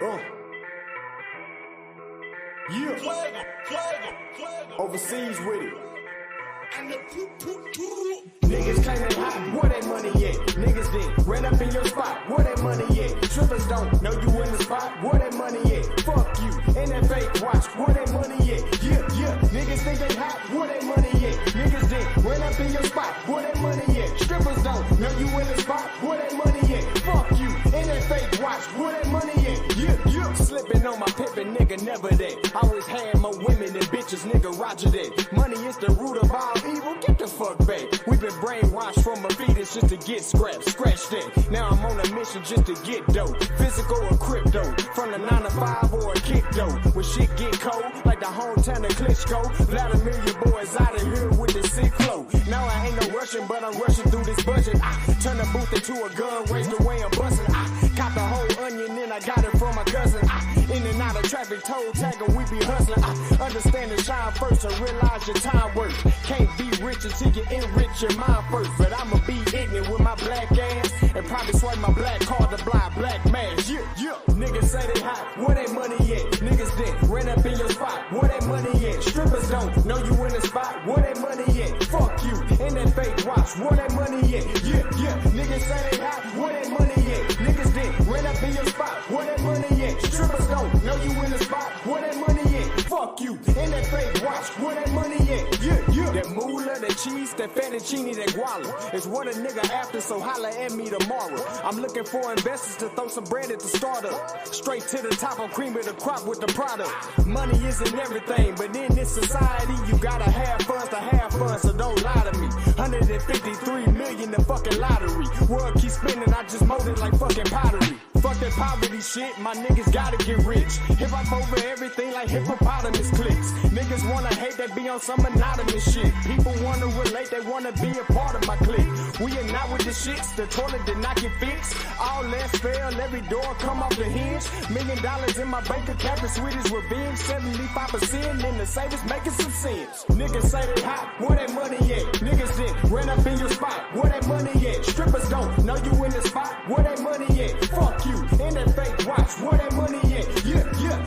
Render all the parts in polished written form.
Yeah. Overseas with it. Niggas claim they hot, where that money at? Niggas then ran up in your spot, where that money at? Strippers don't know you in the spot, where that money at? Fuck you, and that fake watch, where that money at? Yeah, niggas think they hot, where that money at? Niggas then ran up in your spot, where that money at? Strippers don't know you in the spot, where that money at? Fuck you, and that fake watch, where that money at? Yeah. Slipping on my pimpin', nigga, never that. Always had more women than bitches, nigga, roger that. Money is the root of all evil, get the fuck back. We been brainwashed from a fetus just to get scrapped, scratch that. Now I'm on a mission just to get dope. Physical or crypto, from the 9 to 5 or a kick dough. When shit get cold, like the hometown of Klitschko. Vladimir, your boys out of here with the sick flow. Now I ain't no rushing, but I'm rushing through this budget. I turn the booth into a gun, raise the way I'm busting. I caught the whole onion and I got it from my cousin. In and out of traffic, toe tagging, we be hustling. Understand and shine first and realize your time worth. Can't be rich until you enrich your mind first. But I'ma be ignorant with my black ass and probably swipe my black card to blind black mask. Yeah. Niggas say they hot, where that money at? Niggas then ran up in your spot, where that money at? Strippers don't know you in the spot, where that money at? Fuck you, and that fake watch, where that money at? Yeah. Niggas say they hot, where that money at? Niggas then ran up in your spot, where that money at? Strippers don't know you in the spot, where that money at? Fuck you, and that fake watch, where that money at? Yeah. That moolah, that cheese, that fettuccine, that guala is what a nigga after, so holla at me tomorrow. I'm looking for investors to throw some bread at the startup. Straight to the top, I'm cream of the crop with the product. Money isn't everything, but in this society, you gotta have funds to have fun, so don't lie to me. 153 million the fucking lottery. World keep spinning, I just mold it like fucking pottery. Fuck that poverty shit, my niggas gotta get rich. Hip hop over everything like hippopotamus clicks. Niggas wanna hate, that be on some anonymous shit. People wanna relate, they wanna be a part of my clique. We are not with the shits, the toilet did not get fixed. All less fail, every door come off the hinge. $1 million in my bank account, the sweetest revenge. 75% in the savings, making some sense. Niggas say they hot, where that money at? Niggas then ran up in your spot, where that money at? Strippers don't know you in the spot, where that money at? Fuck you, and that fake watch, where that money at? Yeah.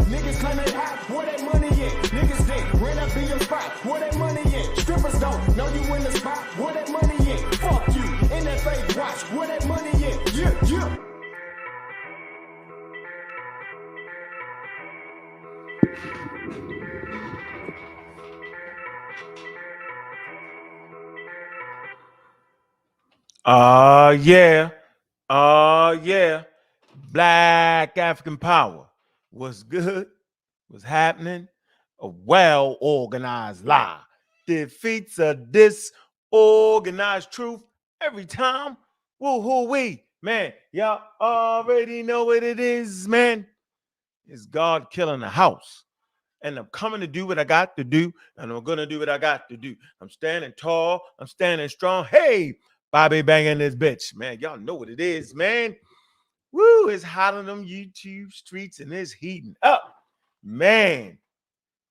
Niggas claim they hot, where that money at? Niggas then ran up in your spot, where that money at? Strippers don't know you in the spot, where that money at? Fuck you, and that fake watch, where that money at? Yeah. Yeah. Black African power. What's good? What's happening? A well-organized lie defeats a disorganized truth every time. Woo-hoo-wee. Man, y'all already know what it is, man. It's God killing the house. And I'm coming to do what I got to do, and I'm going to do what I got to do. I'm standing tall. I'm standing strong. Hey, Bobby banging this bitch. Man, y'all know what it is, man. Woo, it's hot on them YouTube streets, and it's heating up. Man,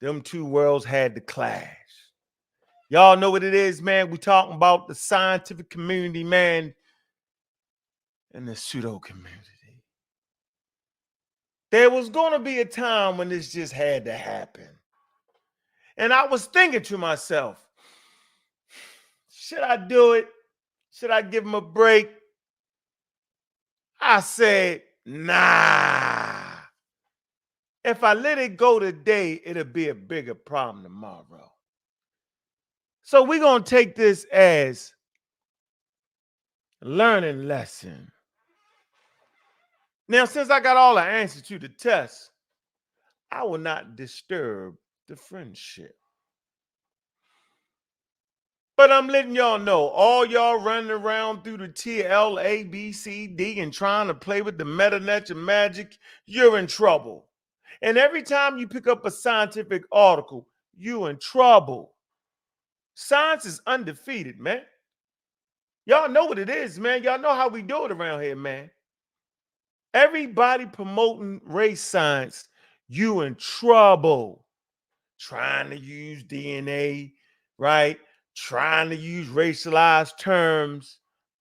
them two worlds had to clash. Y'all know what it is, man. We talking about the scientific community, man, and the pseudo community. There was going to be a time when this just had to happen. And I was thinking to myself, should I do it? Should I give him a break? I said, nah. If I let it go today, it'll be a bigger problem tomorrow. So we're going to take this as a learning lesson. Now, since I got all the answers to the test, I will not disturb the friendship. But I'm letting y'all know, all y'all running around through the TL, A, B, C, D, and trying to play with the meta-nature magic, you're in trouble. And every time you pick up a scientific article, you're in trouble. Science is undefeated, man. Y'all know what it is, man. Y'all know how we do it around here, man. Everybody promoting race science, you in trouble. Trying to use DNA, right? Trying to use racialized terms,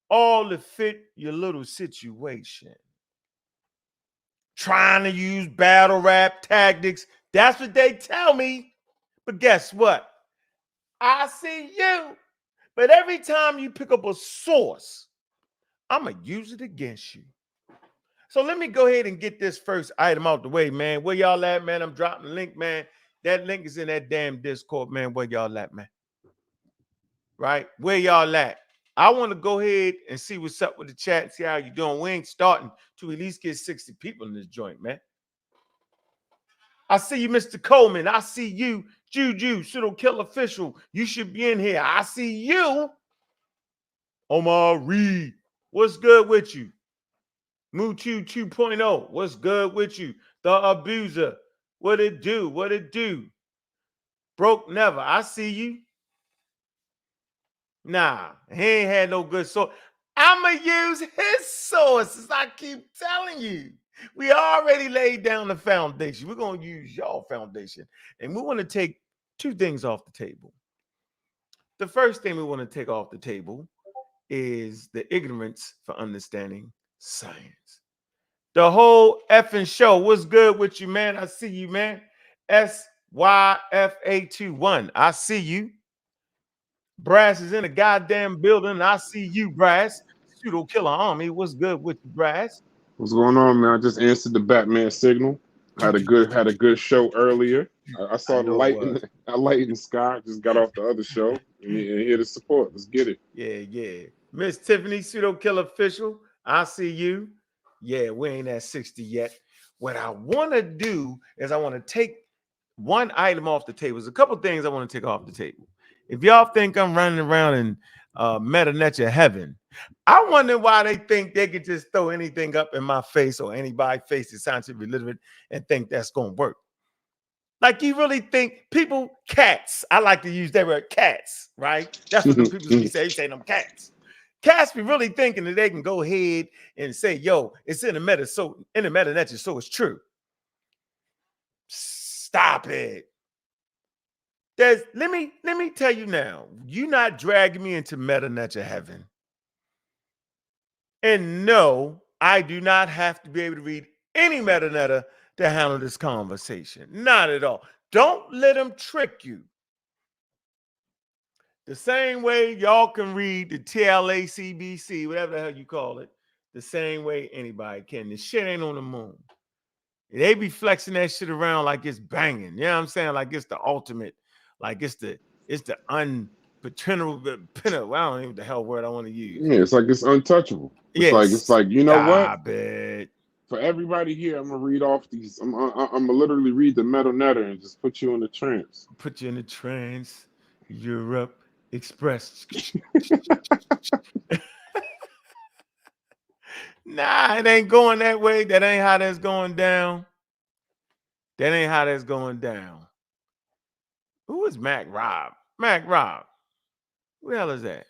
all to fit your little situation. trying to use battle rap tactics. That's what they tell me. But guess what? I see you. But every time you pick up a source, I'm going to use it against you. So let me go ahead and get this first item out the way, man. Where y'all at, man? I'm dropping the link, man. That link is in that damn Discord, man. Where y'all at, man? Right? Where y'all at? I want to go ahead and see what's up with the chat, see how you doing. We ain't starting to at least get 60 people in this joint, man. I see you, Mr. Coleman. I see you, Juju, pseudo-kill official. You should be in here. I see you. Omar Reed. What's good with you? Mutu 2.0. What's good with you? The abuser. What it do? What it do? Broke never. I see you. Nah, he ain't had no good source. I'ma use his sources. I keep telling you. We already laid down the foundation. We're gonna use y'all foundation. And we want to take two things off the table. The first thing we want to take off the table is the ignorance for understanding science. The whole effing show. What's good with you, man? I see you, man. SYFA21. I see you. Brass is in the goddamn building. I see you, Brass. Pseudo Killer Army. What's good with you, Brass? What's going on, man? I just answered the Batman signal. Had a good show earlier. I saw the light in the sky. Just got off the other show and here to support. Let's get it. Yeah. Miss Tiffany, Pseudo Killer Official. I see you. Yeah, we ain't at 60 yet. What I want to do is I want to take one item off the table. There's a couple things I want to take off the table. If y'all think I'm running around in meta-nature heaven, I wonder why they think they could just throw anything up in my face or anybody's face that's scientifically literate and think that's going to work. Like, you really think people, cats, I like to use that word, cats, right? That's what the people be saying them cats. Cats be really thinking that they can go ahead and say, yo, it's in the meta-nature, so it's true. Stop it. Let me tell you now, you're not dragging me into meta-nature heaven. And no, I do not have to be able to read any meta-nature to handle this conversation. Not at all. Don't let them trick you. The same way y'all can read the TLACBC, whatever the hell you call it, the same way anybody can. The shit ain't on the moon. They be flexing that shit around like it's banging. You know what I'm saying? Like it's the ultimate. Like it's the unpaternal. I don't know what the hell word I want to use. Yeah, it's like it's untouchable. It's like you know what? For everybody here, I'm gonna read off these. I'm gonna literally read the meta-nature and just put you in the trance. Put you in the trance. Europe Express. Nah, it ain't going that way. That ain't how that's going down. That ain't how that's going down. Who is Mac Rob? Mac Rob. Who the hell is that?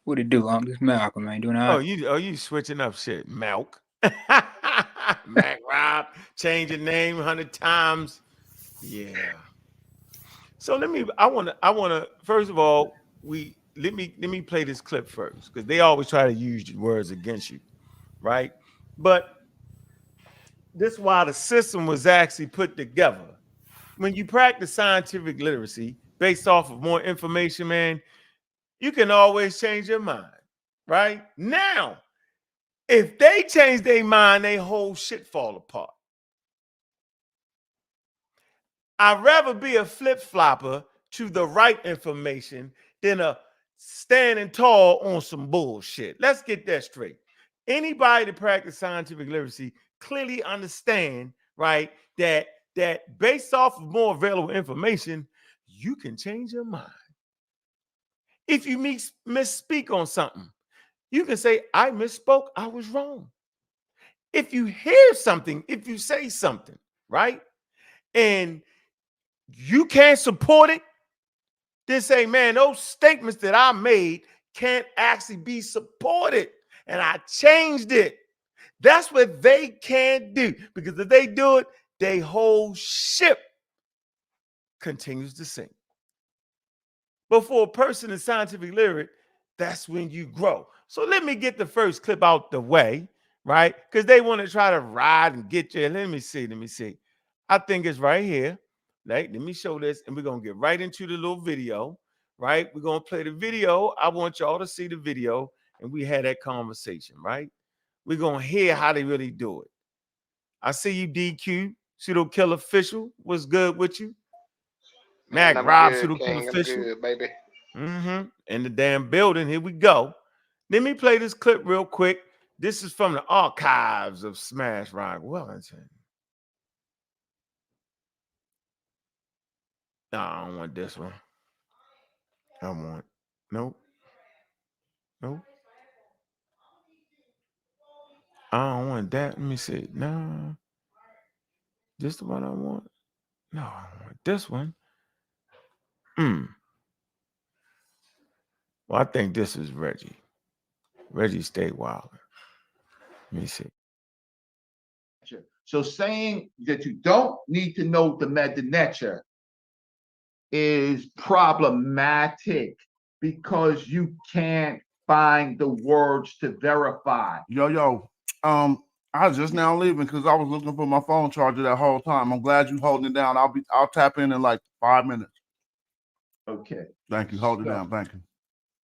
What it do? This Malcolm, man. Doing all right. You switching up shit, Malk. Mac Rob, change your name 100 times. Yeah. So I wanna first of all, let me play this clip first, because they always try to use words against you, right? But this is why the system was actually put together. When you practice scientific literacy based off of more information, man, you can always change your mind, right? Now, if they change their mind, they whole shit fall apart. I'd rather be a flip-flopper to the right information than a standing tall on some bullshit. Let's get that straight. Anybody that practice scientific literacy clearly understand, right, that based off of more available information, you can change your mind. If you misspeak on something, you can say, I misspoke, I was wrong. If you hear something, if you say something, right, and you can't support it, then say, man, those statements that I made can't actually be supported, and I changed it. That's what they can't do, because if they do it, their whole ship continues to sink. But for a person that's scientifically literate, that's when you grow. So let me get the first clip out the way, right? Because they want to try to ride and get you. Let me see. I think it's right here. Right? Let me show this, and we're gonna get right into the little video. Right? We're gonna play the video. I want y'all to see the video, and we had that conversation. Right? We're gonna hear how they really do it. I see you, DQ, pseudo killer official. What's good with you? Man, Mac I'm Rob, good, pseudo killer King. I'm official. good, baby. In the damn building. Here we go. Let me play this clip real quick. This is from the archives of Smash RockWellington. No, I don't want this one. I want nope. I don't want that. Let me see. No. This the one I want? No, I don't want this one. Well, I think this is Reggie. Reggie stay wild. Let me see. So saying that you don't need to know the meta is problematic because you can't find the words to verify. Yo, I was just now leaving because I was looking for my phone charger that whole time. I'm glad you holding it down. I'll tap in like 5 minutes. Okay. Thank you. Hold it down. Thank you.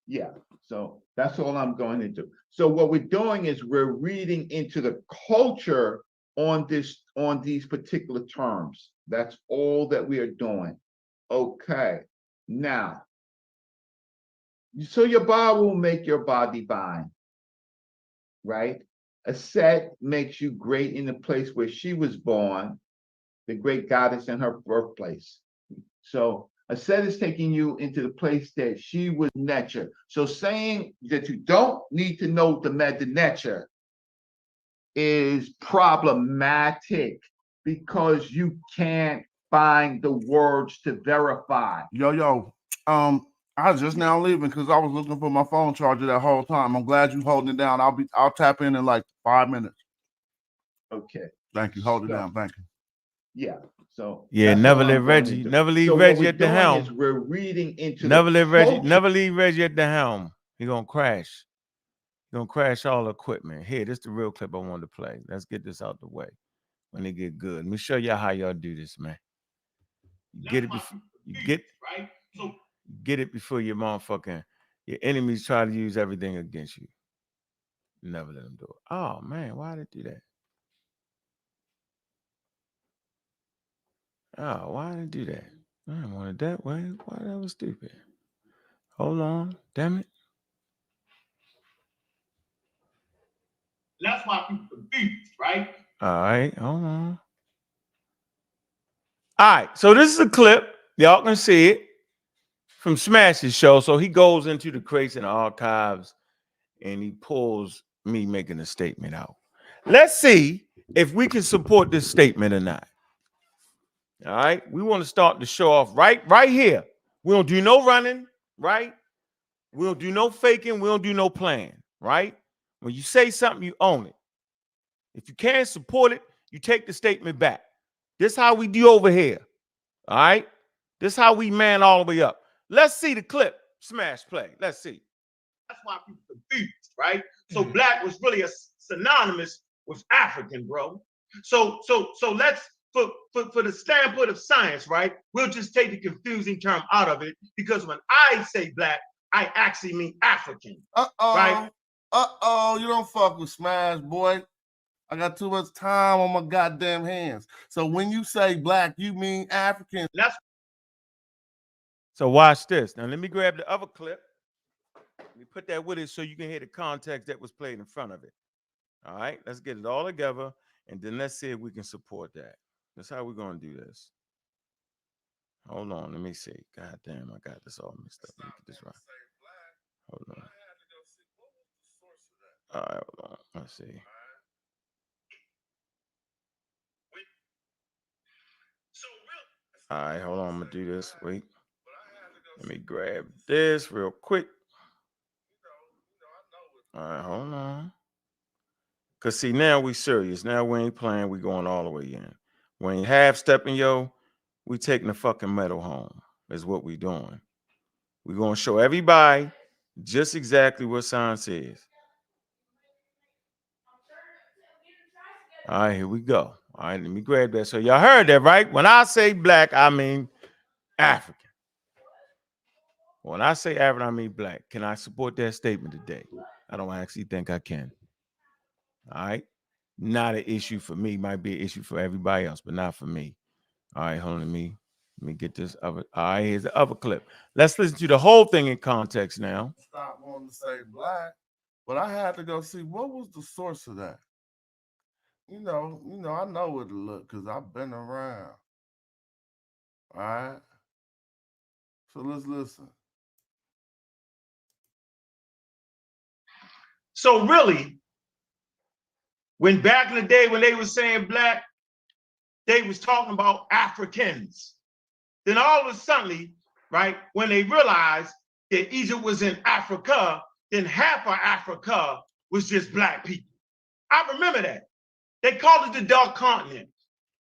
Yeah. So that's all I'm going to do. So what we're doing is we're reading into the culture on these particular terms. That's all that we are doing. Okay. Now, so your bar will make your body bind, right? A set makes you great in the place where she was born, the great goddess in her birthplace. So a set is taking you into the place that she was nurtured. So saying that you don't need to know the meta is problematic because you can't find the words to verify. Yo, I was just now leaving because I was looking for my phone charger that whole time. I'm glad you holding it down. I'll tap in like 5 minutes. Okay. Thank you. Hold it down. Thank you. Yeah. So yeah, never leave Reggie. Never leave Reggie at the helm. Is we're reading into never leave Reggie. Never leave Reggie at the helm. He gonna crash. He gonna crash all the equipment. Here, this is the real clip I wanted to play. Let's get this out the way. When they get good, let me show y'all how y'all do this, man. You get it before you get right. So get it before your enemies try to use everything against you. Never let them do it. Oh man, why did they do that? Oh, why did they do that? I didn't want it that way. Why that was stupid. Hold on, damn it. That's why people confused, right? All right, hold on. All right, so this is a clip. Y'all can see it from Smash's show. So he goes into the crates and the archives and he pulls me making a statement out. Let's see if we can support this statement or not. All right, we want to start the show off right here. We don't do no running, right? We don't do no faking. We don't do no playing, right? When you say something, you own it. If you can't support it, you take the statement back. This is how we do over here, all right? This is how we man all the way up. Let's see the clip. Smash play. Let's see. That's why people confused, right? So black was really a synonymous with African, bro. So let's for the standpoint of science, right? We'll just take the confusing term out of it because when I say black, I actually mean African. Right? You don't fuck with Smash, boy. I got too much time on my goddamn hands. So when you say black, you mean African. So watch this. Now let me grab the other clip. Let me put that with it so you can hear the context that was played in front of it. All right, let's get it all together, and then let's see if we can support that. That's how we're gonna do this. Hold on, let me see. God damn, I got this all messed up. Let me get this right. Hold on. All right, hold on. Let's see. All right, hold on. I'm gonna do this. Wait. Let me grab this real quick. All right, hold on. Cause see, now we serious. Now we ain't playing. We going all the way in. We ain't half stepping, yo. We taking the fucking metal home. Is what we doing. We gonna show everybody just exactly what science is. All right, here we go. All right, let me grab that. So y'all heard that, right? When I say black, I mean African. When I say African, I mean black. Can I support that statement today? I don't actually think I can. All right. Not an issue for me. Might be an issue for everybody else, but not for me. All right, hold on. Let me get this other. All right, here's the other clip. Let's listen to the whole thing in context now. Stop wanting to say black, but I had to go see what was the source of that. I know what it look because I've been around. All right. So let's listen. So really, when back in the day when they were saying black, they was talking about Africans. Then all of a sudden, right, when they realized that Egypt was in Africa, then half of Africa was just black people. I remember that. They called it the dark continent,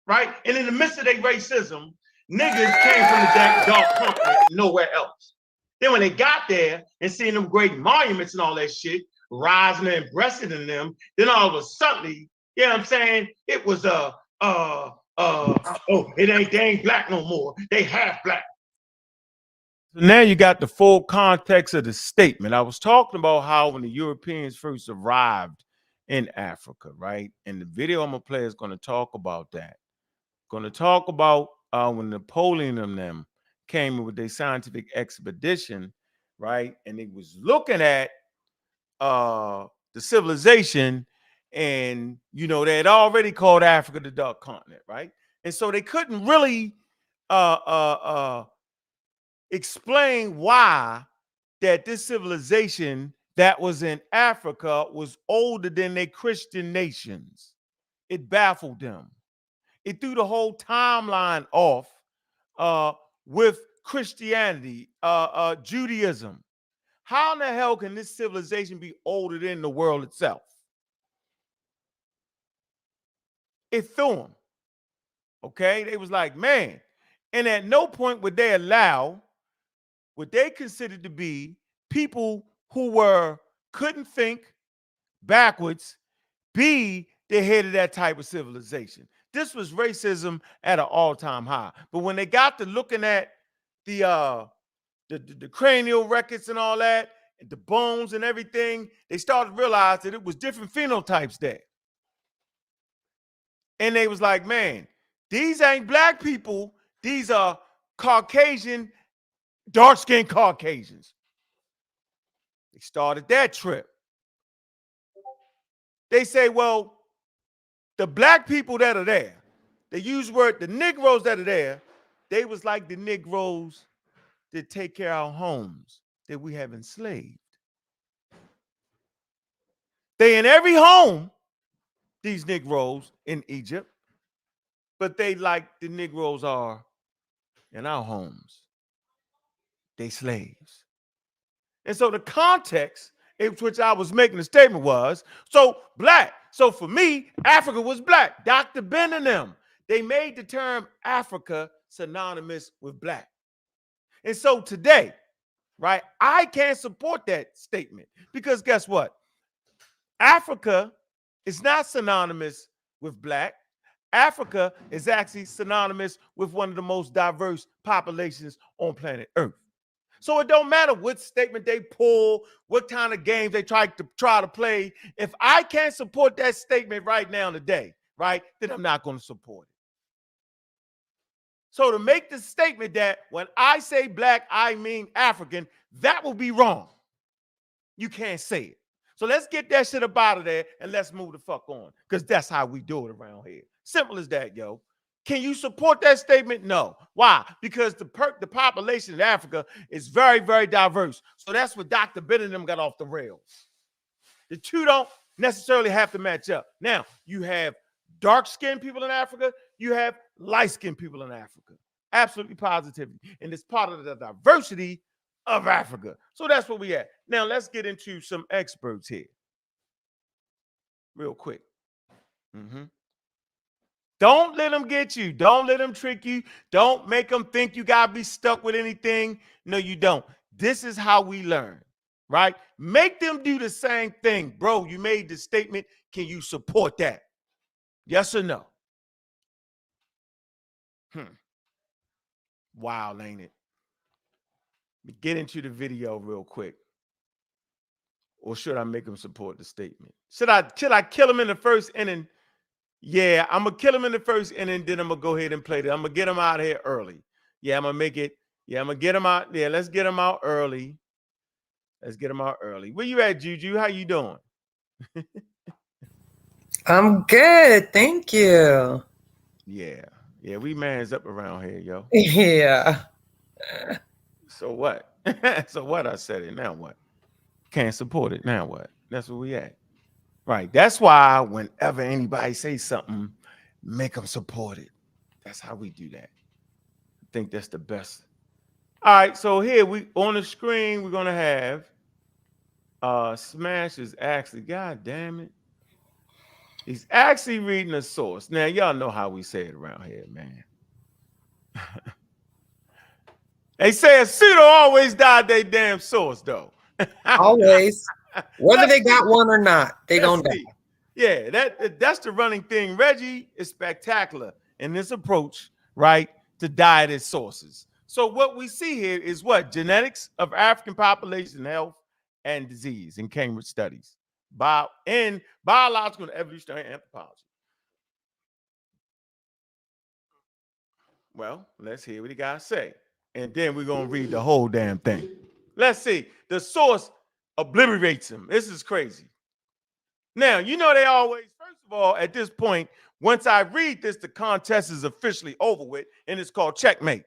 right? And in the midst of their racism, niggas came from the dark continent, nowhere else. Then when they got there and seeing them great monuments and all that shit, rising and breasted in them, then all of a sudden, you know what I'm saying? It was they ain't black no more. They half black. So now you got the full context of the statement. I was talking about how when the Europeans first arrived in Africa, right? And the video I'm gonna play is gonna talk about that. Gonna talk about when Napoleon and them came in with their scientific expedition, right? And they was looking at the civilization, and they had already called Africa the dark continent, right? And so they couldn't really explain why that this civilization that was in Africa was older than their Christian nations. It baffled them. It threw the whole timeline off with Christianity, Judaism. How in the hell can this civilization be older than the world itself? It threw them. Okay? They was like, man. And at no point would they allow what they considered to be people who couldn't think backwards be the head of that type of civilization. This was racism at an all-time high. But when they got to looking at the cranial records and all that, and the bones and everything, they started to realize that it was different phenotypes there. And they was like, man, these ain't black people. These are Caucasian, dark-skinned Caucasians. They started that trip. They say, well, the black people that are there, they use the word, the Negroes that are there, they was like the Negroes that take care of our homes that we have enslaved. They in every home, these Negroes in Egypt, but they like the Negroes are in our homes. They slaves. And so the context in which I was making the statement was, so black. So for me, Africa was black. Dr. Ben and them, they made the term Africa synonymous with black. And so today, right, I can't support that statement because guess what? Africa is not synonymous with black. Africa is actually synonymous with one of the most diverse populations on planet Earth. So it don't matter what statement they pull, what kind of games they try to play. If I can't support that statement right now today, right, then I'm not going to support it. So to make the statement that when I say black, I mean African, that will be wrong. You can't say it. So let's get that shit up out of there and let's move the fuck on, because that's how we do it around here. Simple as that, yo. Can you support that statement? No. Why? Because the population in Africa is very, very diverse. So that's what Dr. Ben and them got off the rails. The two don't necessarily have to match up. Now, you have dark-skinned people in Africa. You have light-skinned people in Africa. Absolutely positively. And it's part of the diversity of Africa. So that's where we at. Now, let's get into some experts here. Real quick. Don't let them get you. Don't let them trick you. Don't make them think you got to be stuck with anything. No, you don't. This is how we learn, right? Make them do the same thing. Bro, you made the statement. Can you support that? Yes or no? Wild, ain't it? Get into the video real quick. Or should I make him support the statement? Should I kill him in the first inning? Yeah, I'm gonna kill him in the first inning, then I'm gonna go ahead and play it. I'm gonna get him out of here early. Yeah, I'm gonna make it. Yeah, I'm gonna get him out. Yeah, let's get him out early. Let's get him out early. Where you at, Juju? How you doing? I'm good, thank you. Yeah, we man's up around here, yo. Yeah. So what? So what? I said it. Now what? Can't support it. Now what? That's where we at. Right. That's why whenever anybody says something, make them support it. That's how we do that. I think that's the best. All right. So here we on the screen, we're gonna have Smash is actually, god damn it. He's actually reading a source. Now, y'all know how we say it around here, man. They say a pseudo always died they damn source, though. Always. Whether they got one or not, they gonna die. Yeah, that's the running thing. Reggie is spectacular in this approach, right, to die at its sources. So what we see here is what? Genetics of African population health and disease in Cambridge studies. In biological and evolutionary anthropology. Well, let's hear what he got to say. And then we're going to read the whole damn thing. Let's see. The source obliterates him. This is crazy. Now, you know they always, first of all, at this point, once I read this, the contest is officially over with, and it's called checkmate.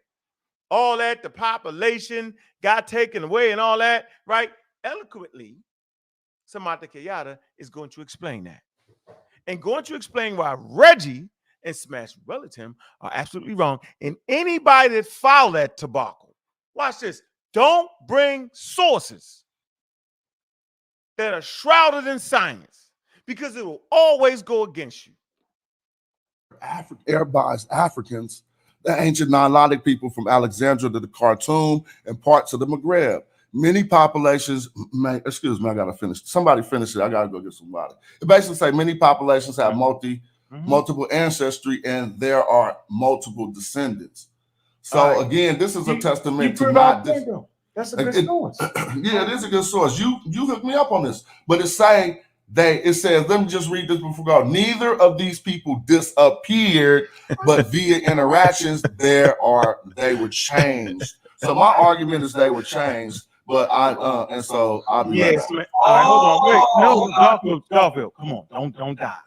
All that, the population got taken away and all that, right? Eloquently, Samantha Kayada is going to explain that. And going to explain why Reggie and Smash RockWellington are absolutely wrong. And anybody that follow that tobacco, watch this. Don't bring sources that are shrouded in science because it will always go against you. Arabized Africans, the ancient Nilotic people from Alexandria to the Khartoum and parts of the Maghreb. Many populations, excuse me, I gotta finish. Somebody finish it. I gotta go get some water. It basically say many populations have multiple ancestry and there are multiple descendants. So again, this is a testament to not this. That's a good source. Yeah, it is a good source. You hooked me up on this, but it's saying it says, let me just read this before we go. Neither of these people disappeared, but via interactions, they were changed. So my argument is they were changed. But I'll be right back. All right, hold on. Wait, no, Garfield, come on, don't die.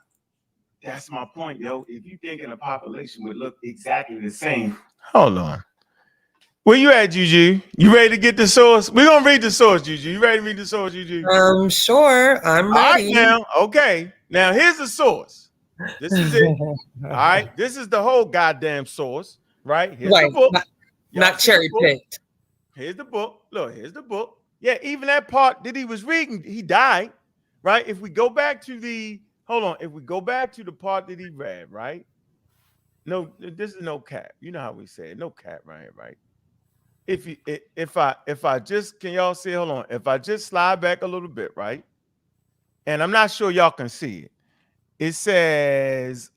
That's my point, yo. If you thinking a population would look exactly the same, hold on. Where you at, Juju? You ready to get the source? We're gonna read the source, Juju. You ready to read the source, Juju? Sure, I'm ready. All right, now, okay. Now here's the source. This is it. All right, this is the whole goddamn source, right? Here's the book. Not cherry picked. Here's the book. Look, here's the book. Yeah, even that part that he was reading, he died, right? If we go back to the if we go back to the part that he read, right? No, this is no cap. You know how we say it. No cap right here, right? If I just, can y'all see? Hold on. If I just slide back a little bit, right? And I'm not sure y'all can see it. It says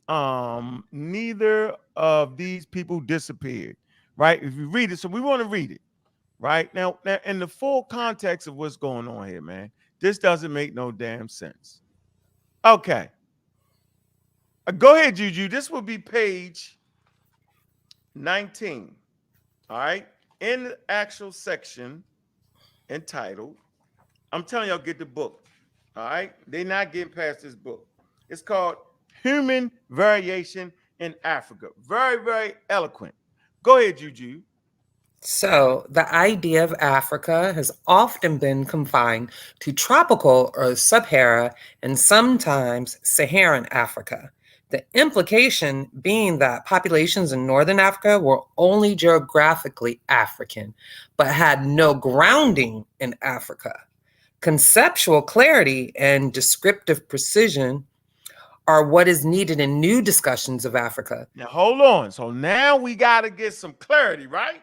neither of these people disappeared, right? If you read it, so we want to read it. Right now, in the full context of what's going on here, man, this doesn't make no damn sense. Okay. Go ahead, Juju. This will be page 19. All right. In the actual section entitled, I'm telling y'all, get the book. All right. They're not getting past this book. It's called Human Variation in Africa. Very, very eloquent. Go ahead, Juju. So, the idea of Africa has often been confined to tropical or sub-Saharan and sometimes Saharan Africa. The implication being that populations in Northern Africa were only geographically African, but had no grounding in Africa. Conceptual clarity and descriptive precision are what is needed in new discussions of Africa. Now, hold on. So now we got to get some clarity, right?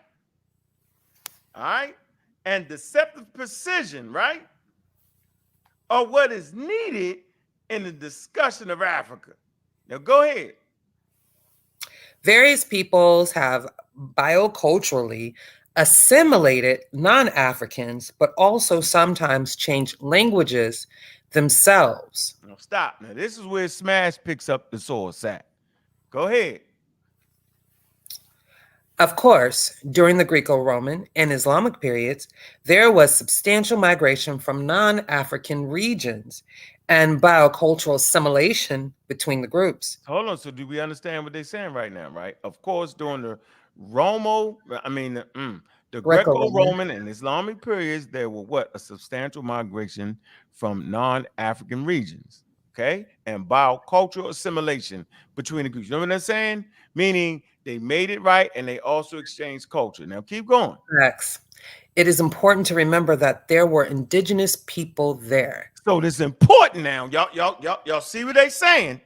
All right. And deceptive precision, right? Are what is needed in the discussion of Africa. Now go ahead. Various peoples have bioculturally assimilated non-Africans, but also sometimes changed languages themselves. Now stop. Now this is where Smash picks up the source at. Go ahead. Of course, during the Greco-Roman and Islamic periods, there was substantial migration from non-African regions and biocultural assimilation between the groups. Hold on. So do we understand what they're saying right now, right? Of course, during the the Greco-Roman and Islamic periods, there were what? A substantial migration from non-African regions, okay? And biocultural assimilation between the groups. You know what I'm saying? Meaning they made it right and they also exchanged culture. Now keep going. Next, it is important to remember that there were indigenous people there. So this is important now. Y'all see what they saying,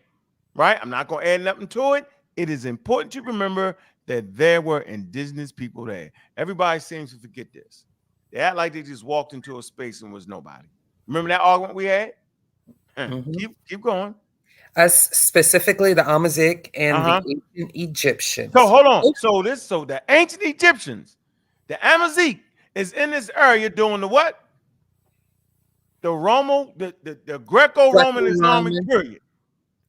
right? I'm not gonna add nothing to it. It is important to remember that there were indigenous people there. Everybody seems to forget this. They act like they just walked into a space and was nobody. Remember that argument we had? Keep going. Specifically the Amazigh and the ancient Egyptians. So hold on. So the ancient Egyptians, the Amazigh is in this area doing the what? The Greco-Roman Islamic period.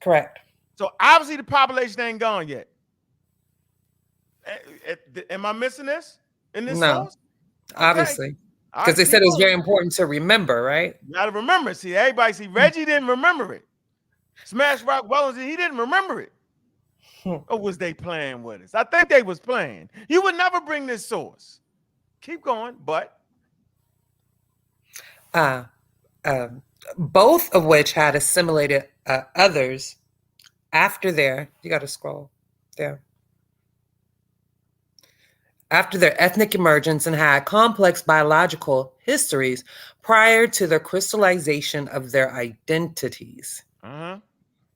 Correct. So obviously the population ain't gone yet. Am I missing this in this source? Obviously. Because they said it was very important to remember, right? You gotta remember. See, everybody see Reggie didn't remember it. Smash RockWellington, he didn't remember it. Or was they playing with us? I think they was playing. You would never bring this source. Keep going, but both of which had assimilated others after their, you got to scroll there, after their ethnic emergence and had complex biological histories prior to the crystallization of their identities.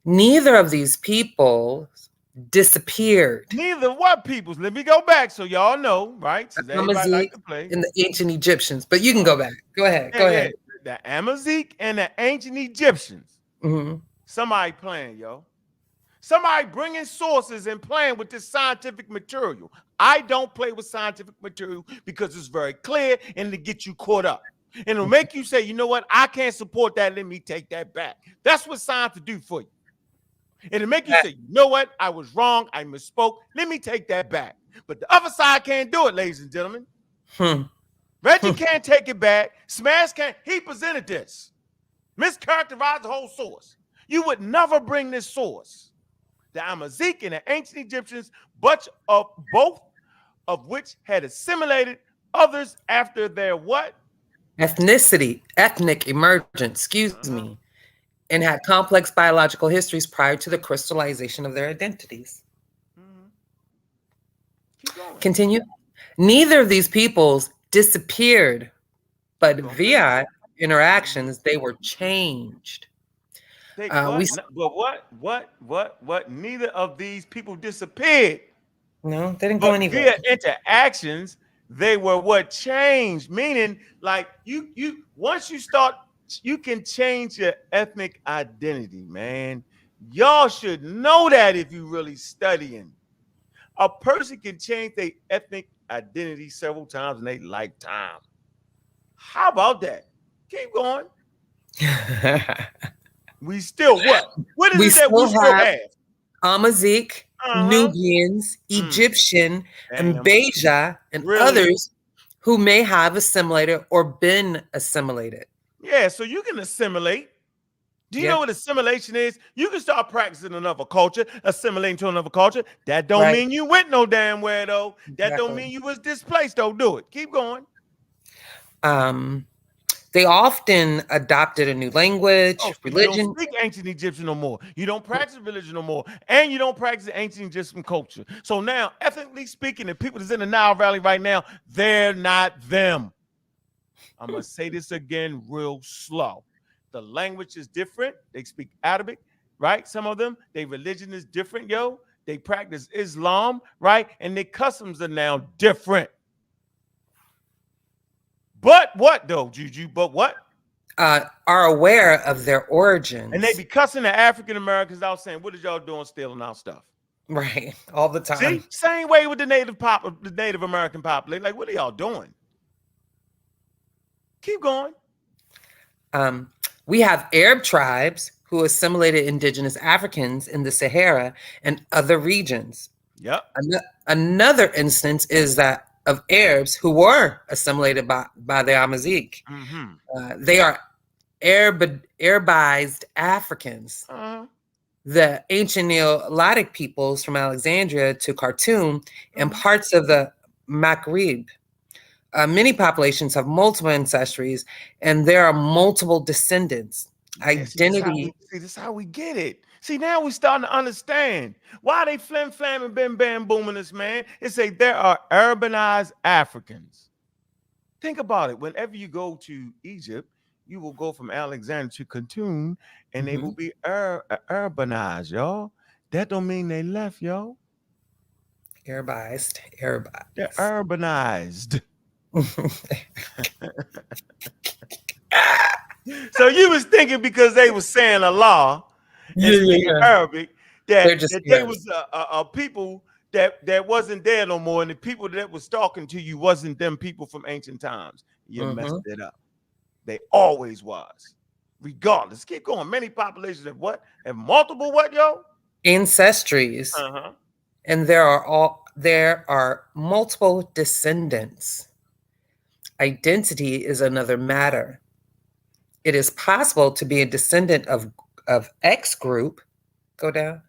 Neither of these people disappeared. Neither what peoples? Let me go back so y'all know, right? Since everybody like to play. And the ancient Egyptians, but you can go back. Go ahead. Go ahead. The Amazigh and the ancient Egyptians. Somebody playing, yo. Somebody bringing sources and playing with this scientific material. I don't play with scientific material because it's very clear and to get you caught up. And it'll make you say, you know what? I can't support that. Let me take that back. That's what science will do for you. And it'll make you say, you know what? I was wrong. I misspoke. Let me take that back. But the other side can't do it, ladies and gentlemen. Reggie can't take it back. Smash can't. He presented this. Mischaracterized the whole source. You would never bring this source. The Amazigh and the ancient Egyptians, both of which had assimilated others after their what? Ethnic emergence, and had complex biological histories prior to the crystallization of their identities. Continue. Neither of these peoples disappeared, but via interactions, they were changed. What? Neither of these people disappeared. No, they didn't go anywhere. Via interactions, they were what changed. Meaning, like you once you start, you can change your ethnic identity, man. Y'all should know that if you really studying. A person can change their ethnic identity several times in their lifetime. How about that? Keep going. We still what? What is it that we still have? Amazigh, Nubians, Egyptian, and Beja, and others who may have assimilated or been assimilated. Yeah, so you can assimilate. Do you know what assimilation is? You can start practicing another culture, assimilating to another culture. That don't mean you went no damn where, though. That don't mean you was displaced, though. Do it. Keep going. They often adopted a new language, religion. You don't speak ancient Egyptian no more. You don't practice religion no more. And you don't practice ancient Egyptian culture. So now, ethnically speaking, the people that's in the Nile Valley right now, they're not them. I'm going to say this again real slow. The language is different. They speak Arabic, right? Some of them, their religion is different, yo. They practice Islam, right? And their customs are now different. But what though, Juju? But what? are aware of their origins. And they be cussing the African Americans out saying, what is y'all doing stealing our stuff? Right, all the time. See, same way with the Native American population. Like, what are y'all doing? Keep going. We have Arab tribes who assimilated indigenous Africans in the Sahara and other regions. Yep. Another instance is that of Arabs who were assimilated by the Amazigh. Mm-hmm. They are Arabized Africans. Uh-huh. The ancient Neolithic peoples from Alexandria to Khartoum and parts of the Maghreb. Many populations have multiple ancestries, and there are multiple descendants. Identity. This is how we get it. See, now we're starting to understand why they flim flam and bim bam booming this, man. It's say there are urbanized Africans. Think about it. Whenever you go to Egypt, you will go from Alexandria to Khartoum, and they will be urbanized, y'all. That don't mean they left, y'all. Arabized. They're urbanized. So you was thinking because they was saying Allah and Arabic that they was a people that wasn't there no more, and the people that was talking to you wasn't them people from ancient times. You messed it up. They always was, regardless. Keep going. Many populations have what? Have multiple what, yo? Ancestries. And there are multiple descendants. Identity is another matter. It is possible to be a descendant of X group, go down,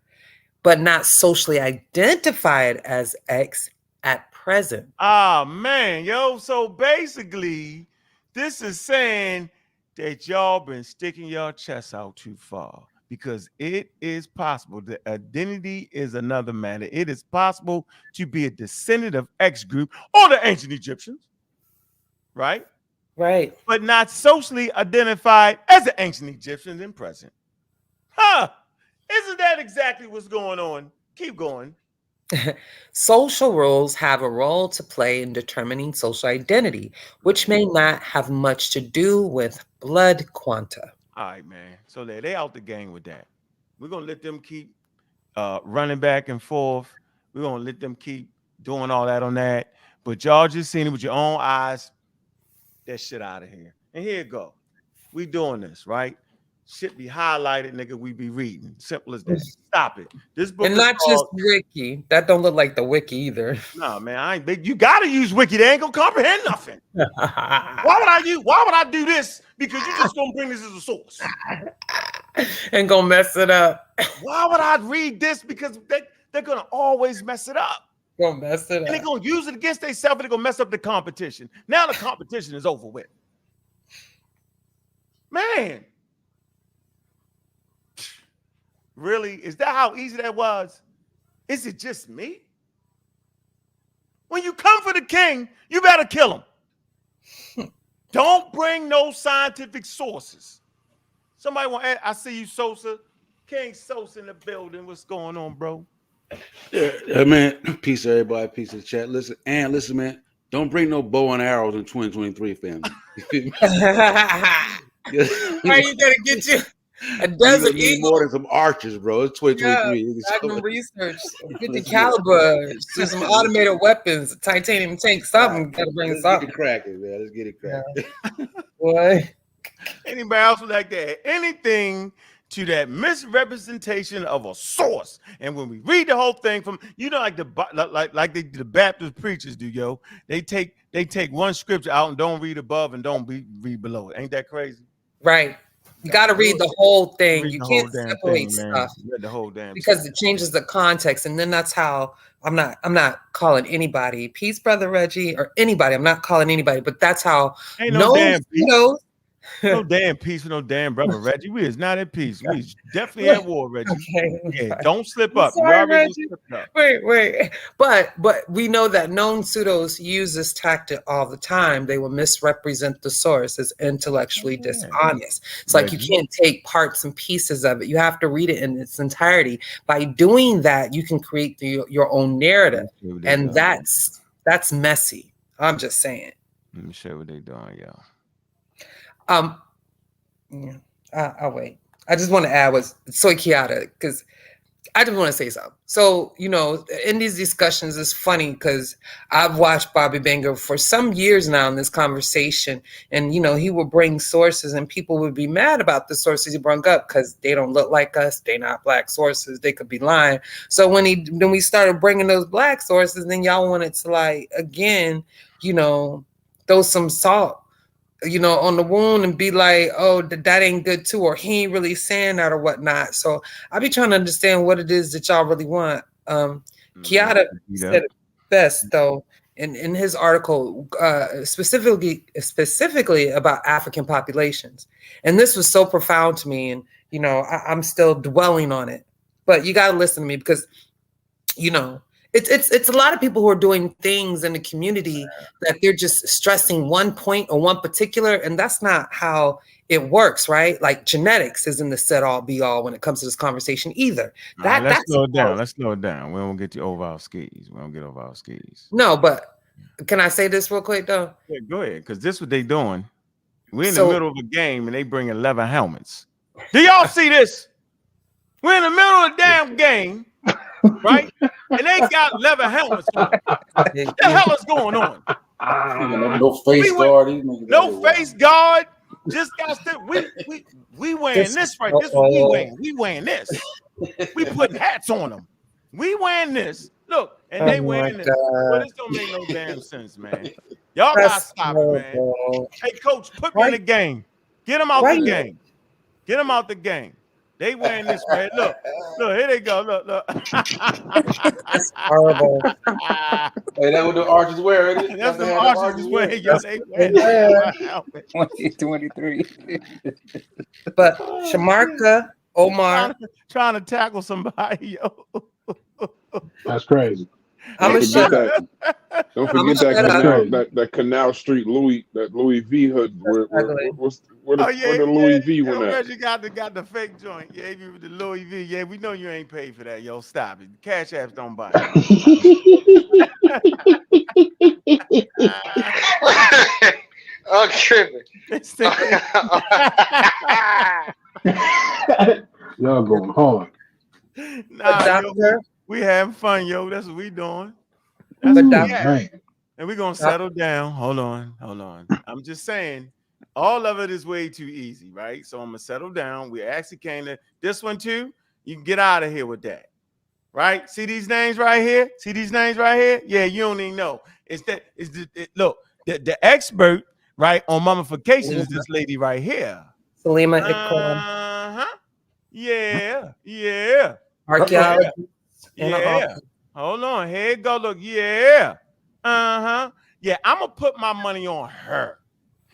but not socially identified as X at present. Ah, man, yo. So basically, this is saying that y'all been sticking your chests out too far, because it is possible. The identity is another matter. It is possible to be a descendant of X group or the ancient Egyptians, right? Right. But not socially identified as the ancient Egyptians in present. Huh? Isn't that exactly what's going on? Keep going. Social rules have a role to play in determining social identity, which may not have much to do with blood quanta. All right, man. So they out the game with that. We're going to let them keep running back and forth. We're going to let them keep doing all that on that. But y'all just seen it with your own eyes. That shit out of here. And here it go. We doing this, right? Shit be highlighted, nigga. We be reading. Simple as that. Stop it. This book and not just wiki. That don't look like the wiki either. No, man. I ain't. You gotta use wiki. They ain't gonna comprehend nothing. Why would I do this? Because you just gonna bring this as a source and gonna mess it up. Why would I read this? Because they're gonna always mess it up. Gonna mess it up. And they're gonna use it against themselves, and they're gonna mess up the competition. Now the competition is over with. Man. Really? Is that how easy that was? Is it just me? When you come for the king, you better kill him. Don't bring no scientific sources. Somebody want to add, I see you, Sosa. King Sosa in the building. What's going on, bro? Yeah, man. Peace to everybody. Peace to the chat. Listen, man. Don't bring no bow and arrows in 2023, family. Are you gonna get you a dozen eagles? More than some archers, bro. It's 2023. Magnum research, 50 caliber, do some automated weapons, titanium tank, something. Gotta bring something. Let's get it cracking, man. Let's get it cracking. Yeah. Boy. Anybody else would like to add anything to that misrepresentation of a source? And when we read the whole thing from, like the Baptist preachers do, yo, they take one scripture out and don't read above and don't read below it. Ain't that crazy? Right. You got to read the whole thing. You can't separate stuff. Man. The whole damn because thing. It changes the context, and then that's how I'm not calling anybody peace, brother Reggie, or anybody. I'm not calling anybody, but that's how. Ain't no damn peace. No damn peace with no damn brother Reggie. We is not at peace. We is definitely at war, Reggie. Okay. Yeah, don't slip up. Sorry, Reggie. Wait. But we know that known pseudos use this tactic all the time. They will misrepresent the source as intellectually dishonest. It's like you can't take parts and pieces of it. You have to read it in its entirety. By doing that, you can create your own narrative, and that's messy. I'm just saying. Let me show you what they doing, y'all. Yeah, I'll wait. I just want to add was soy chaotic because I just want to say something. So, in these discussions, it's funny because I've watched Bobby Banger for some years now in this conversation. And, he would bring sources and people would be mad about the sources he brought up because they don't look like us. They're not black sources. They could be lying. So when we started bringing those black sources, then y'all wanted to again, throw some salt on the wound and be like, oh, that ain't good too, or he ain't really saying that or whatnot. So I be trying to understand what it is that y'all really want. Kiata said it best though in his article, specifically about African populations. And this was so profound to me, and I'm still dwelling on it. But you gotta listen to me because it's a lot of people who are doing things in the community that they're just stressing one point or one particular, and that's not how it works, right? Like genetics isn't the set all be all when it comes to this conversation either. Let's slow it down. Let's slow it down. We don't get you over our skis. We don't get over our skis. No, but can I say this real quick though? Yeah, go ahead, because this is what they doing. We're in the middle of a game and they bring 11 helmets. Do y'all see this? We're in the middle of a damn game. Right? And they got leather helmets on. What the hell is going on? No face guard. No face guard. Just got we wearing this right. This is what we wearing. We wearing this. We putting hats on them. We wearing this. Look, and they wearing this. Well, this don't make no damn sense, man. Y'all gotta stop it, man. Hey, coach, put me in the game. Get them out the game. Get them out the game. They wearing this right. Look, here they go. Look. That's horrible. Hey, that what the archers wear, isn't it? That's the archers wearing. Yo, they wearing 2023. But Shamarka, Omar. Trying to tackle somebody, yo. That's crazy. I'm a shut up. Don't forget that Canal Street Louis V hood. Where the Louis V one at? Reggie got the fake joint. Yeah, you the Louis V. Yeah, we know you ain't paid for that. Yo, stop it. Cash apps don't buy it. I'm tripping. Y'all going hard. Nah, yo, we having fun, yo. That's what we doing. That's what we at. And we're gonna settle down. Hold on. I'm just saying, all of it is way too easy, right? So I'm gonna settle down. We actually came to this one too. You can get out of here with that, right? See these names right here? Yeah, you don't even know. Look, the expert, right, on mummification is this lady right here. Salima Ikram. Yeah. Archaeology. Yeah. Hold on. Here you go. Look. Yeah. Yeah, I'm going to put my money on her.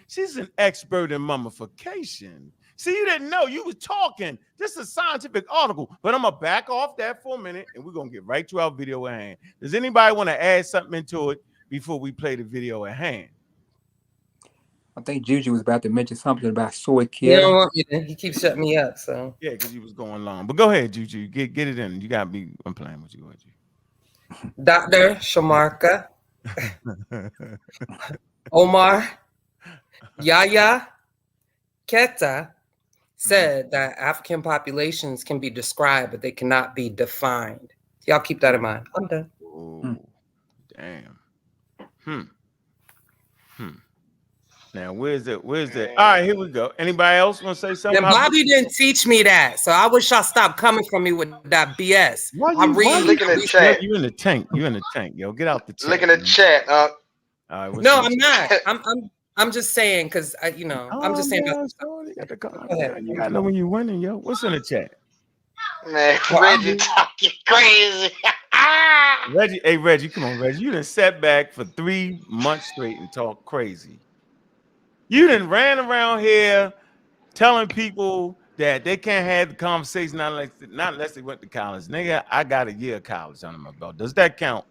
She's an expert in mummification. See, you didn't know. You was talking. This is a scientific article. But I'm going to back off that for a minute, and we're going to get right to our video at hand. Does anybody want to add something into it before we play the video at hand? I think Juju was about to mention something about soy He don't want me to. He keeps shutting me up. So yeah, because you was going long. But go ahead, Juju. Get it in. You got me. I'm playing with you, Reggie. Dr. Shamarka, Omar, Yaya, Keta said that African populations can be described, but they cannot be defined. Y'all keep that in mind. I'm done. Oh, damn. Now, where's it? All right, here we go. Anybody else want to say something? Now, Bobby didn't teach me that, so I wish y'all stopped coming from me with that BS. Look in the chat. You in the tank. Yo. Get out the chat. Look in the chat. No, I'm not. I'm just saying because I'm just saying. You gotta know when you're winning, yo. What's in the chat? Man, Reggie talking crazy. Reggie, come on, Reggie. You done sat back for 3 months straight and talk crazy. You done ran around here telling people that they can't have the conversation not unless they went to college. Nigga, I got a year of college under my belt. Does that count?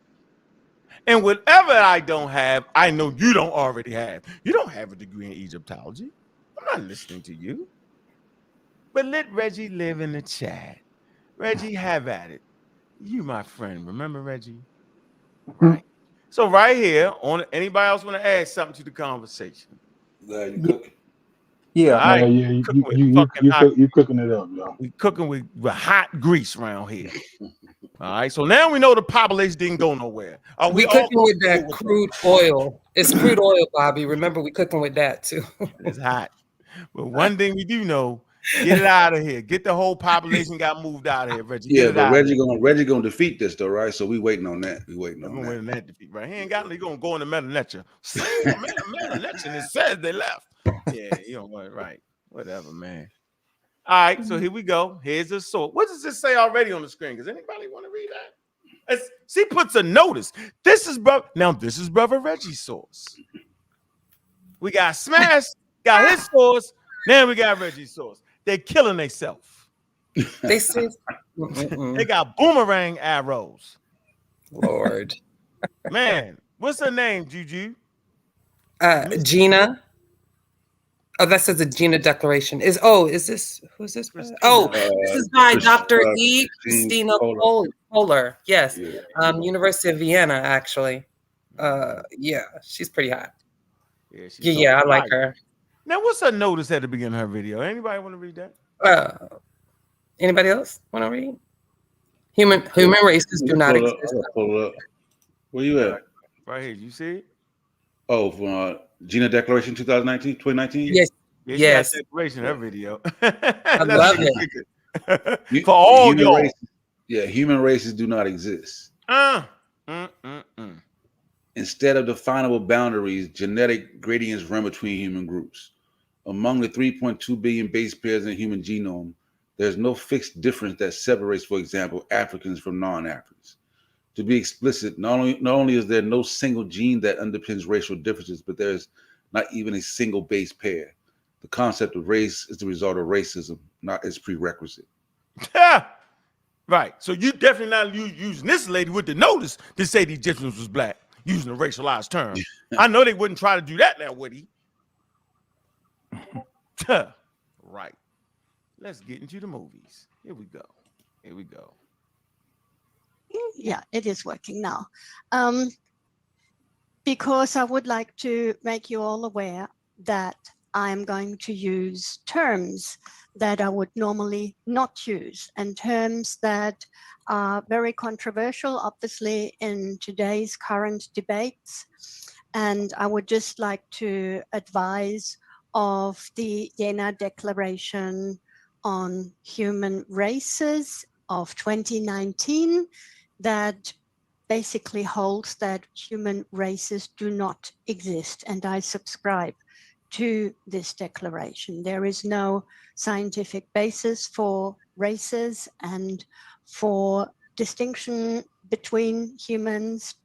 And whatever I don't have, I know you don't already have. You don't have a degree in Egyptology. I'm not listening to you. But let Reggie live in the chat. Reggie, have at it. You, my friend. Remember, Reggie? Right. So right here, anybody else want to add something to the conversation? You cooking. Yeah. All right, Yeah, cooking with fucking hot. you cooking it up, y'all. We cooking with hot grease around here. All right, so now we know the population didn't go nowhere. Are We we all cooking with that cool with crude oil. It's crude oil, Bobby. Remember, we cooking with that too. It's hot. But one thing we do know, get it out of here. Get the whole population got moved out of here, Reggie. Get Yeah, it but out of here. Reggie gonna defeat this though, right? So we waiting on that. We waiting on I'm that. waiting that defeat, right? He ain't got. He gonna go in the meta lecture. And it says they left. Yeah, you know what? Right. Whatever, man. All right, so here we go. Here's the source. What does this say already on the screen? Does anybody want to read that? She puts a notice. This is brother Reggie's source. We got Smash, got his source. Now we got Reggie's source. They're killing themselves. They say, They got boomerang arrows. Lord. Man, what's her name, Juju? Gina. Oh, that says the Gina Declaration. Who's this? Oh, this is by Dr. E. Christina Kohler. Yes. Yeah. University of Vienna, actually. Yeah, she's pretty hot. Yeah, I like her. Now, what's her notice at the beginning of her video? Anybody want to read that? Anybody else want to read? Human races do not exist. Pull it up. Where you at? Right here. You see it? Oh, from Gina Declaration 2019? Yes. Declaration, her video. I love it. For all y'all. Human races do not exist. Instead of definable boundaries, genetic gradients run between human groups. Among the 3.2 billion base pairs in the human genome, there's no fixed difference that separates, for example, Africans from non-Africans. To be explicit, not only is there no single gene that underpins racial differences, but there's not even a single base pair. The concept of race is the result of racism, not its prerequisite. Right. So you definitely not using this lady with the notice to say the Egyptians was black, using a racialized term. I know they wouldn't try to do that now, would he? Right. Let's get into the movies. Here we go. Yeah, it is working now. Because I would like to make you all aware that I'm going to use terms that I would normally not use, and terms that are very controversial, obviously, in today's current debates. And I would just like to advise of the Jena Declaration on Human Races of 2019 that basically holds that human races do not exist, and I subscribe to this declaration. There is no scientific basis for races and for distinction between humans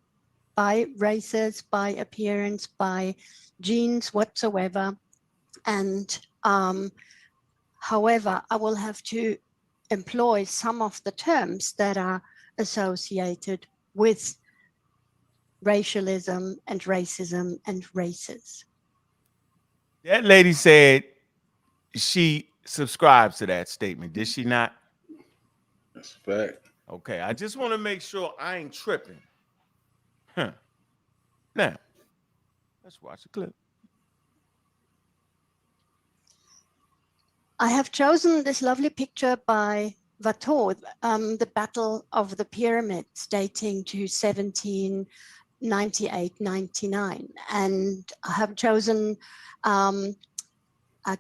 by races, by appearance, by genes whatsoever. And however, I will have to employ some of the terms that are associated with racialism and racism and races. That lady said she subscribes to that statement. Did she not? That's a fact. Okay, I just want to make sure I ain't tripping. Now, let's watch the clip. I have chosen this lovely picture by Watteau, the Battle of the Pyramids, dating to 1798-99. And I have chosen a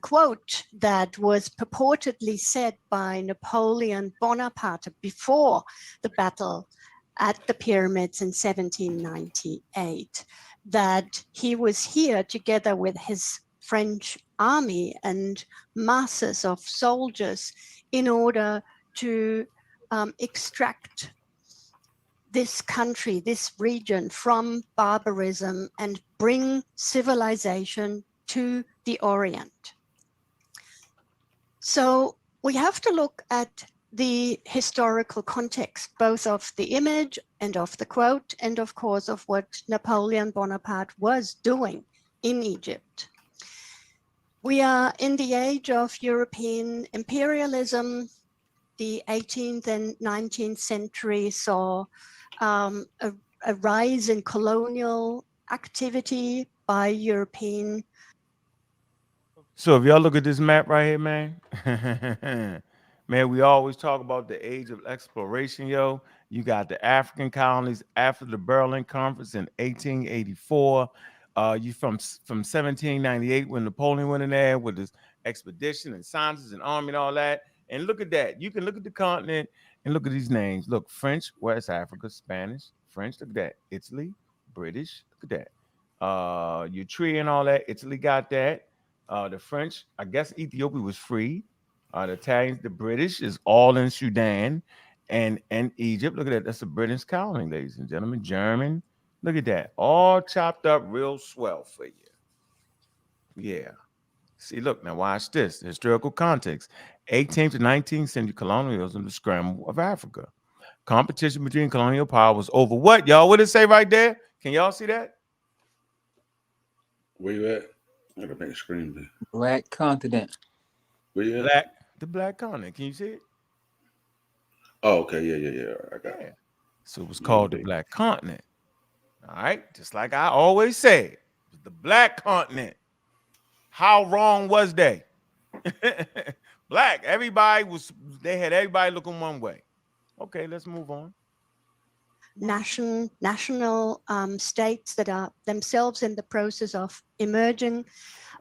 quote that was purportedly said by Napoleon Bonaparte before the battle at the pyramids in 1798, that he was here together with his French army and masses of soldiers in order to extract this country, this region from barbarism and bring civilization to the Orient. So we have to look at the historical context, both of the image and of the quote, and of course of what Napoleon Bonaparte was doing in Egypt. We are in the age of European imperialism. The 18th and 19th century saw a rise in colonial activity by European So if y'all look at this map right here, man, man, we always talk about the age of exploration, yo. You got the African colonies after the Berlin Conference in 1884. You from 1798 when Napoleon went in there with his expedition and sciences and army and all that. And look at that. You can look at the continent and look at these names. Look, French, West Africa, Spanish, French. Look at that. Italy, British. Look at that. Your tree and all that. Italy got that. The French, I guess Ethiopia was free. The Italians, the British is all in Sudan and Egypt. Look at that. That's a British colony, ladies and gentlemen. German. Look at that. All chopped up real swell for you. Yeah. See, look, now watch this. The historical context. 18th to 19th century colonialism, the scramble of Africa. Competition between colonial powers over what, y'all? What did it say right there? Can y'all see that? Where you at? I gotta make a screen there. Black continent. Where you at? The black continent. Can you see it? Oh, okay. Yeah. I got it. So it was called the black continent. All right. Just like I always say, the black continent. How wrong was they? Black. They had everybody looking one way. Okay, let's move on. National states that are themselves in the process of emerging.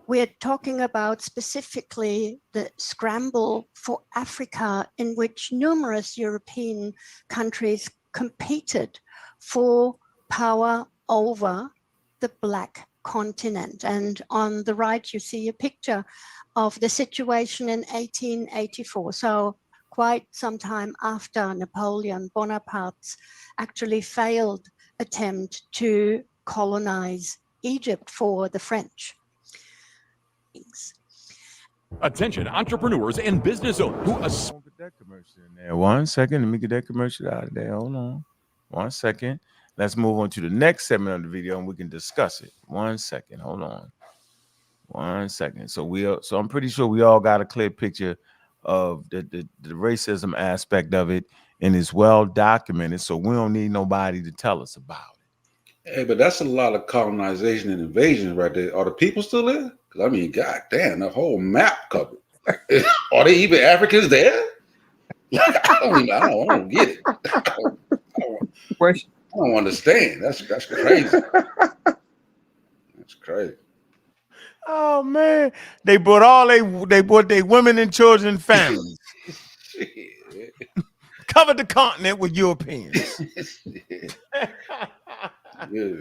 We're talking about specifically the scramble for Africa, in which numerous European countries competed for power over the black continent. And on the right, you see a picture of the situation in 1884. So quite some time after Napoleon Bonaparte's actually failed attempt to colonize Egypt for the French. Attention, entrepreneurs and business owners who Get that commercial in there. 1 second. Let me get that commercial out of there. Hold on. 1 second. Let's move on to the next segment of the video and we can discuss it. 1 second. Hold on. 1 second. So I'm pretty sure we all got a clear picture of the racism aspect of it, and it's well documented. So we don't need nobody to tell us about it. Hey, but that's a lot of colonization and invasion right there. Are the people still there? Because I mean, god damn, the whole map covered. Like, are they even Africans there? Like, I don't get it. I don't understand. That's crazy. That's crazy. Oh man, they brought their women and children and families. Covered the continent with Europeans. Yeah.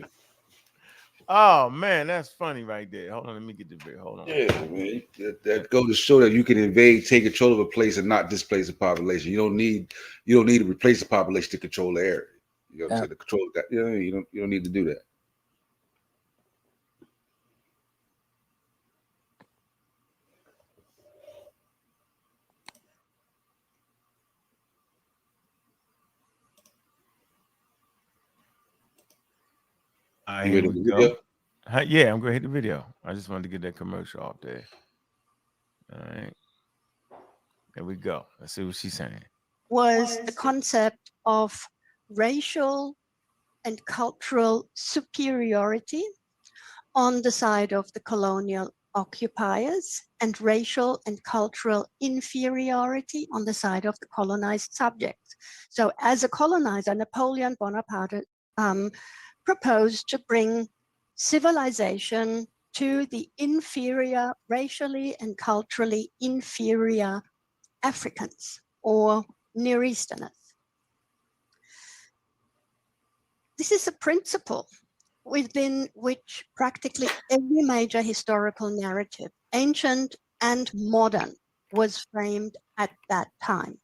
Oh man, that's funny right there. Hold on, let me get the video. Hold on. Yeah, man. That go to show that you can invade, take control of a place, and not displace the population. You don't need to replace the population to control the area. You know what I'm saying? To control that. You don't need to do that. You ready to go? Yeah, I'm gonna hit the video. I just wanted to get that commercial off there. All right. There we go. Let's see what she's saying. Was the concept of racial and cultural superiority on the side of the colonial occupiers and racial and cultural inferiority on the side of the colonized subjects. So as a colonizer, Napoleon Bonaparte proposed to bring civilization to the inferior, racially and culturally inferior Africans or Near Easterners. This is a principle within which practically every major historical narrative, ancient and modern, was framed at that time.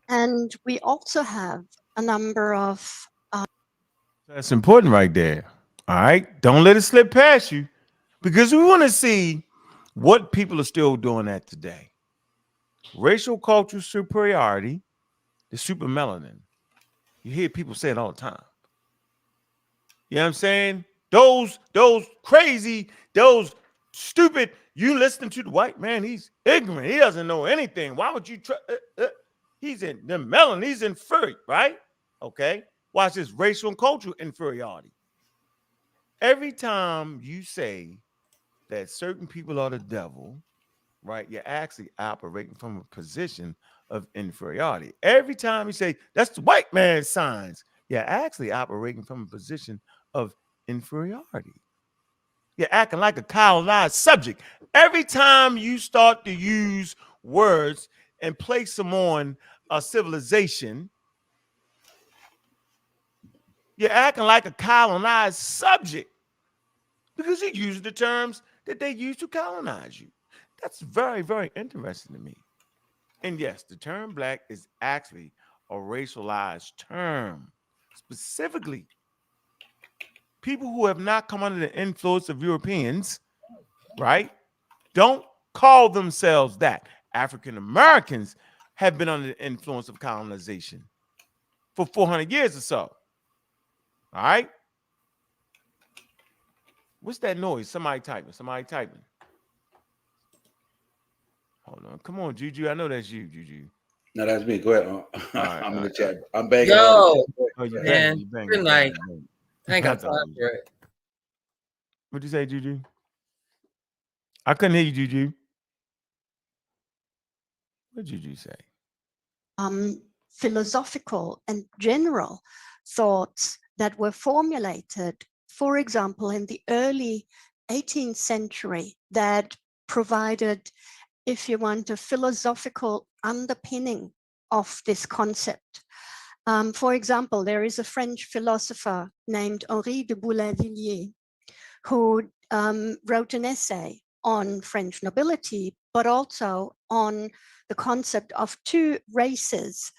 And we also have a number of That's important right there. All right. Don't let it slip past you, because we want to see what people are still doing that today. Racial cultural superiority, the super melanin. You hear people say it all the time. You know what I'm saying? Those crazy, those stupid, you listen to the white man, he's ignorant. He doesn't know anything. Why would you try? He's in the melanin, he's inferior, right? Okay. Watch this, racial and cultural inferiority. Every time you say that certain people are the devil, right? You're actually operating from a position of inferiority. Every time you say that's the white man's signs, you're actually operating from a position of inferiority. You're acting like a colonized subject. Every time you start to use words and place them on a civilization, you're acting like a colonized subject because you use the terms that they use to colonize you. That's very, very interesting to me. And yes, the term black is actually a racialized term. Specifically, people who have not come under the influence of Europeans, right, don't call themselves that. African Americans have been under the influence of colonization for 400 years or so. All right? What's that noise? Somebody typing. Somebody typing. Hold on. Come on, Juju. I know that's you, Juju. No, that's me. Go ahead. Right, I'm in the chat. I'm banging Yo, on the chat. Oh, you man. banging, you banging. Good night. I ain't got time for it. What'd you say, Juju? I couldn't hear you, Juju. What did Juju say? Philosophical and general thoughts that were formulated, for example, in the early 18th century that provided, if you want, a philosophical underpinning of this concept. For example, there is a French philosopher named Henri de Boulainvilliers who wrote an essay on French nobility, but also on the concept of two races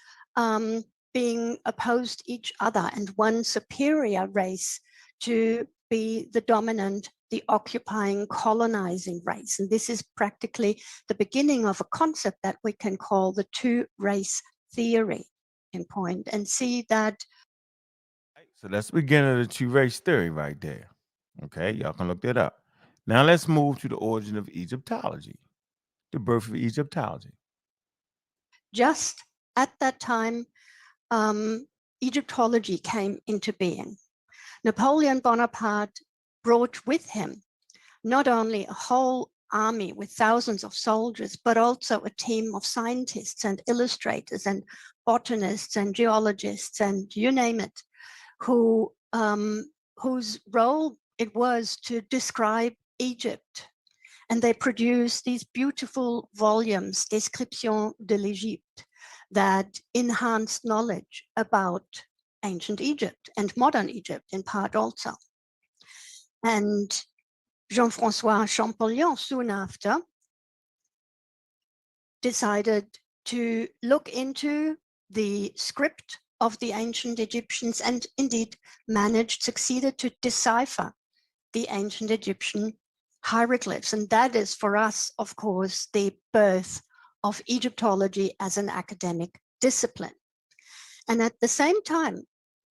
being opposed each other and one superior race to be the dominant, the occupying, colonizing race. And this is practically the beginning of a concept that we can call the two-race theory in point, and see that. So that's the beginning of the two-race theory right there. Okay, y'all can look that up. Now let's move to the origin of Egyptology, the birth of Egyptology. Just at that time, Egyptology came into being. Napoleon Bonaparte brought with him not only a whole army with thousands of soldiers, but also a team of scientists and illustrators and botanists and geologists and you name it, who whose role it was to describe Egypt. And they produced these beautiful volumes, Description de l'Égypte, that enhanced knowledge about ancient Egypt and modern Egypt in part also. And Jean-François Champollion soon after decided to look into the script of the ancient Egyptians and indeed succeeded to decipher the ancient Egyptian hieroglyphs. And that is for us, of course, the birth of Egyptology as an academic discipline. And at the same time,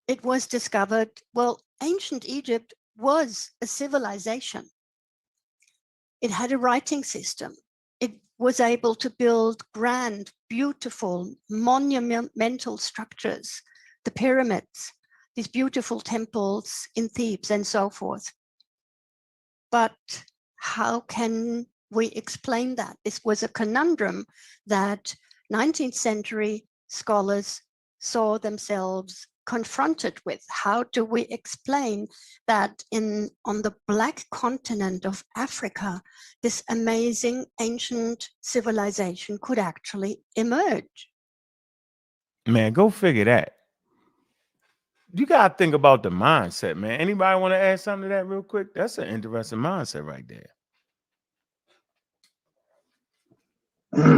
it was discovered, well, ancient Egypt was a civilization. It had a writing system. It was able to build grand, beautiful, monumental structures, the pyramids, these beautiful temples in Thebes and so forth. But how can we explain that? This was a conundrum that 19th century scholars saw themselves confronted with. How do we explain that on the black continent of Africa, this amazing ancient civilization could actually emerge? Man, go figure that. You gotta think about the mindset, man. Anybody want to add something to that real quick? That's an interesting mindset right there.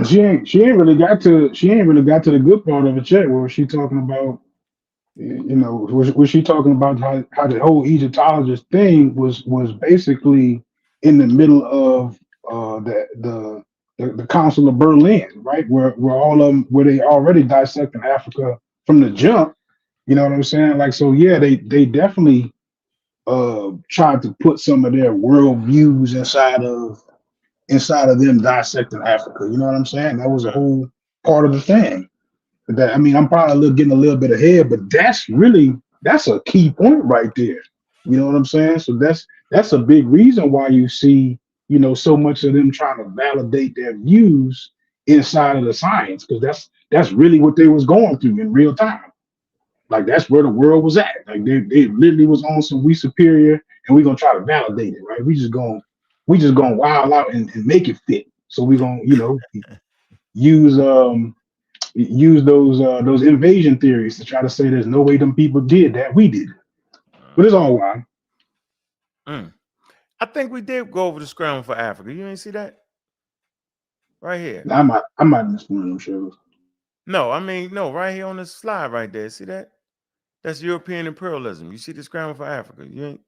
She ain't really got to the good part of it yet, where she talking about, you know, was she talking about how the whole Egyptologist thing was basically in the middle of the Council of Berlin, right? Where all of them, where they already dissecting Africa from the jump. You know what I'm saying? Like, so yeah, they definitely tried to put some of their world views inside of them dissecting Africa. You know what I'm saying? That was a whole part of the thing. That, I mean, I'm probably getting a little bit ahead, but that's a key point right there. You know what I'm saying? So that's a big reason why you see so much of them trying to validate their views inside of the science, because that's really what they was going through in real time. Like that's where the world was at. Like they literally was on some we superior, and we gonna try to validate it, right? We just gonna wild out and make it fit. So we gonna use those invasion theories to try to say there's no way them people did that, we did it. But it's all wild. I think we did go over the scramble for Africa. You ain't see that? Right here. I might miss one of them shows. No, I mean, no, right here on the slide right there. See that? That's European imperialism. You see the scramble for Africa. You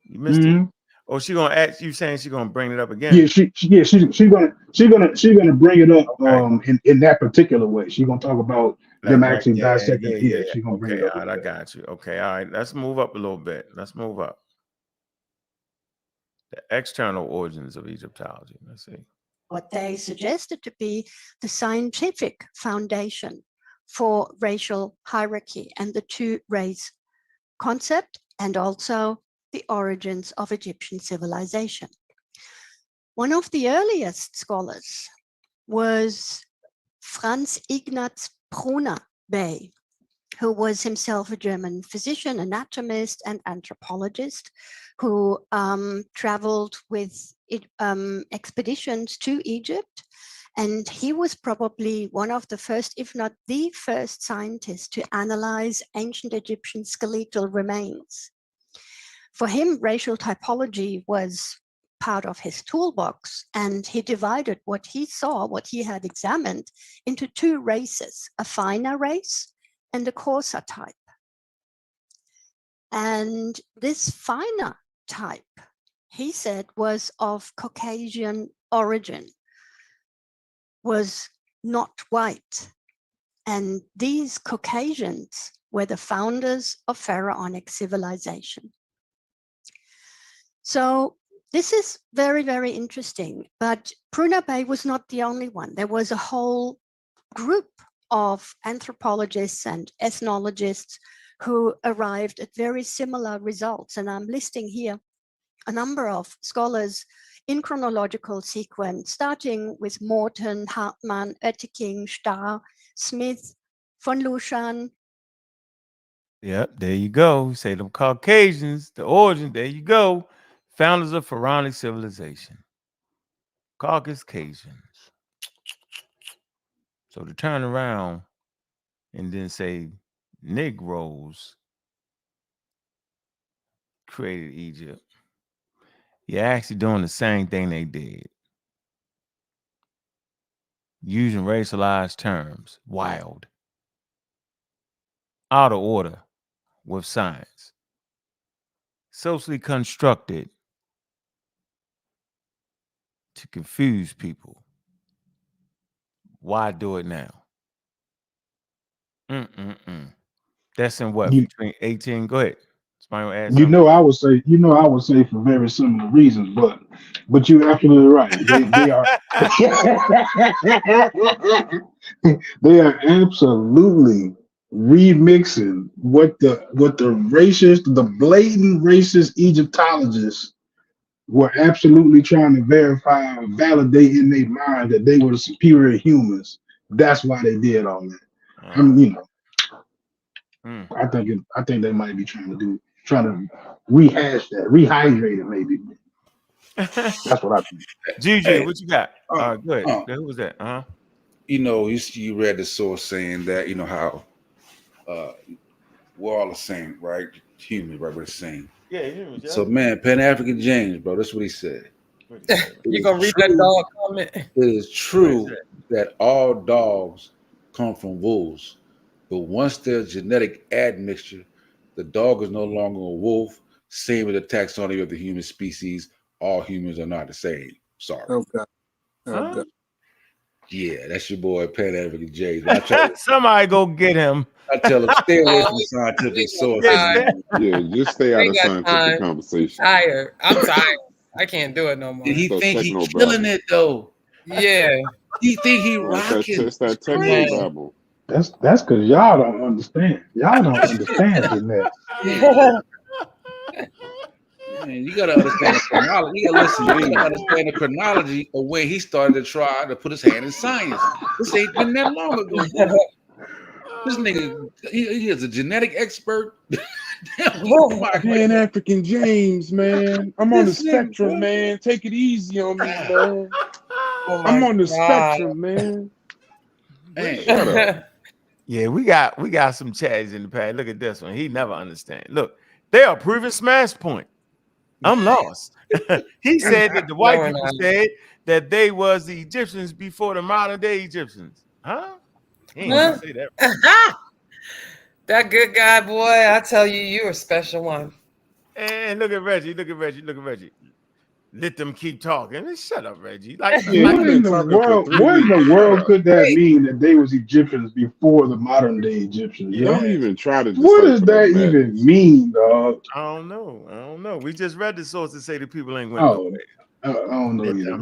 missed it. Or she gonna ask you saying she gonna bring it up again? Yeah, she's gonna bring it up in that particular way. She's gonna talk about them actually dissecting. Yeah, she's gonna bring it up. All right, I got you. Okay, all right. Let's move up a little bit. Let's move up. The external origins of Egyptology. Let's see. What they suggested to be the scientific foundation for racial hierarchy and the two-race concept, and also the origins of Egyptian civilization. One of the earliest scholars was Franz Ignaz Brunner Bey, who was himself a German physician, anatomist, and anthropologist, who traveled with expeditions to Egypt. And he was probably one of the first, if not the first, scientists to analyze ancient Egyptian skeletal remains. For him, racial typology was part of his toolbox, and he divided what he saw, what he had examined, into two races, a finer race and a coarser type. And this finer type, he said, was of Caucasian origin, was not white. And these Caucasians were the founders of pharaonic civilization. So this is very, very interesting. But Brunner Bey was not the only one. There was a whole group of anthropologists and ethnologists who arrived at very similar results. And I'm listing here a number of scholars in chronological sequence, starting with Morton, Hartmann, Oettiking, Starr, Smith, von Luschan. Yep, there you go. Say them Caucasians, the origin, there you go. Founders of pharaonic civilization. Caucasians. So to turn around and then say Negroes created Egypt, you're actually doing the same thing they did. Using racialized terms, wild, out of order with science, socially constructed to confuse people. Why do it now? That's in what, between 18? Go ahead. I would say for very similar reasons, but you're absolutely right. They are they are absolutely remixing what the racist, the blatant racist Egyptologists were absolutely trying to verify or validate in their mind that they were the superior humans. That's why they did all that. I think they might be trying to rehash that, rehydrate it, maybe. That's what I think. Juju, what you got? Go ahead. Who was that? You read the source saying that how we're all the same, right? Humans, right? We're the same. Yeah, humans. Yeah. So, man, Pan-African James, bro, that's what he said. You gonna read that dog comment? It is true that all dogs come from wolves, but once there's genetic admixture, the dog is no longer a wolf. Same with the taxonomy of the human species. All humans are not the same. Sorry. Okay. Yeah, that's your boy Pan-African James. Somebody go get him. I tell him stay away from scientific sources. Yeah, just stay out of scientific conversation. I'm tired. I can't do it no more. Did he think he's killing it though? Yeah. He think he rocking. It's that techno babble. That's because y'all don't understand. Y'all don't understand genetics. Man, you gotta understand the chronology. You gotta understand the chronology of when he started to try to put his hand in science. This ain't been that long ago, boy. This nigga, he is a genetic expert. Man, African James, man. I'm on the This nigga, spectrum, bro. man. Take it easy on me, man. Oh I'm my on the God. spectrum, man. Man. Shut up. Yeah, we got some chads in the past. Look at this one. He never understand. Look, they are proving smash point. I'm lost. He said that the white No, we're people not. said that they was the Egyptians before the modern day Egyptians. Huh? He ain't Huh? gonna say that. That good guy, boy. I tell you, you're a special one. And look at Reggie. Look at Reggie. Look at Reggie. Let them keep talking. Shut up, Reggie. Like, Yeah, What you've in been the talking for world? 3 What in weeks. the Shut world up. could that Wait. mean that they was Egyptians before the modern day Egyptians? Yeah. Don't even try to What does decipher that that even madness. mean, dog? I don't know. We just read the sources say that people ain't went Oh, nowhere. I don't know Let either. them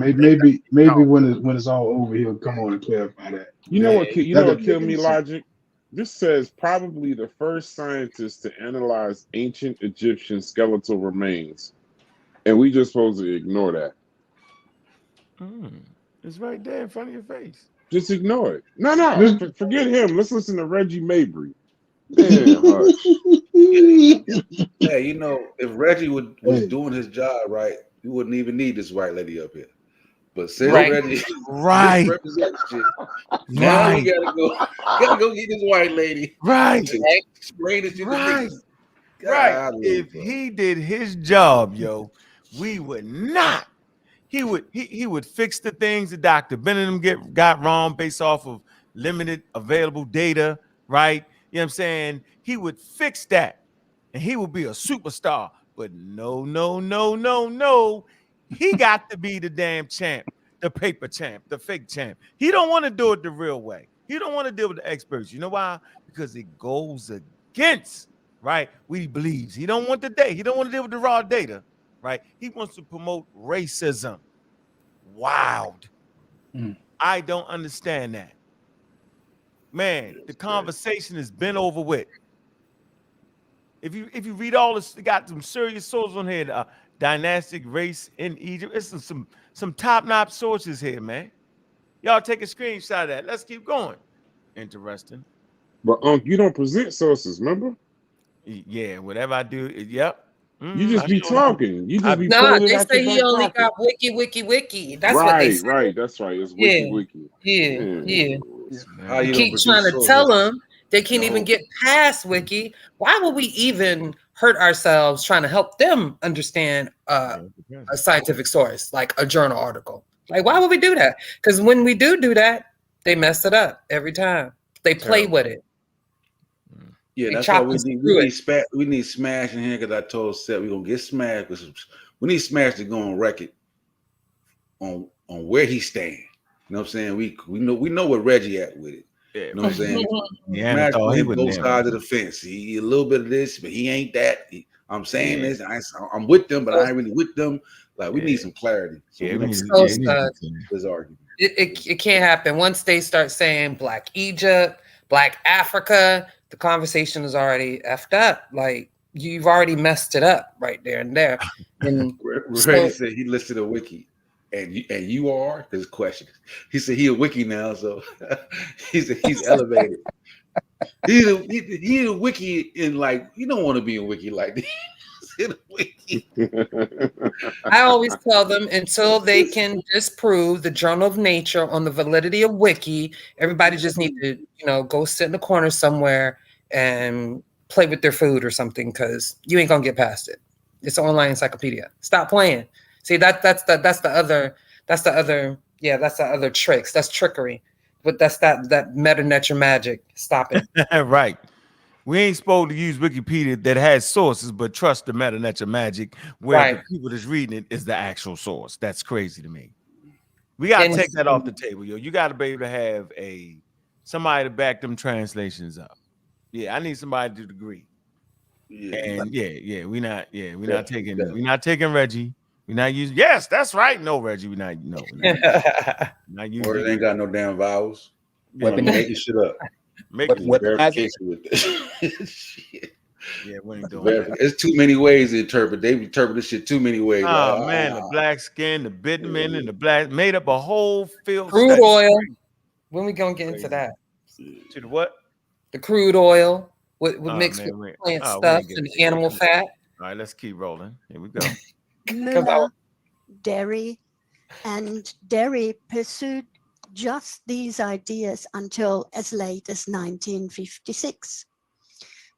Maybe talk. when it's all over, he'll come on and clarify that. You know what? Yeah. You That know what doesn't killed make me? any sense. Logic. This says probably the first scientist to analyze ancient Egyptian skeletal remains, and we just supposed to ignore that. It's right there in front of your face. Just ignore it. No, Just- forget him. Let's listen to Reggie Mabry. Man, hush. Hey, you know, if Reggie was Hey. doing his job right, you wouldn't even need this white lady up here. But since Right. Reggie Right. misrepresents shit, now we gotta go get this white lady Right. to explain this shit to Right. niggas. Right. Golly, If bro. he did his job, yo, we would not. He would fix the things that Dr. Benham got wrong based off of limited available data, right? You know what I'm saying? He would fix that and he would be a superstar. But no. He got to be the damn champ, the paper champ, the fake champ. He don't want to do it the real way. He don't want to deal with the experts. You know why? Because it goes against, right, what he believes. He don't want the data. He don't want to deal with the raw data, right? He wants to promote racism. Wild. I don't understand that. Man, the conversation has been over with. If you read all this, they got some serious sources on here. Dynastic race in Egypt. It's some top-notch sources here, man. Y'all take a screenshot of that. Let's keep going. Interesting. But you don't present sources, remember? Yeah, whatever I do, yep. You just be talking. You just be Nah, pulling it they out say your he back only pocket. got wiki. That's what they say. Right. That's right. It's Yeah. wiki. Yeah. How you Keep don't trying to produce tell sources? them they can't even get past wiki. Why would we even hurt ourselves trying to help them understand a scientific source, like a journal article? Like, why would we do that? Because when we do that, they mess it up every time. They play with it. Yeah, They that's chop why and screw it. we need Smash in here because I told Seth we're gonna get Smash. We need Smash to go on record on where he stand. You know what I'm saying? We know where Reggie at with it. Yeah. You know what I'm saying? Yeah, Smash he playing wouldn't both have. sides of the fence. He a little bit of this, but he ain't that. I'm saying this. I'm with them, but I ain't really with them. Like we need some clarity. So we need this argument. It can't happen. Once they start saying Black Egypt, Black Africa, the conversation is already effed up. Like you've already messed it up right there and there. And Reggie said he listed a wiki, and you are his question. He said he a wiki now, so he said he's elevated. He's a wiki in like you don't want to be a wiki like this. I always tell them until they can disprove the Journal of Nature on the validity of wiki, everybody just need to, go sit in the corner somewhere and play with their food or something because you ain't gonna get past it. It's an online encyclopedia. Stop playing. See that's the other tricks. That's trickery. But that's that meta nature magic. Stop it. Right. We ain't supposed to use Wikipedia that has sources, but trust the meta nature magic where the people that's reading it is the actual source. That's crazy to me. We gotta take that off the table, yo. You gotta be able to have somebody to back them translations up. Yeah, I need somebody to agree. Yeah. And we're not taking Reggie. We're not using that's right. No, Reggie, we're not using or it ain't got no damn vowels. Yeah. Making shit up. Making verification with this. Shit. Yeah, we ain't doing that. It's too many ways to interpret. They interpret this shit too many ways. Oh man, the black skin, the bitumen, and the black made up a whole field Crude study. oil. When we gonna get into that? To the what? The crude oil with Oh, mixed man, with we- plant oh, we stuff ain't and getting- animal fat. All right, let's keep rolling. Here we go. Müller, dairy, and dairy pursued just these ideas until as late as 1956.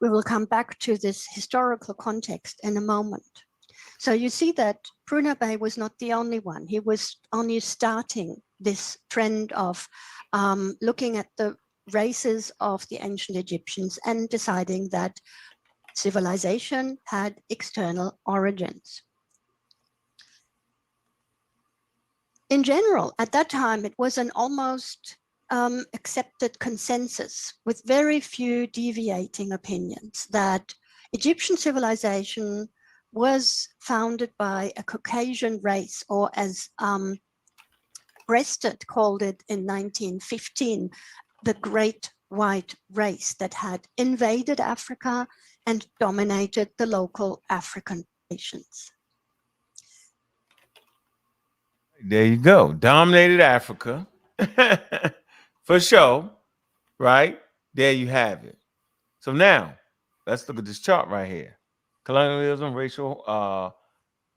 We will come back to this historical context in a moment. So you see that Prunabe was not the only one. He was only starting this trend of looking at the races of the ancient Egyptians and deciding that civilization had external origins. In general, at that time, it was an almost accepted consensus with very few deviating opinions that Egyptian civilization was founded by a Caucasian race, or as Breasted called it in 1915, the Great White Race that had invaded Africa and dominated the local African nations. There you go. Dominated Africa. For sure. Right? There you have it. So now, let's look at this chart right here. Colonialism, racial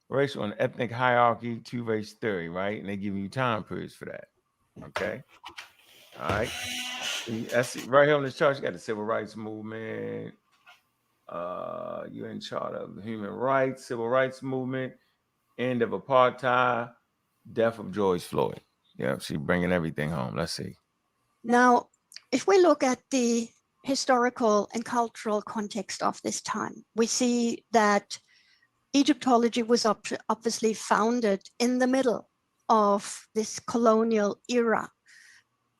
and ethnic hierarchy, two-race theory, right? And they give you time periods for that. Okay. All right. That's right here on this chart. You got the civil rights movement. You're in chart of the human rights, civil rights movement, end of apartheid, death of George Floyd. Yeah, she's bringing everything home. Let's see. Now, if we look at the historical and cultural context of this time, we see that Egyptology was obviously founded in the middle of this colonial era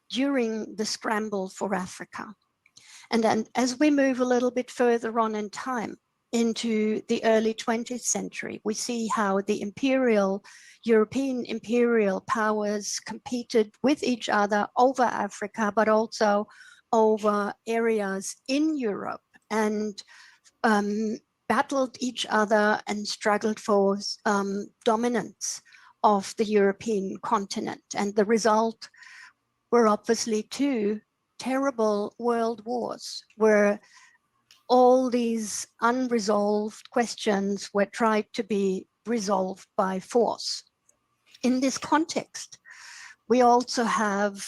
during the scramble for Africa. And then as we move a little bit further on in time into the early 20th century, we see how the European imperial powers competed with each other over Africa, but also over areas in Europe, and battled each other and struggled for dominance of the European continent. And the result were obviously two terrible world wars, where all these unresolved questions were tried to be resolved by force. In this context, we also have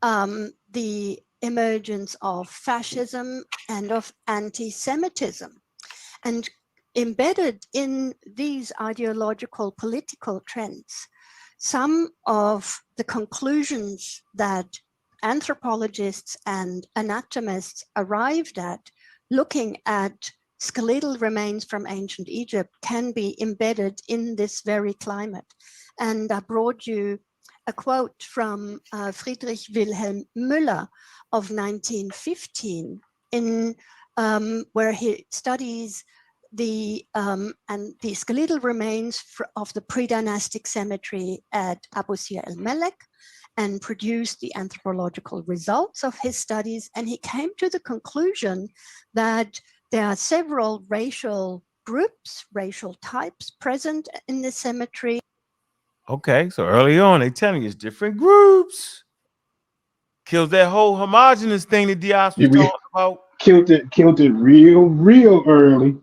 the emergence of fascism and of anti-Semitism. And embedded in these ideological political trends, some of the conclusions that anthropologists and anatomists arrived at looking at skeletal remains from ancient Egypt can be embedded in this very climate. And I brought you a quote from Friedrich Wilhelm Müller of 1915, where he studies the skeletal remains of the pre-dynastic cemetery at Abu Sir el-Melek, and produced the anthropological results of his studies. And he came to the conclusion that there are several racial groups, racial types present in the cemetery. Okay, so early on, they telling you it's different groups. Kills that whole homogenous thing that Diaz was talking about. Killed it real early.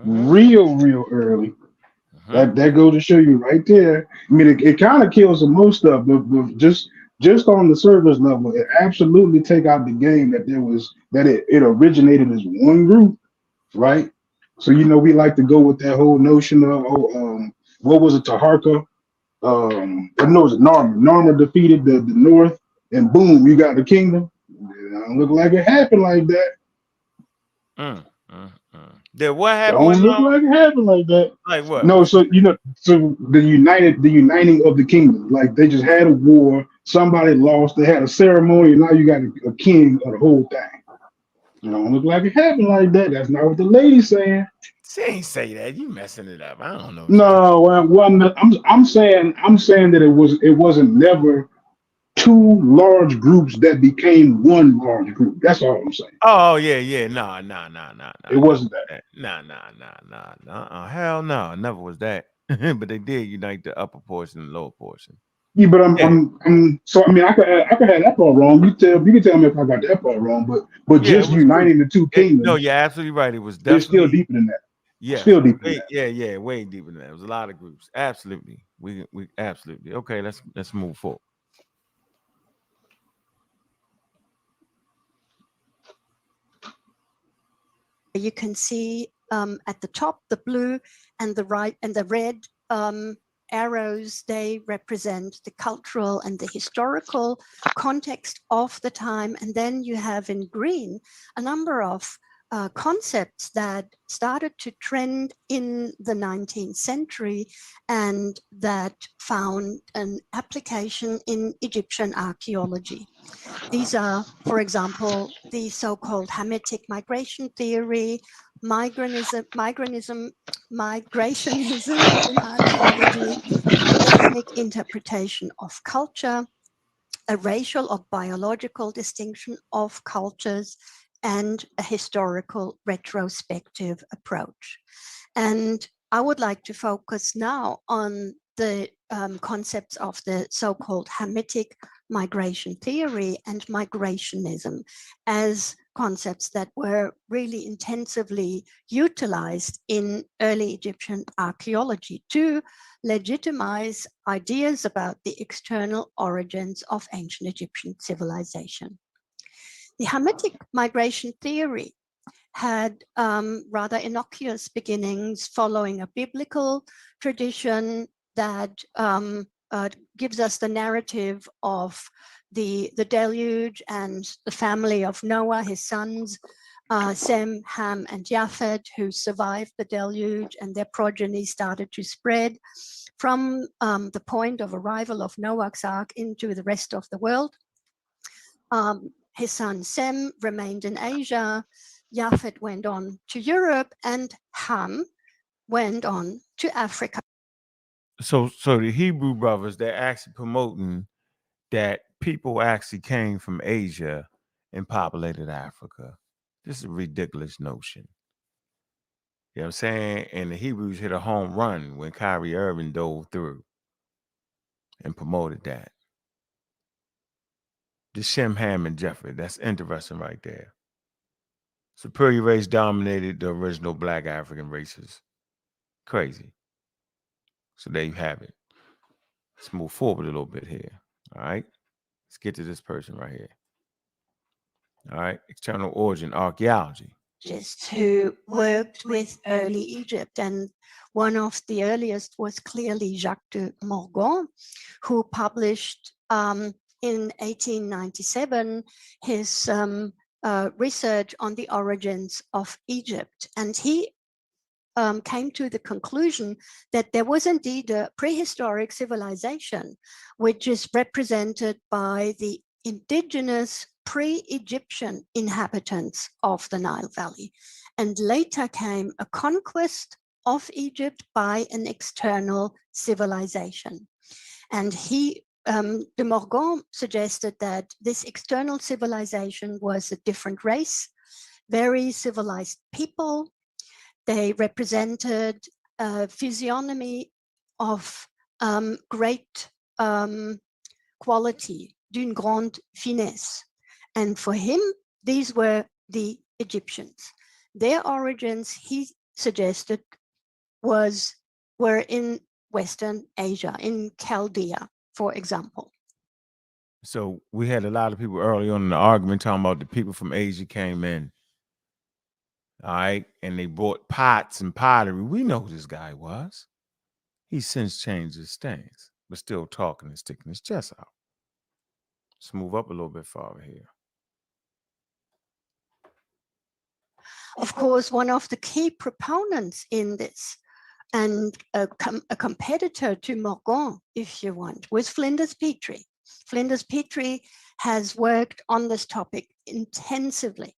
Real early. That goes to show you right there. I mean, it kind of kills some most stuff, but just on the surface level, it absolutely take out the game that it originated as one group, right? So we like to go with that whole notion of what was it, Taharka? I know it's Narmer. Narmer defeated the North, and boom, you got the kingdom. It don't look like it happened like that. Then what happened? Don't look like it happened like that. Like what? No, so the uniting of the kingdom. Like they just had a war. Somebody lost. They had a ceremony. And now you got a king of the whole thing. It don't look like it happened like that. That's not what the lady's saying. She ain't say that. You messing it up. I don't know. No, well, I'm saying that it wasn't never two large groups that became one large group. That's all I'm saying. Oh yeah, nah. It wasn't that. Nah. Hell no, never was that. But they did unite the upper portion and lower portion. Yeah, but Yeah. so I mean I could have that part wrong. You can tell me if I got that part wrong, but Yeah, just uniting the two kingdoms. No, you're absolutely right. It was It's definitely still deeper than that. Yes, Still deeper than that. yeah, way deeper than that. It was a lot of groups. Absolutely. We absolutely. Okay, let's move forward. You can see at the top the blue and the right and the red arrows, they represent the cultural and the historical context of the time. And then you have in green a number of concepts that started to trend in the 19th century and that found an application in Egyptian archaeology. These are, for example, the so-called Hamitic migration theory, migrationism in archaeology, ethnic interpretation of culture, a racial or biological distinction of cultures, and a historical retrospective approach. And I would like to focus now on the concepts of the so-called Hamitic migration theory and migrationism as concepts that were really intensively utilized in early Egyptian archaeology to legitimize ideas about the external origins of ancient Egyptian civilization. The Hamitic migration theory had rather innocuous beginnings following a biblical tradition that gives us the narrative of the deluge and the family of Noah, his sons, Sem, Ham, and Japheth, who survived the deluge, and their progeny started to spread from the point of arrival of Noah's Ark into the rest of the world. His son Sem remained in Asia, Japheth went on to Europe, and Ham went on to Africa. So the Hebrew brothers, they're actually promoting that people actually came from Asia and populated Africa. This is a ridiculous notion. You know what I'm saying? And the Hebrews hit a home run when Kyrie Irving dove through and promoted that. The Shem, Ham, and Japheth. That's interesting right there. Superior race dominated the original Black African races. Crazy. So there you have it. Let's move forward a little bit here. All right. Let's get to this person right here. All right. External origin archaeology. Who worked with early Egypt. And one of the earliest was clearly Jacques de Morgan, who published in 1897 his research on the origins of Egypt. And he came to the conclusion that there was indeed a prehistoric civilization, which is represented by the indigenous pre-Egyptian inhabitants of the Nile Valley. And later came a conquest of Egypt by an external civilization. And he, de Morgan, suggested that this external civilization was a different race, very civilized people. They represented a physiognomy of great quality, d'une grande finesse. And for him, these were the Egyptians. Their origins, he suggested, were in Western Asia, in Chaldea, for example. So we had a lot of people early on in the argument talking about the people from Asia came in. All right. And they brought pots and pottery. We know who this guy was. He's since changed his stance, but still talking and sticking his chest out. Let's move up a little bit farther here. Of course, one of the key proponents in this, and a competitor to Morgan, if you want, was Flinders Petrie. Flinders Petrie has worked on this topic intensively.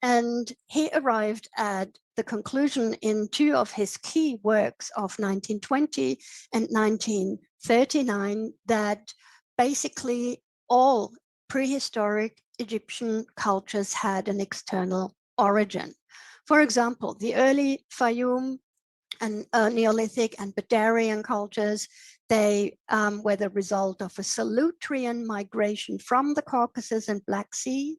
And he arrived at the conclusion in two of his key works of 1920 and 1939 that basically all prehistoric Egyptian cultures had an external origin. For example, the early Fayum and Neolithic and Badarian cultures, they were the result of a Solutrean migration from the Caucasus and Black Sea.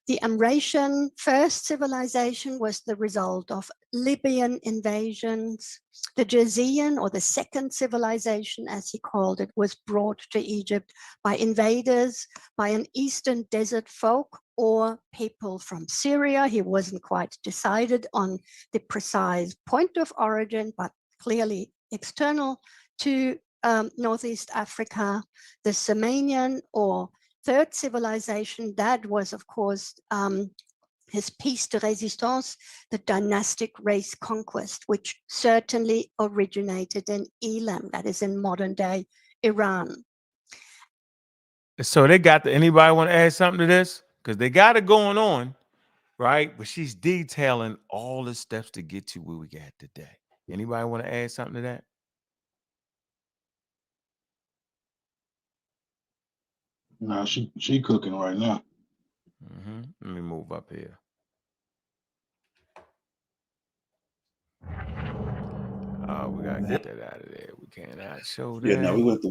The Amratian first civilization was the result of Libyan invasions. The Jazean, or the second civilization, as he called it, was brought to Egypt by invaders, by an eastern desert folk or people from Syria. He wasn't quite decided on the precise point of origin, but clearly external to Northeast Africa. The Sumerian, or third civilization, that was, of course, his piece de résistance, the dynastic race conquest, which certainly originated in Elam, that is in modern day Iran. So they got anybody want to add something to this? Because they got it going on, right? But she's detailing all the steps to get to where we got today. Anybody want to add something to that? No, she cooking right now. Let me move up here. We gotta get that out of there. We cannot show that. Yeah, no, we went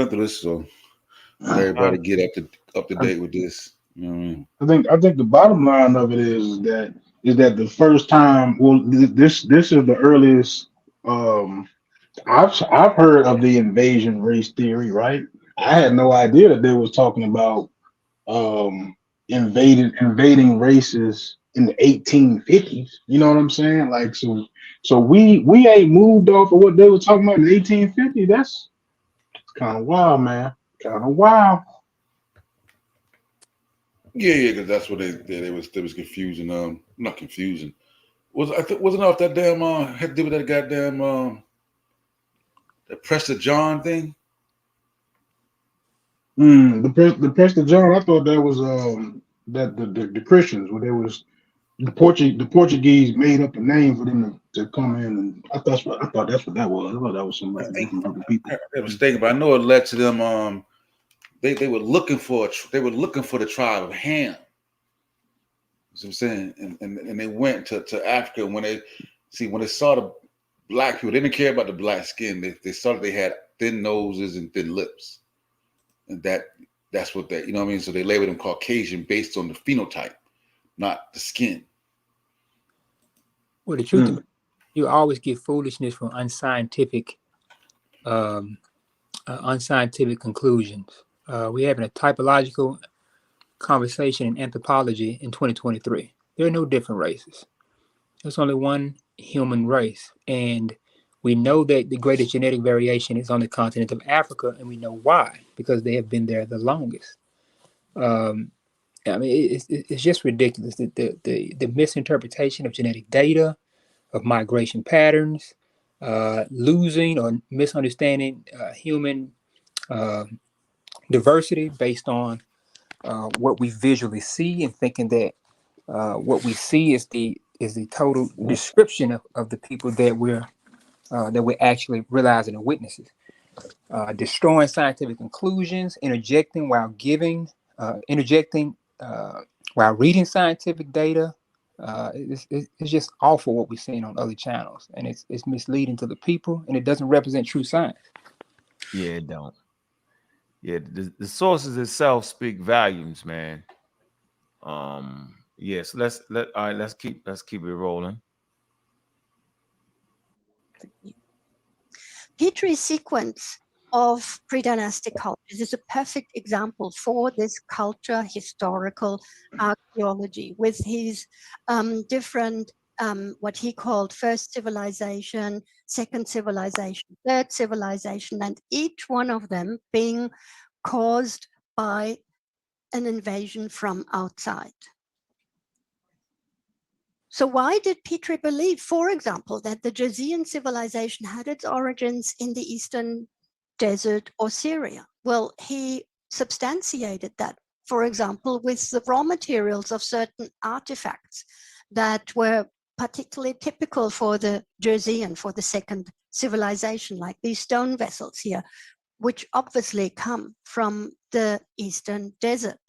through this, so everybody get up to date with this. You know what I mean? I think the bottom line of it is that the first time. Well, this is the earliest. I've heard of the invasion race theory, right? I had no idea that they was talking about invading races in the 1850s. You know what I'm saying? Like, so we ain't moved off of what they were talking about in the 1850s. That's kind of wild, man. Kind of wild. Yeah, because that's what they was confusing. Not confusing. Wasn't off that damn had to do with that goddamn the Prester John thing. The Prester John. I thought that was that the Christians, where they was the Portuguese made up a name for them to come in, and I thought that's what that was. I thought that was some different group of people. I was thinking, but I know it led to them. They were looking for the tribe of Ham. You know what I'm saying, and they went to Africa. When they saw the black people, they didn't care about the black skin. They saw that they had thin noses and thin lips, and that's what they, you know what I mean. So they labeled them Caucasian based on the phenotype, not the skin. Well, the truth, you always get foolishness from unscientific conclusions. We're having a typological conversation in anthropology in 2023. There are no different races. There's only one human race. And we know that the greatest genetic variation is on the continent of Africa, and we know why, because they have been there the longest. I mean, it's just ridiculous. The misinterpretation of genetic data, of migration patterns, losing or misunderstanding human diversity based on what we visually see, and thinking that what we see is the total description of the people that we're actually realizing are witnesses. Destroying scientific conclusions, interjecting while reading scientific data. It's just awful what we're seeing on other channels, and it's misleading to the people, and it doesn't represent true science. Yeah, it don't. Yeah, the sources itself speak volumes, man. Yes, let's keep it rolling. Petrie's sequence of pre-dynastic cultures is a perfect example for this culture historical archaeology, with his different what he called first civilization, second civilization, third civilization, and each one of them being caused by an invasion from outside. So why did Petrie believe, for example, that the Jazean civilization had its origins in the Eastern Desert or Syria? Well, he substantiated that, for example, with the raw materials of certain artifacts that were particularly typical for the Jazean, for the second civilization, like these stone vessels here, which obviously come from the Eastern Desert.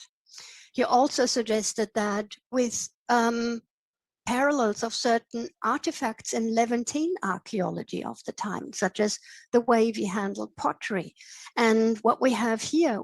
He also suggested that with parallels of certain artifacts in Levantine archaeology of the time, such as the wavy handled pottery. And what we have here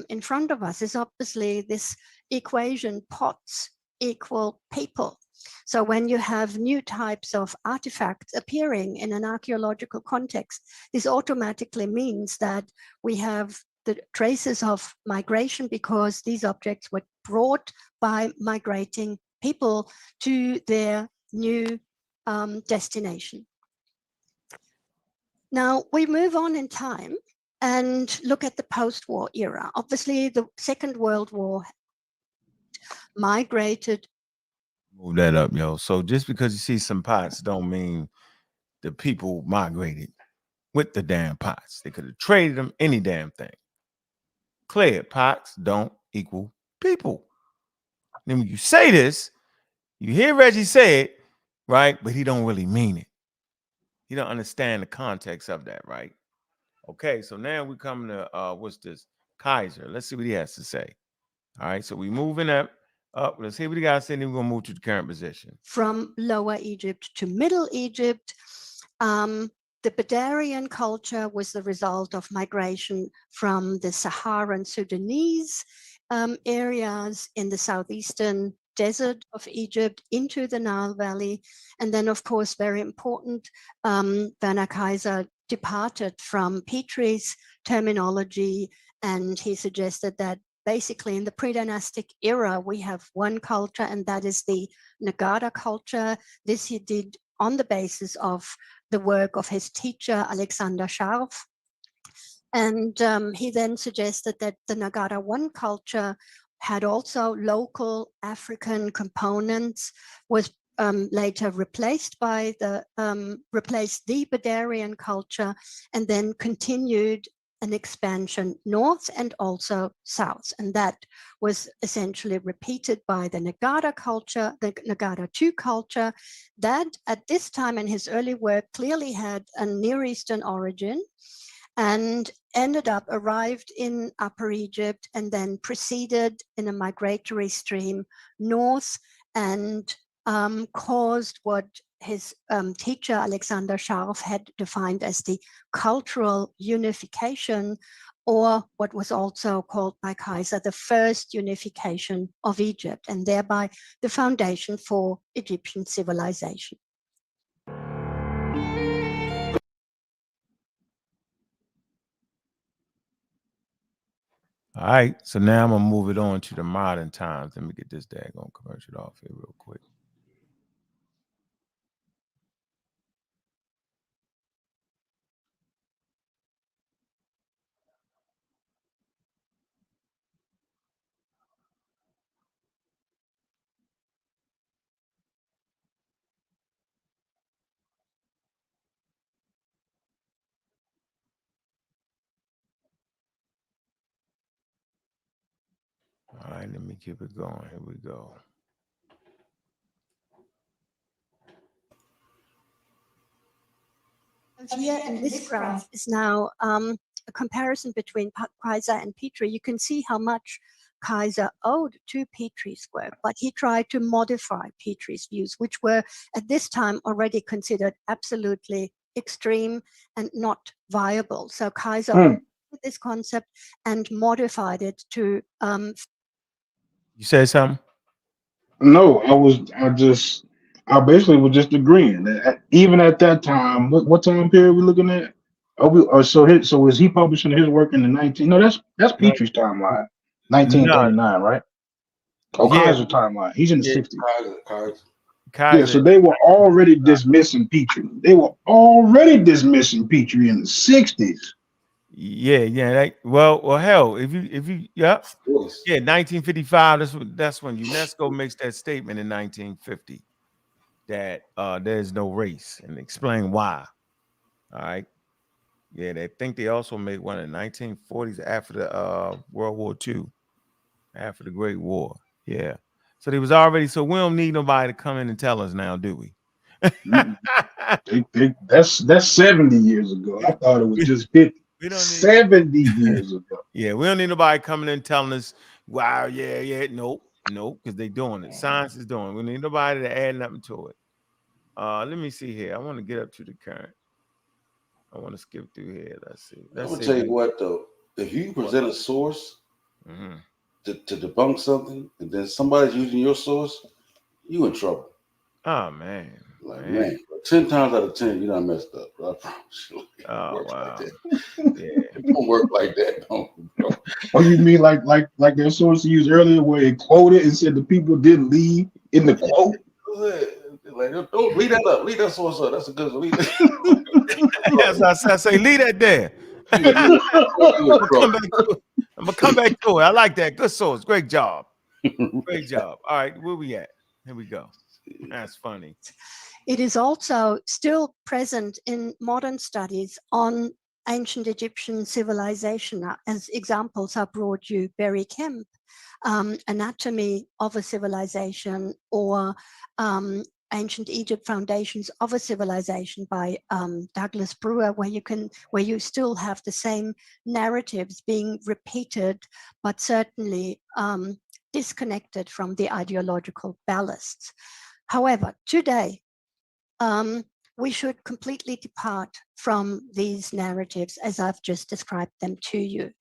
in front of us is obviously this equation, pots equal people. So when you have new types of artifacts appearing in an archaeological context, this automatically means that we have the traces of migration, because these objects were brought by migrating people to their new destination. Now we move on in time and look at the post-war era. Obviously, the Second World War migrated. Move that up, yo. So just because you see some pots don't mean the people migrated with the damn pots. They could have traded them any damn thing. Clear, pots don't equal people. Then when you say this, you hear Reggie say it, right? But he don't really mean it. He don't understand the context of that, right? Okay, so now we come to what's this? Kaiser. Let's see what he has to say. All right, so we moving up. Let's see what he got to say, and then we're gonna move to the current position. From Lower Egypt to Middle Egypt, the Badarian culture was the result of migration from the Saharan Sudanese areas in the southeastern desert of Egypt into the Nile Valley. And then, of course, very important, Werner Kaiser departed from Petrie's terminology, and he suggested that basically in the pre-dynastic era, we have one culture, and that is the Nagada culture. This he did on the basis of the work of his teacher, Alexander Scharf. And he then suggested that the Nagada one culture had also local African components, was later replaced by the Badarian culture, and then continued an expansion north and also south. And that was essentially repeated by the Nagada culture, the Nagada II culture, that at this time in his early work clearly had a Near Eastern origin, and arrived in Upper Egypt, and then proceeded in a migratory stream north, and caused what his teacher Alexander Scharf had defined as the cultural unification, or what was also called by Kaiser the first unification of Egypt, and thereby the foundation for Egyptian civilization. All right, so now I'm gonna move it on to the modern times. Let me get this daggone commercial off here real quick. All right, let me keep it going. Here we go. Here in this graph is now a comparison between Kaiser and Petrie. You can see how much Kaiser owed to Petrie's work, but he tried to modify Petrie's views, which were at this time already considered absolutely extreme and not viable. So Kaiser took this concept and modified it to. You said something? No, I basically was just agreeing that even at that time, what time period we looking at? So is he publishing his work in the 19? No, that's Petrie's timeline, 1939, right? Oh, Yeah. Kaiser timeline. He's in the 60s. Kaiser. Yeah, so they were already dismissing Petrie. They were already dismissing Petrie in the 60s. Yeah. Well, hell, if you, yeah, 1955. That's when UNESCO makes that statement in 1950 that there's no race, and explain why. All right. Yeah, they think they also made one in the 1940s after the World War II, after the Great War. Yeah. So they was already. So we don't need nobody to come in and tell us now, do we? That's 70 years ago. I thought it was just 50. We don't need 70 years ago. Yeah, we don't need nobody coming in telling us, wow, yeah, nope, because they doing it. Science is doing it. We need nobody to add nothing to it. Let me see here. I want to get up to the current. I want to skip through here. Let's see. I'm gonna tell you what though. If you present a source to debunk something, and then somebody's using your source, you in trouble. Oh man. Like man, 10 times out of 10, you're not messed up. I promise you. Oh wow. Like it don't work like that. Don't. Oh, you mean like that source you used earlier where it quoted and said the people didn't leave in the quote? Like, don't leave that up. Leave that source up. That's a good one. Yes, I say leave that there. I'm gonna come back to it. I like that. Good source. Great job. Great job. All right, where we at? Here we go. That's funny. It is also still present in modern studies on ancient Egyptian civilization. As examples, I brought you Barry Kemp, Anatomy of a Civilization, or Ancient Egypt Foundations of a Civilization by Douglas Brewer, where you still have the same narratives being repeated, but certainly disconnected from the ideological ballasts. However, today, we should completely depart from these narratives as I've just described them to you.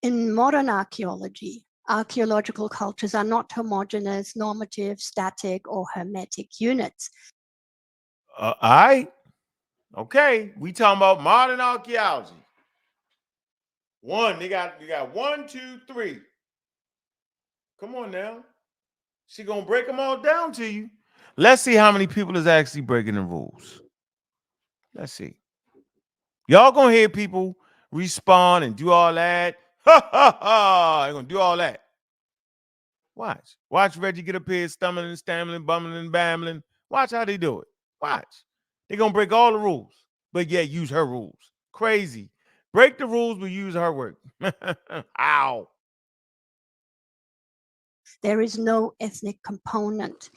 In modern archaeology, archaeological cultures are not homogeneous, normative, static, or hermetic units. All right. Okay. We talking about modern archaeology. You got 1, 2, 3. Come on now. She gonna break them all down to you. Let's see how many people is actually breaking the rules. Let's see. Y'all gonna hear people respond and do all that. Ha ha ha! They're gonna do all that. Watch Reggie get up here stumbling, stammering, bumbling, bambling. Watch how they do it. Watch. They're gonna break all the rules, but yet use her rules. Crazy. Break the rules, but use her work. Ow. There is no ethnic component.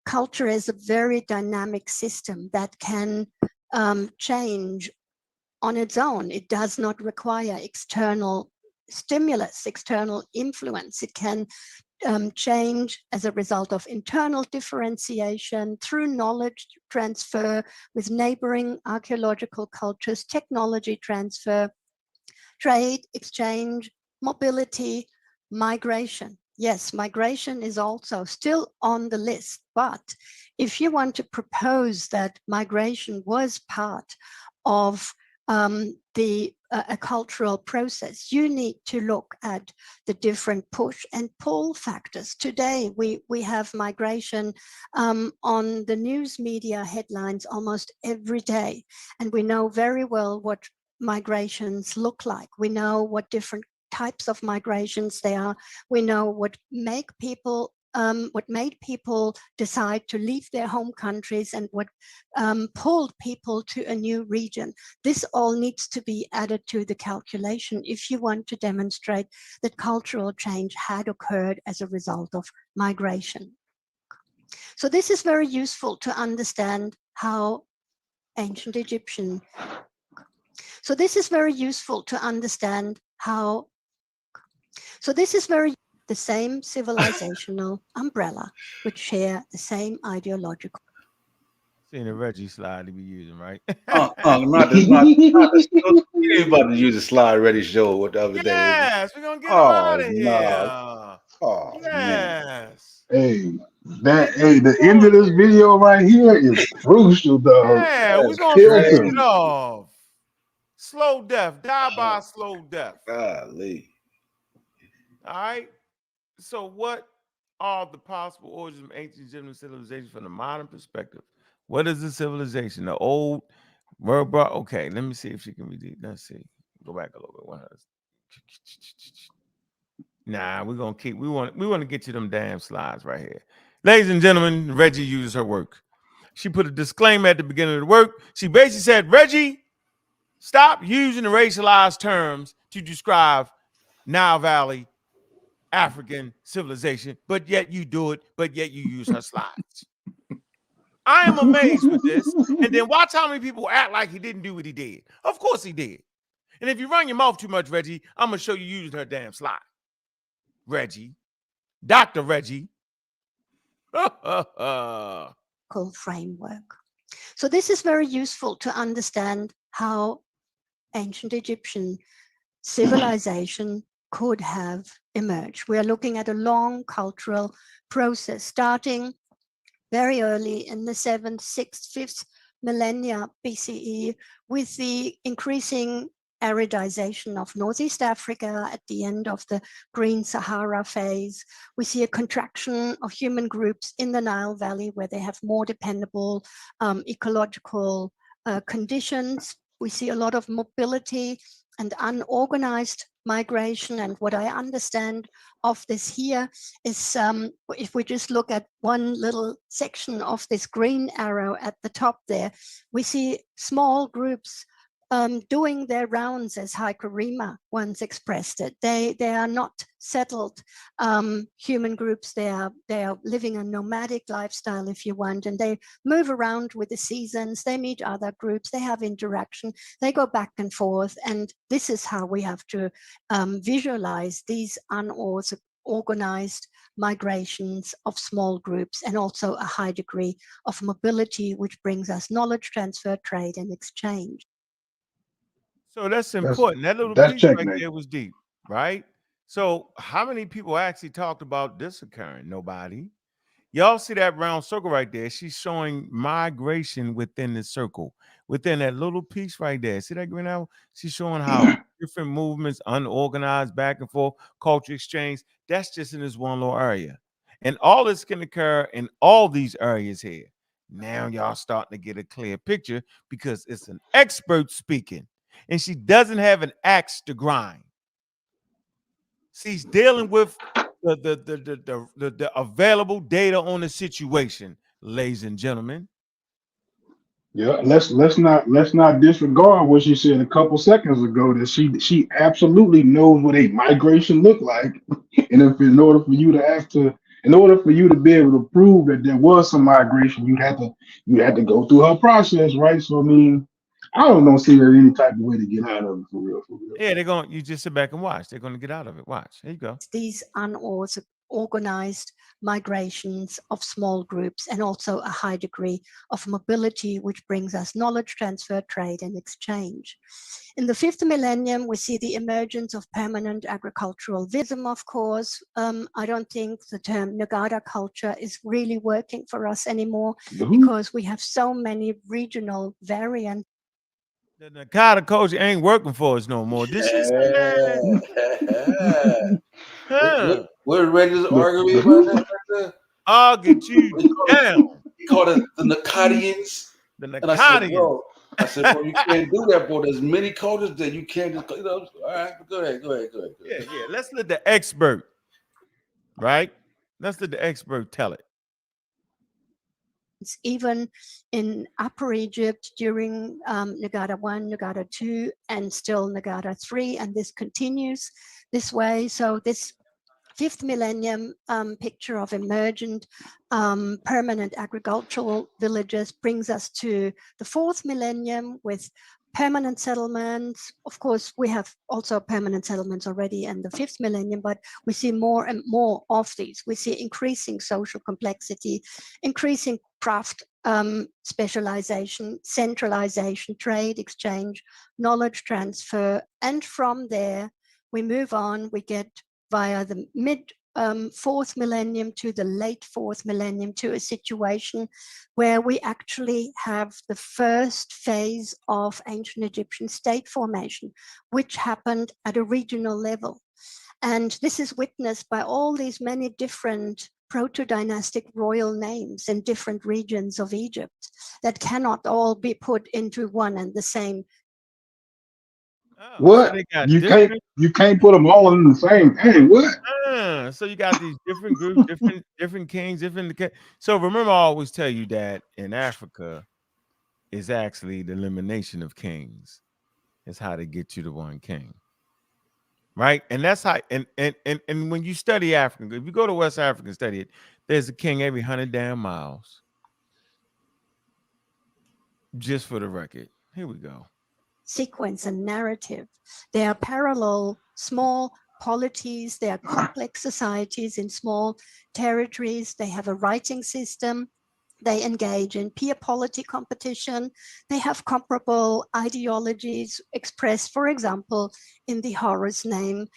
Culture is a very dynamic system that can change on its own. It does not require external stimulus, external influence. It can change as a result of internal differentiation through knowledge transfer with neighboring archaeological cultures, technology transfer, trade, exchange, mobility, migration. Yes, migration is also still on the list, but if you want to propose that migration was part of a cultural process, you need to look at the different push and pull factors. Today, we have migration on the news media headlines almost every day, and we know very well what migrations look like. We know what different types of migrations they are. We know what made people decide to leave their home countries and what pulled people to a new region. This all needs to be added to the calculation if you want to demonstrate that cultural change had occurred as a result of migration. So this is very useful to understand how ancient Egyptian. So this is very useful to understand how. So this is the same civilizational umbrella, which share the same ideological. Seeing the Reggie slide to be using, right? Not this. You ain't about to use the slide ready show the other day. Yes, we're gonna get him out of here. Oh, yes. Man. The end of this video right here is crucial, dog. Yeah, we're gonna finish it off. Slow death, die by slow death. Golly. All right. So, what are the possible origins of ancient Egyptian civilization from the modern perspective? What is the civilization? The old, okay, let me see if she can read it. Let's see. Go back a little bit. Nah, we're gonna keep. We want to get you them damn slides right here, ladies and gentlemen. Reggie uses her work. She put a disclaimer at the beginning of the work. She basically said, Reggie, stop using the racialized terms to describe Nile Valley African civilization, but yet you do it, but yet you use her slides. I am amazed with this. And then watch how many people act like he didn't do what he did. Of course he did. And if you run your mouth too much, Reggie, I'm gonna show you using her damn slide. Reggie, Dr. Reggie. Framework. So this is very useful to understand how ancient Egyptian civilization could have emerged. We are looking at a long cultural process starting very early in the 7th, 6th, 5th millennia BCE with the increasing aridization of Northeast Africa at the end of the Green Sahara phase. We see a contraction of human groups in the Nile Valley where they have more dependable ecological conditions. We see a lot of mobility and unorganized migration. And what I understand of this here is if we just look at one little section of this green arrow at the top there, we see small groups doing their rounds, as Heike Riemer once expressed it. They are not settled human groups. They are living a nomadic lifestyle, if you want, and they move around with the seasons. They meet other groups. They have interaction. They go back and forth, and this is how we have to visualize these unorganized migrations of small groups, and also a high degree of mobility, which brings us knowledge transfer, trade, and exchange. So that's important. That little that's piece checkmate. right there was deep, right? So how many people actually talked about this occurring? Nobody. Y'all see that round circle right there? She's showing migration within the circle, within that little piece right there. See that green arrow? She's showing how different movements, unorganized, back and forth, culture exchange. That's just in this one little area. And all this can occur in all these areas here. Now y'all starting to get a clear picture because it's an expert speaking. And she doesn't have an axe to grind. She's dealing with the available data on the situation, ladies and gentlemen. Yeah, let's not disregard what she said a couple seconds ago, that she absolutely knows what a migration look like. And if in order for you to be able to prove that there was some migration, you had to go through her process, right? So I mean, I don't see there any type of way to get out of it for real. Yeah, you just sit back and watch. They're gonna get out of it. Watch. There you go. These unorganized migrations of small groups, and also a high degree of mobility, which brings us knowledge transfer, trade, and exchange. In the 5th millennium, we see the emergence of permanent agricultural vism, of course. I don't think the term Nagada culture is really working for us anymore because we have so many regional variants. The Nagada culture ain't working for us no more. This is We're ready to argue about that. I'll get you down. He called it the Nakadians. The Nakadians. I said, bro, you can't do that, bro. There's many cultures that you can't just, all right, go ahead. Yeah. Let's let the expert, right? Let's let the expert tell it. Even in Upper Egypt during Nagada 1, Nagada 2, and still Nagada 3, and this continues this way. So this 5th millennium picture of emergent permanent agricultural villages brings us to the 4th millennium with permanent settlements. Of course, we have also permanent settlements already in the 5th millennium, but we see more and more of these. We see increasing social complexity, increasing craft specialization, centralization, trade, exchange, knowledge transfer. And from there, we move on, we get via the mid 4th millennium to the late 4th millennium to a situation where we actually have the first phase of ancient Egyptian state formation, which happened at a regional level. And this is witnessed by all these many different proto-dynastic royal names in different regions of Egypt that cannot all be put into one and the same. What? So you can't put them all in the same thing. What? So you got these different groups, different kings, So remember, I always tell you that in Africa is actually the elimination of kings. Is how to get you to one king. Right? And that's how and when you study African, if you go to West Africa and study it, there's a king every 100 damn miles. Just for the record. Here we go. sequence and narrative. They are parallel small polities. They are complex societies in small territories. They have a writing system. They engage in peer polity competition. They have comparable ideologies expressed, for example, in the Horus name.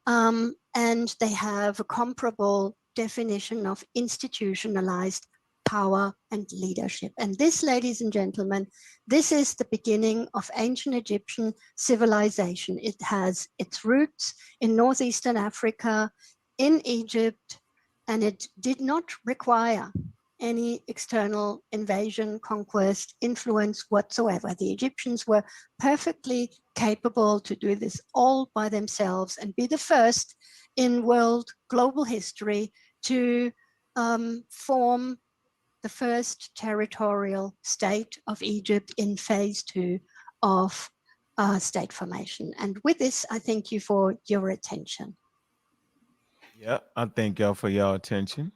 And they have a comparable definition of institutionalized power and leadership. And this, ladies and gentlemen, this is the beginning of ancient Egyptian civilization. It has its roots in northeastern Africa, in Egypt, and it did not require any external invasion, conquest, influence whatsoever. The Egyptians were perfectly capable to do this all by themselves and be the first in world global history to form the first territorial state of Egypt in phase 2 of state formation. And with this, I thank you for your attention. Yeah, I thank y'all for your attention.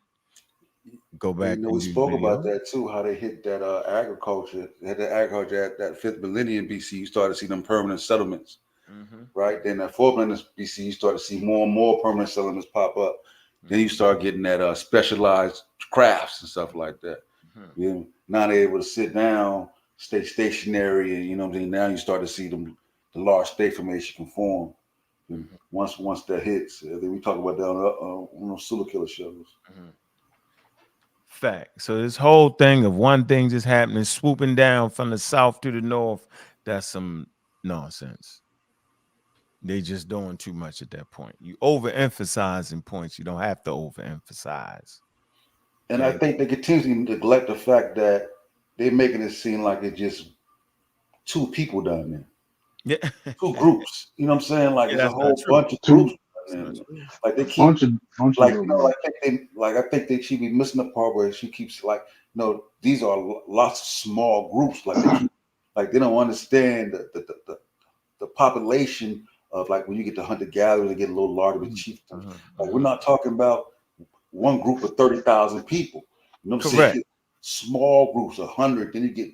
Go back. We spoke about that too, how they hit that agriculture. They had the agriculture at that 5th millennium BC. You started to see them permanent settlements, right? Then that 4th millennium BC, you started to see more and more permanent settlements pop up. Then you start getting that specialized crafts and stuff like that. Yeah. Now they're able to sit down, stay stationary, and you know what I mean. Now you start to see them, the large state formation can form. Once that hits, then we talk about that on those Sula Killer shows. Fact. So this whole thing of one thing just happening, swooping down from the south to the north, that's some nonsense. They just doing too much at that point. You overemphasizing points you don't have to overemphasize. And I think they continually neglect the fact that they're making it seem like it's just 2 people down there. Yeah. 2 groups. You know what I'm saying? Like there's a whole bunch of Two. groups. Like they keep I think she be missing the part where she keeps like, no, these are lots of small groups. Like they keep, like they don't understand the population of, like, when you get to hunter gatherers and get a little larger with chieftains. Like we're not talking about one group of 30,000 people. You know what I'm saying? Small groups, 100. Then you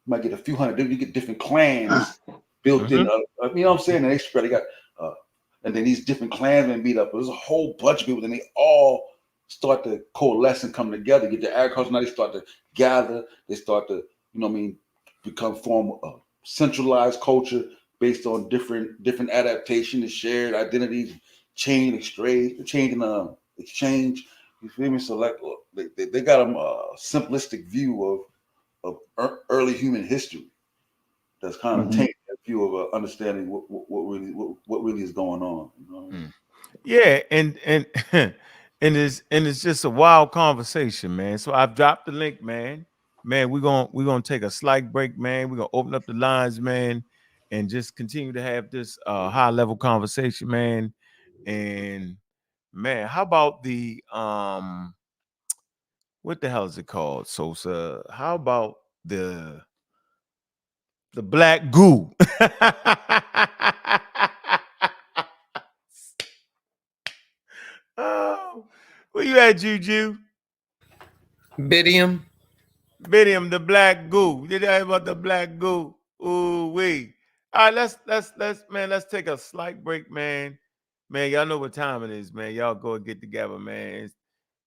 might get a few hundred. Then you get different clans built in. You know what I'm saying? And they spread. They got. And then these different clansmen meet up. There's a whole bunch of people. Then they all start to coalesce and come together. Get the agriculture. Now they start to gather. They start to, you know what I mean, form a centralized culture based on different adaptation and shared identities, exchange. You feel me? So like they got a simplistic view of early human history. That's kind of tainted that view of understanding what really is going on. You know? Yeah, and it's just a wild conversation, man. So I've dropped the link, man. Man, we're gonna take a slight break, man. We're gonna open up the lines, man, and just continue to have this high level conversation, man. And man, how about the what the hell is it called, Sosa? How about the black goo? Oh, where you at, Juju? Bidium, the black goo. Did you hear about the black goo? Ooh wee. All right, let's take a slight break, man. Man, y'all know what time it is, man. Y'all go and get together, man.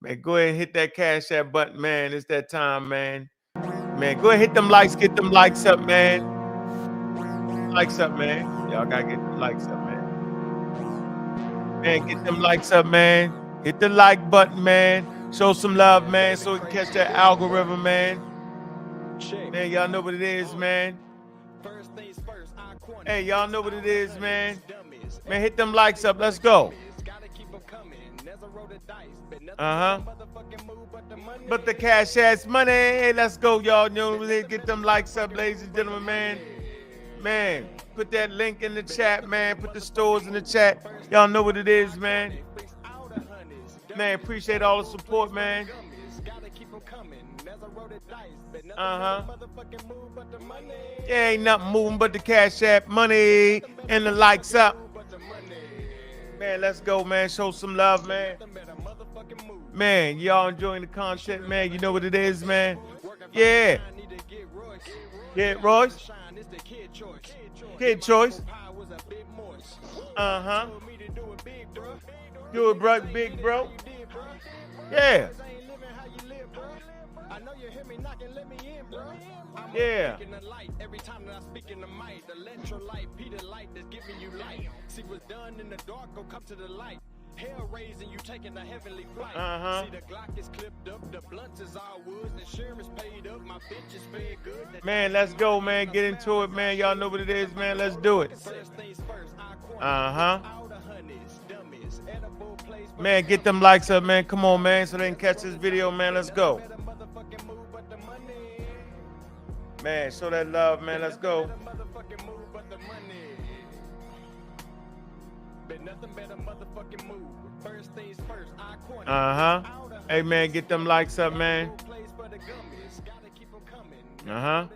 Man, go ahead and hit that Cash App button, man. It's that time, man. Man, go ahead, hit them likes, get them likes up, man. Likes up, man. Y'all gotta get them likes up, man. Man, get them likes up, man. Hit the like button, man. Show some love, man, so we can catch that algorithm, man. Man, y'all know what it is, man. Hey, y'all know what it is, man. Man, hit them likes up. Let's go. But the Cash Ass money. Hey, let's go, y'all. You know what it is. Get them likes up, ladies and gentlemen, man. Man, put that link in the chat, man. Put the stores in the chat. Y'all know what it is, man. Man, appreciate all the support, man. Yeah, ain't nothing moving but the Cash App money and the likes up. Man, let's go, man. Show some love, man. Man, y'all enjoying the content, man. You know what it is, man. Yeah. Yeah, Royce. Kid choice. Uh-huh. Do it, bro, big bro. Yeah. Yeah. Every time that I speak in the mic, the electrolyte, Peter light that's giving you light. See what's done in the dark, go come to the light. Hell raising you taking the heavenly flight. See the Glock is clipped up, the blunts is all woods, the insurance paid up, my bitch is fed good. Man, let's go, man. Get into it, man. Y'all know what it is, man. Let's do it. Uh-huh. Man, get them likes up, man. Come on, man, so they can catch this video, man. Let's go. Man, show that love, man. Let's go. Uh-huh. Hey, man, get them likes up, man. Uh-huh.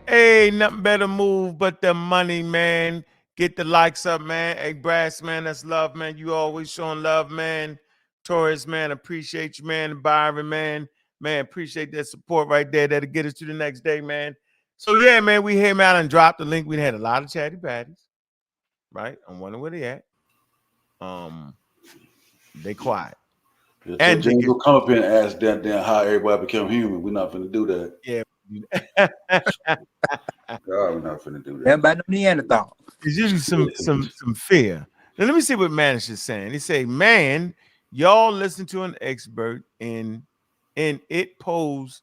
Hey, nothing better move but the money, man. Get the likes up, man. Hey, Brass, man, that's love, man. You always showing love, man. Taurus, man, appreciate you, man. Byron, man. Man, appreciate that support right there. That'll get us to the next day, man. So, yeah, man, we came out and dropped the link. We had a lot of chatty patties, right? I'm wondering where they at. They quiet. Yeah, and James will come up here and ask damn how everybody became human. We're not finna do that. Yeah. God, we're not finna do that. Everybody know Neanderthal. It's usually some fear. Now, let me see what Manish is saying. He say, man, y'all listen to an expert and it posed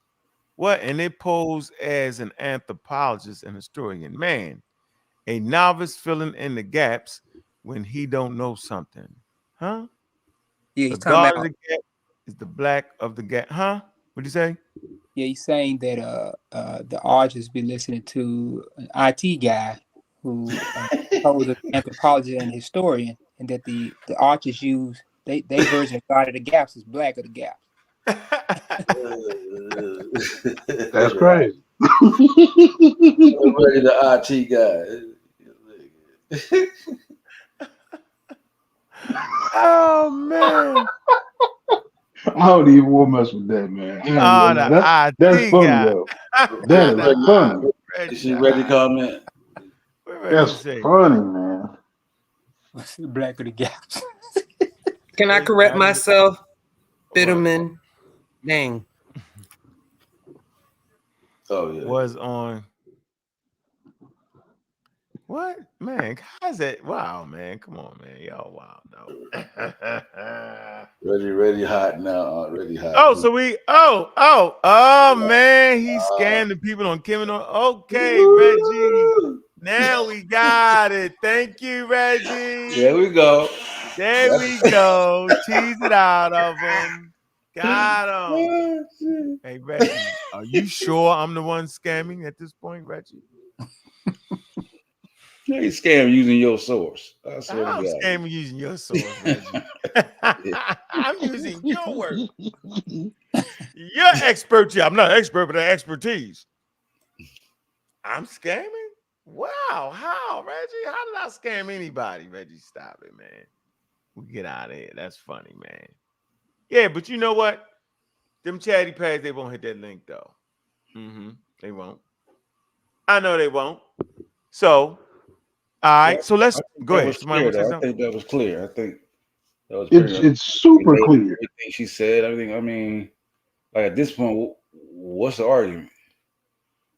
what? And it posed as an anthropologist and historian. Man, a novice filling in the gaps when he don't know something. Huh? Yeah, the he's God talking of about. the gap is the black of the gap. Huh? What'd you say? Yeah, he's saying that the artists be listening to an IT guy who posed as an anthropologist and historian, and that the artists use they version of God of the Gaps is black of the Gaps. That's crazy. Already the IT guy. Oh man. I don't even want to mess with that, man. That's funny guy. though. That is funny. Is she ready to comment? That's funny, man. Black of the Gaps. Can I correct myself? Bitterman. Dang. Oh yeah. Was on. What, man? How's that? Wow, man. Come on, man. Y'all wild though. Ready hot now. Ready hot. Oh, so man. He scanned the people on Kim. Okay, Reggie. Now we got it. Thank you, Reggie. There we go. There we go. Tease it out of him. Got him. Hey, Reggie, are you sure I'm the one scamming at this point, Reggie? You ain't scamming using your source. I'm scamming using your source, Reggie. I'm using your work. You're expert. I'm not expert, but expertise. I'm scamming? Wow. How, Reggie? How did I scam anybody? Reggie, stop it, man. We'll get out of here. That's funny, man. Yeah, but you know what? Them chatty pads, they won't hit that link, though. They won't. I know they won't. So, all right. So let's go ahead. I think that was clear. I think that was it's super clear. Everything she said, everything. I mean, like at this point, what's the argument?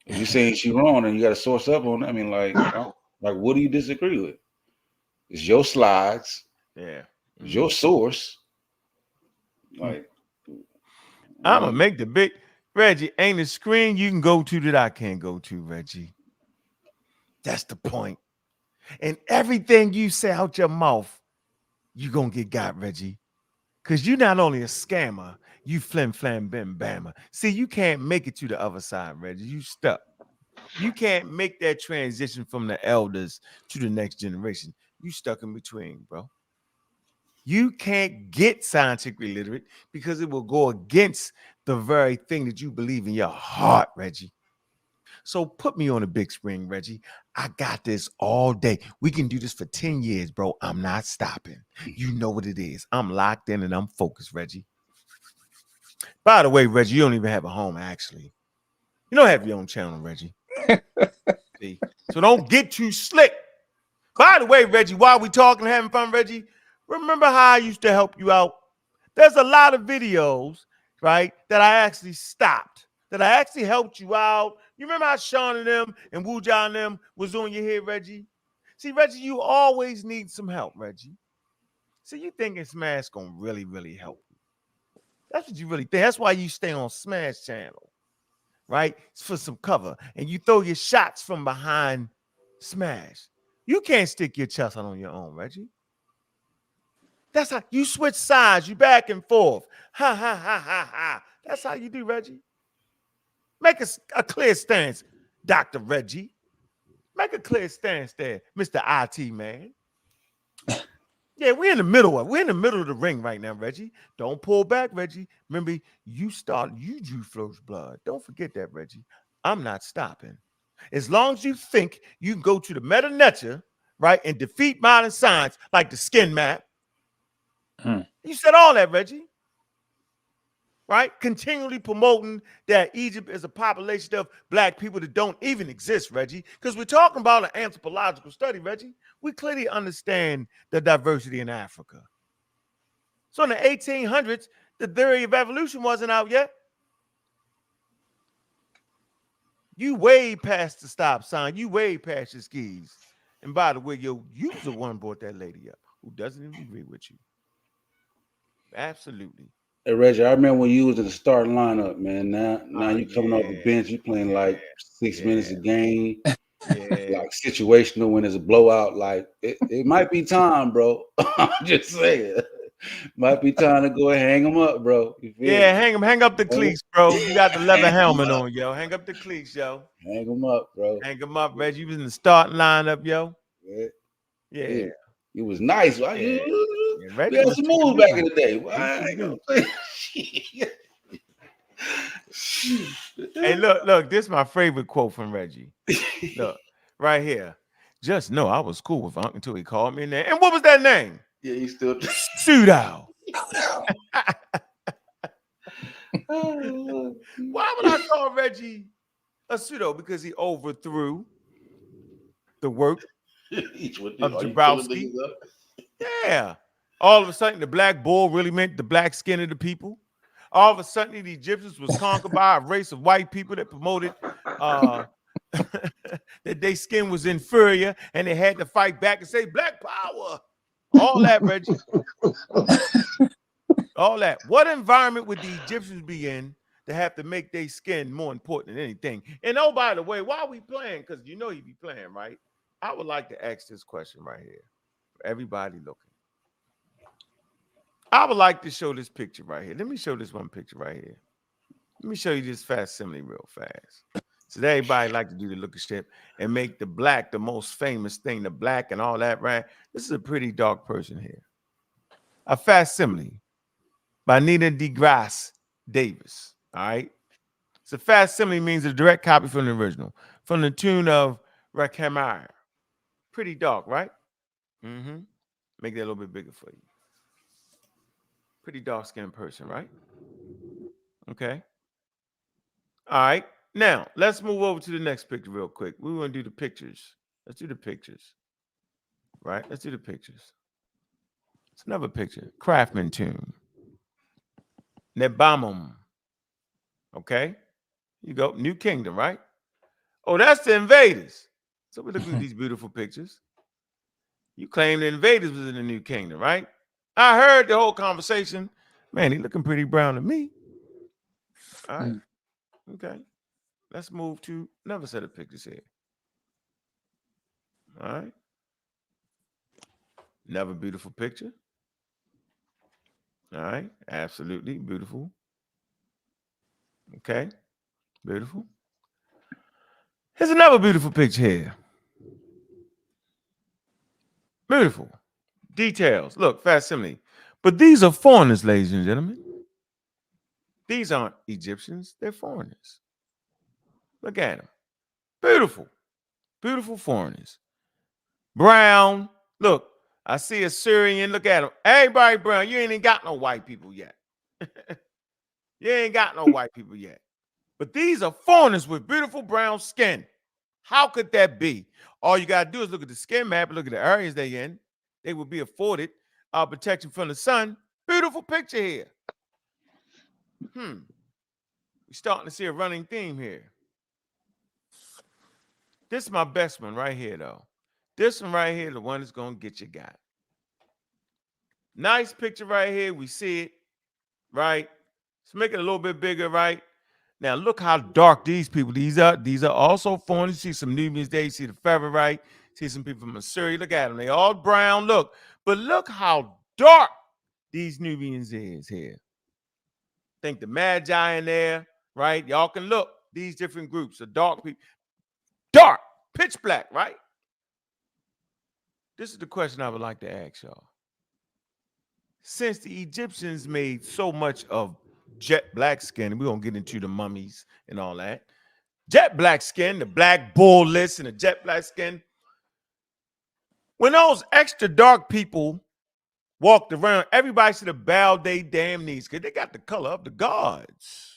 If you're saying she's wrong and you got to source up on it, I mean, like what do you disagree with? It's your slides. Yeah. It's your source. Like, I'm gonna make the big Reggie. Ain't a screen you can go to that I can't go to, Reggie. That's the point. And everything you say out your mouth, you gonna get got, Reggie. Cause you're not only a scammer, you flim flam bim bammer. See, you can't make it to the other side, Reggie. You stuck. You can't make that transition from the elders to the next generation. You stuck in between, bro. You can't get scientifically literate because it will go against the very thing that you believe in your heart, Reggie. So put me on a big screen, Reggie. I got this all day. We can do this for 10 years, bro. I'm not stopping. You know what it is. I'm locked in and I'm focused, Reggie. By the way, Reggie, you don't even have a home, actually. You don't have your own channel, Reggie. See? So don't get too slick. By the way, Reggie, while we talking, having fun, Reggie, remember how I used to help you out? There's a lot of videos, right, that I actually stopped, that I actually helped you out. You remember how Sean and them and Wuja and them was on your head, Reggie? See, Reggie, you always need some help, Reggie. So you thinking Smash gonna really, really help you. That's what you really think. That's why you stay on Smash channel, right? It's for some cover. And you throw your shots from behind Smash. You can't stick your chest out on your own, Reggie. That's how you switch sides, you back and forth. Ha, ha, ha, ha, ha. That's how you do, Reggie. Make a clear stance, Dr. Reggie. Make a clear stance there, Mr. IT man. Yeah, we're in the middle of the ring right now, Reggie. Don't pull back, Reggie. Remember, you drew first blood. Don't forget that, Reggie. I'm not stopping. As long as you think you can go to the meta nature, right, and defeat modern science like the skin map. You said all that, Reggie. Right? Continually promoting that Egypt is a population of black people that don't even exist, Reggie. Because we're talking about an anthropological study, Reggie. We clearly understand the diversity in Africa. So in the 1800s, the theory of evolution wasn't out yet. You way past the stop sign. You way past your skis. And by the way, you was the one who brought that lady up who doesn't even agree with you. Absolutely. Hey Reggie, I remember when you was in the starting lineup, man. Now you coming off the bench, you playing like 6 minutes a game. Like situational when there's a blowout. Like it might be time, bro. I'm just saying. Might be time to go and hang them up, bro. Hang up the cleats, bro. You got the leather helmet on, yo. Hang up the cleats, yo. Hang them up, bro. Hang them up, Reggie. You was in the starting lineup, yo. Yeah. It was nice. Right? We had some moves back in the day. Hey, look, this is my favorite quote from Reggie. Look, right here. Just know I was cool with Unc until he called me in there. And what was that name? Yeah, he's still Pseudo. Why would I call Reggie a pseudo? Because he overthrew the work of Jabrowski. Yeah. All of a sudden, the black bull really meant the black skin of the people. All of a sudden, the Egyptians was conquered by a race of white people that promoted that their skin was inferior, and they had to fight back and say black power. All that, Reggie. All that. What environment would the Egyptians be in to have to make their skin more important than anything? And oh, by the way, while we playing, because you know you be playing, right? I would like to ask this question right here for everybody looking. I would like to show this picture right here. Let me show this one picture right here. Let me show you this facsimile real fast. So everybody like to do the look of shit and make the black the most famous thing, the black and all that, right? This is a pretty dark person here. A facsimile by Nina deGrasse Davis, all right? So facsimile means a direct copy from the original, from the tune of Rakamire. Pretty dark, right? Make that a little bit bigger for you. Pretty dark-skinned person, right? Okay. All right. Now, let's move over to the next picture real quick. We want to do the pictures. Let's do the pictures. Right? Let's do the pictures. It's another picture. Craftsman tomb. Nebamum. Okay? You go. New Kingdom, right? Oh, that's the invaders. So we look at these beautiful pictures. You claim the invaders was in the New Kingdom, right? I heard the whole conversation. Man, he looking pretty brown to me. All right. Okay. Let's move to another set of pictures here. All right. Another beautiful picture. All right. Absolutely beautiful. Okay. Beautiful. Here's another beautiful picture here. Beautiful. Details. Look, facsimile. But these are foreigners, ladies and gentlemen. These aren't Egyptians. They're foreigners. Look at them. Beautiful. Beautiful foreigners. Brown. Look, I see a Syrian. Look at him. Everybody brown. You ain't even got no white people yet. You ain't got no white people yet. But these are foreigners with beautiful brown skin. How could that be? All you got to do is look at the skin map, look at the areas they in. They would be afforded protection from the sun. Beautiful picture here. We're starting to see a running theme here. This is my best one right here, though. This one right here, the one that's going to get you got. Nice picture right here. We see it, right? Let's make it a little bit bigger, right? Now, look how dark these people, these are also foreign. You see some Nubians there. You see the feather, right? See some people from Assyria. Look at them. They all brown, look. But look how dark these Nubians is here. Think the Magi in there, right? Y'all can look. These different groups of dark people. Dark, pitch black, right? This is the question I would like to ask y'all. Since the Egyptians made so much of jet black skin, and we're going to get into the mummies and all that. Jet black skin, the black bull list and the jet black skin. When those extra dark people walked around, everybody should have bowed their damn knees because they got the color of the gods.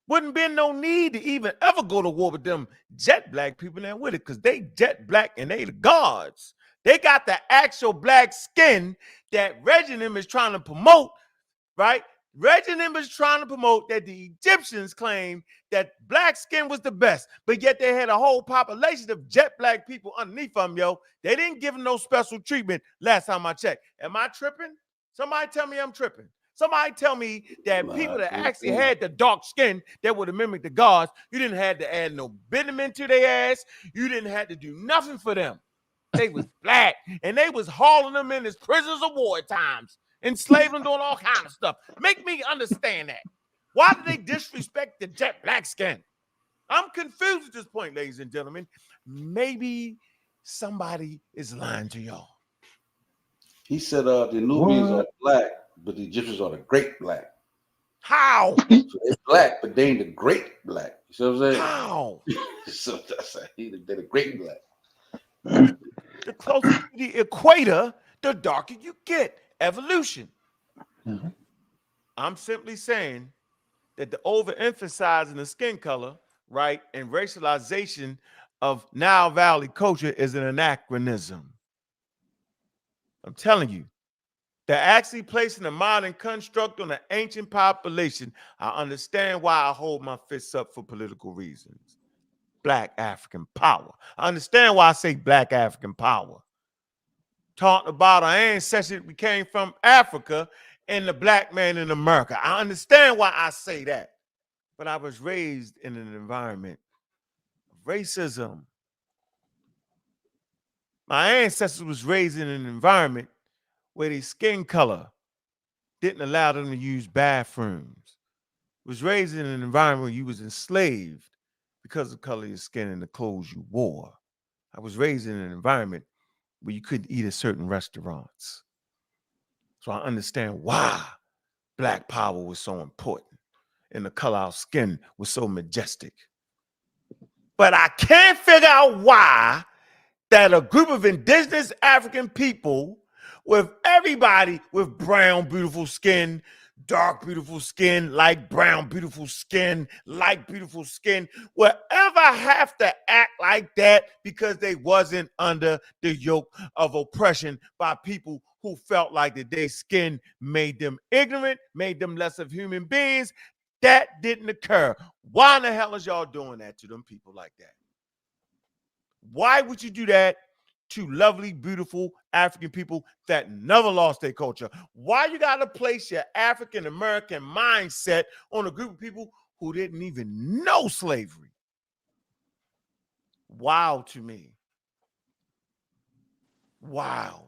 Wouldn't been no need to even ever go to war with them jet black people there with it because they jet black and they the gods. They got the actual black skin that Reggie and them is trying to promote, right? Reggie and them is trying to promote that the Egyptians claim that black skin was the best, but yet they had a whole population of jet black people underneath them, yo. They didn't give them no special treatment last time I checked. Am I tripping? Somebody tell me I'm tripping. Somebody tell me that people that actually had the dark skin that would have mimicked the gods, you didn't have to add no bitumen to their ass. You didn't have to do nothing for them. They was black, and they was hauling them in as prisoners of war at times, enslaving them, doing all kind of stuff. Make me understand that. Why do they disrespect the jet black skin? I'm confused at this point, ladies and gentlemen. Maybe somebody is lying to y'all. He said the Nubians are black, but the Egyptians are the great black. How? So they're black, but they ain't the great black. You see what I'm saying? How? So that's they're the great black. The closer to the equator, the darker you get. Evolution. Mm-hmm. I'm simply saying that the overemphasizing the skin color, right, and racialization of Nile Valley culture is an anachronism. I'm telling you, they're actually placing a modern construct on an ancient population. I understand why I hold my fists up for political reasons. Black African power. I understand why I say Black African power. Talking about our ancestors, we came from Africa and the black man in America. I understand why I say that. But I was raised in an environment of racism. My ancestors was raised in an environment where their skin color didn't allow them to use bathrooms. Was raised in an environment where you was enslaved because of the color of your skin and the clothes you wore. I was raised in an environment where you couldn't eat at certain restaurants. So I understand why black power was so important and the color of our skin was so majestic. But I can't figure out why that a group of indigenous African people with everybody with brown, beautiful skin, dark, beautiful skin, light brown, beautiful skin, light, beautiful skin, will ever have to act like that because they wasn't under the yoke of oppression by people who felt like that their skin made them ignorant, made them less of human beings. That didn't occur. Why in the hell is y'all doing that to them people like that? Why would you do that to lovely, beautiful African people that never lost their culture? Why you got to place your African-American mindset on a group of people who didn't even know slavery? Wow to me. Wow.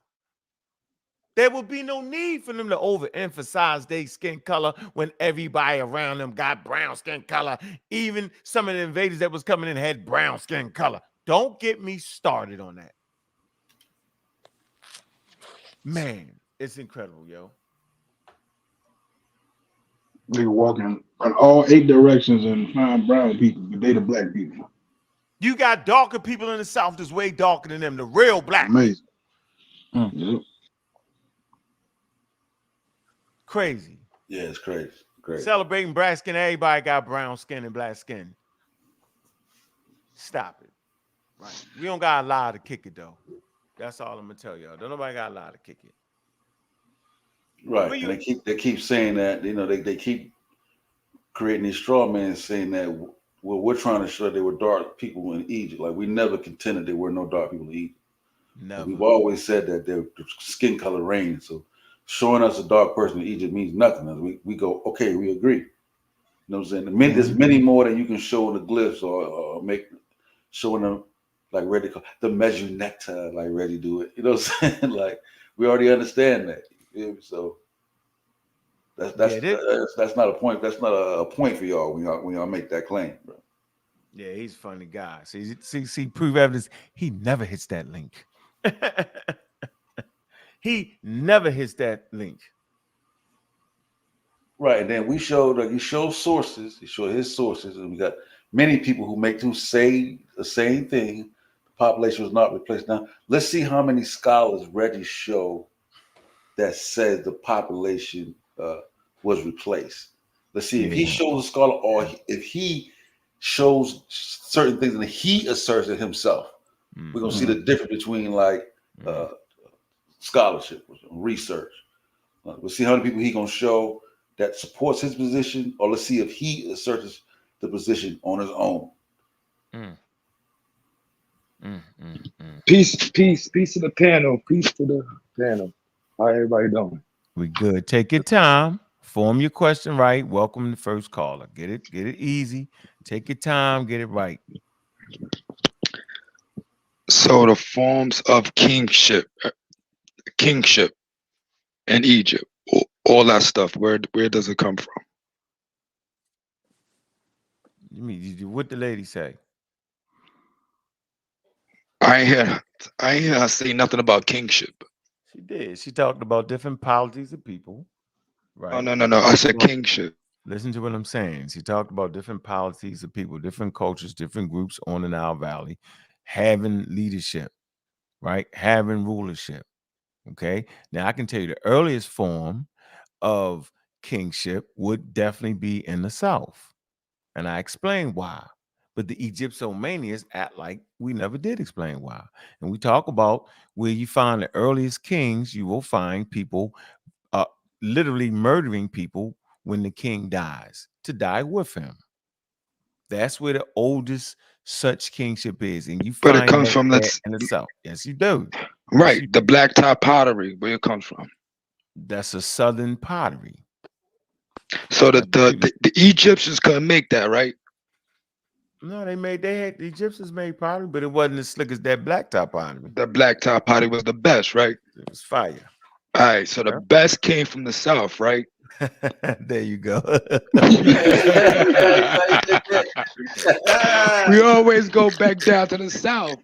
There would be no need for them to overemphasize their skin color when everybody around them got brown skin color. Even some of the invaders that was coming in had brown skin color. Don't get me started on that. Man, it's incredible, yo. They walking in all 8 directions and find brown people, but they the black people. You got darker people in the South that's way darker than them, the real black. Amazing. Yep. Crazy. Yeah, it's crazy. Crazy. Celebrating black skin, everybody got brown skin and black skin. Stop it. Right. We don't got a lie to kick it though. That's all I'm gonna tell y'all. Don't nobody got a lie to kick it. Right. And they keep saying that, you know, they keep creating these straw men saying that we're trying to show there were dark people in Egypt. Like we never contended there were no dark people in Egypt. Never. We've always said that their skin color reigns. So showing us a dark person in Egypt means nothing. We go, okay, we agree. You know what I'm saying? There's many more that you can show in the glyphs or make showing them like Reggie, the measure nectar, like Reggie do it. You know what I'm saying? Like we already understand that. You know? So that's not a point. That's not a point for y'all when y'all make that claim, bro. Yeah, he's a funny guy. See, proof evidence. He never hits that link. He never hits that link. Right, and then he shows sources. He showed his sources, and we got many people who say the same thing. The population was not replaced. Now, let's see how many scholars Reggie showed that said the population was replaced. Let's see if he shows a scholar or if he shows certain things and he asserts it himself. We're gonna see the difference between scholarship, research. We'll see how many people he's gonna show that supports his position, or let's see if he asserts the position on his own. Peace to the panel. Peace to the panel. How everybody doing? We good. Take your time. Form your question right. Welcome the first caller. Get it easy. Take your time. Get it right. So the forms of kingship in Egypt, all that stuff. Where does it come from? You mean what the lady say? I ain't hear her say nothing about kingship. She did. She talked about different polities of people. Right. Oh no. I said kingship. Listen to what I'm saying. She talked about different policies of people, different cultures, different groups on the Nile Valley, having leadership, right? Having rulership. Okay. Now I can tell you the earliest form of kingship would definitely be in the South. And I explained why. But the Egyptomanians act like we never did explain why. And we talk about where you find the earliest kings, you will find people literally murdering people when the king dies, to die with him. That's where the oldest such kingship is. And you find it comes from in the South. Yes, you do. Right. Yes, you the black top pottery, where it comes from. That's a southern pottery. So the Egyptians couldn't make that, right? No, the Egyptians made pottery, but it wasn't as slick as that black top pottery. The black top pottery was the best, right? It was fire. All right, so the best came from the South, right? There you go. We always go back down to the South.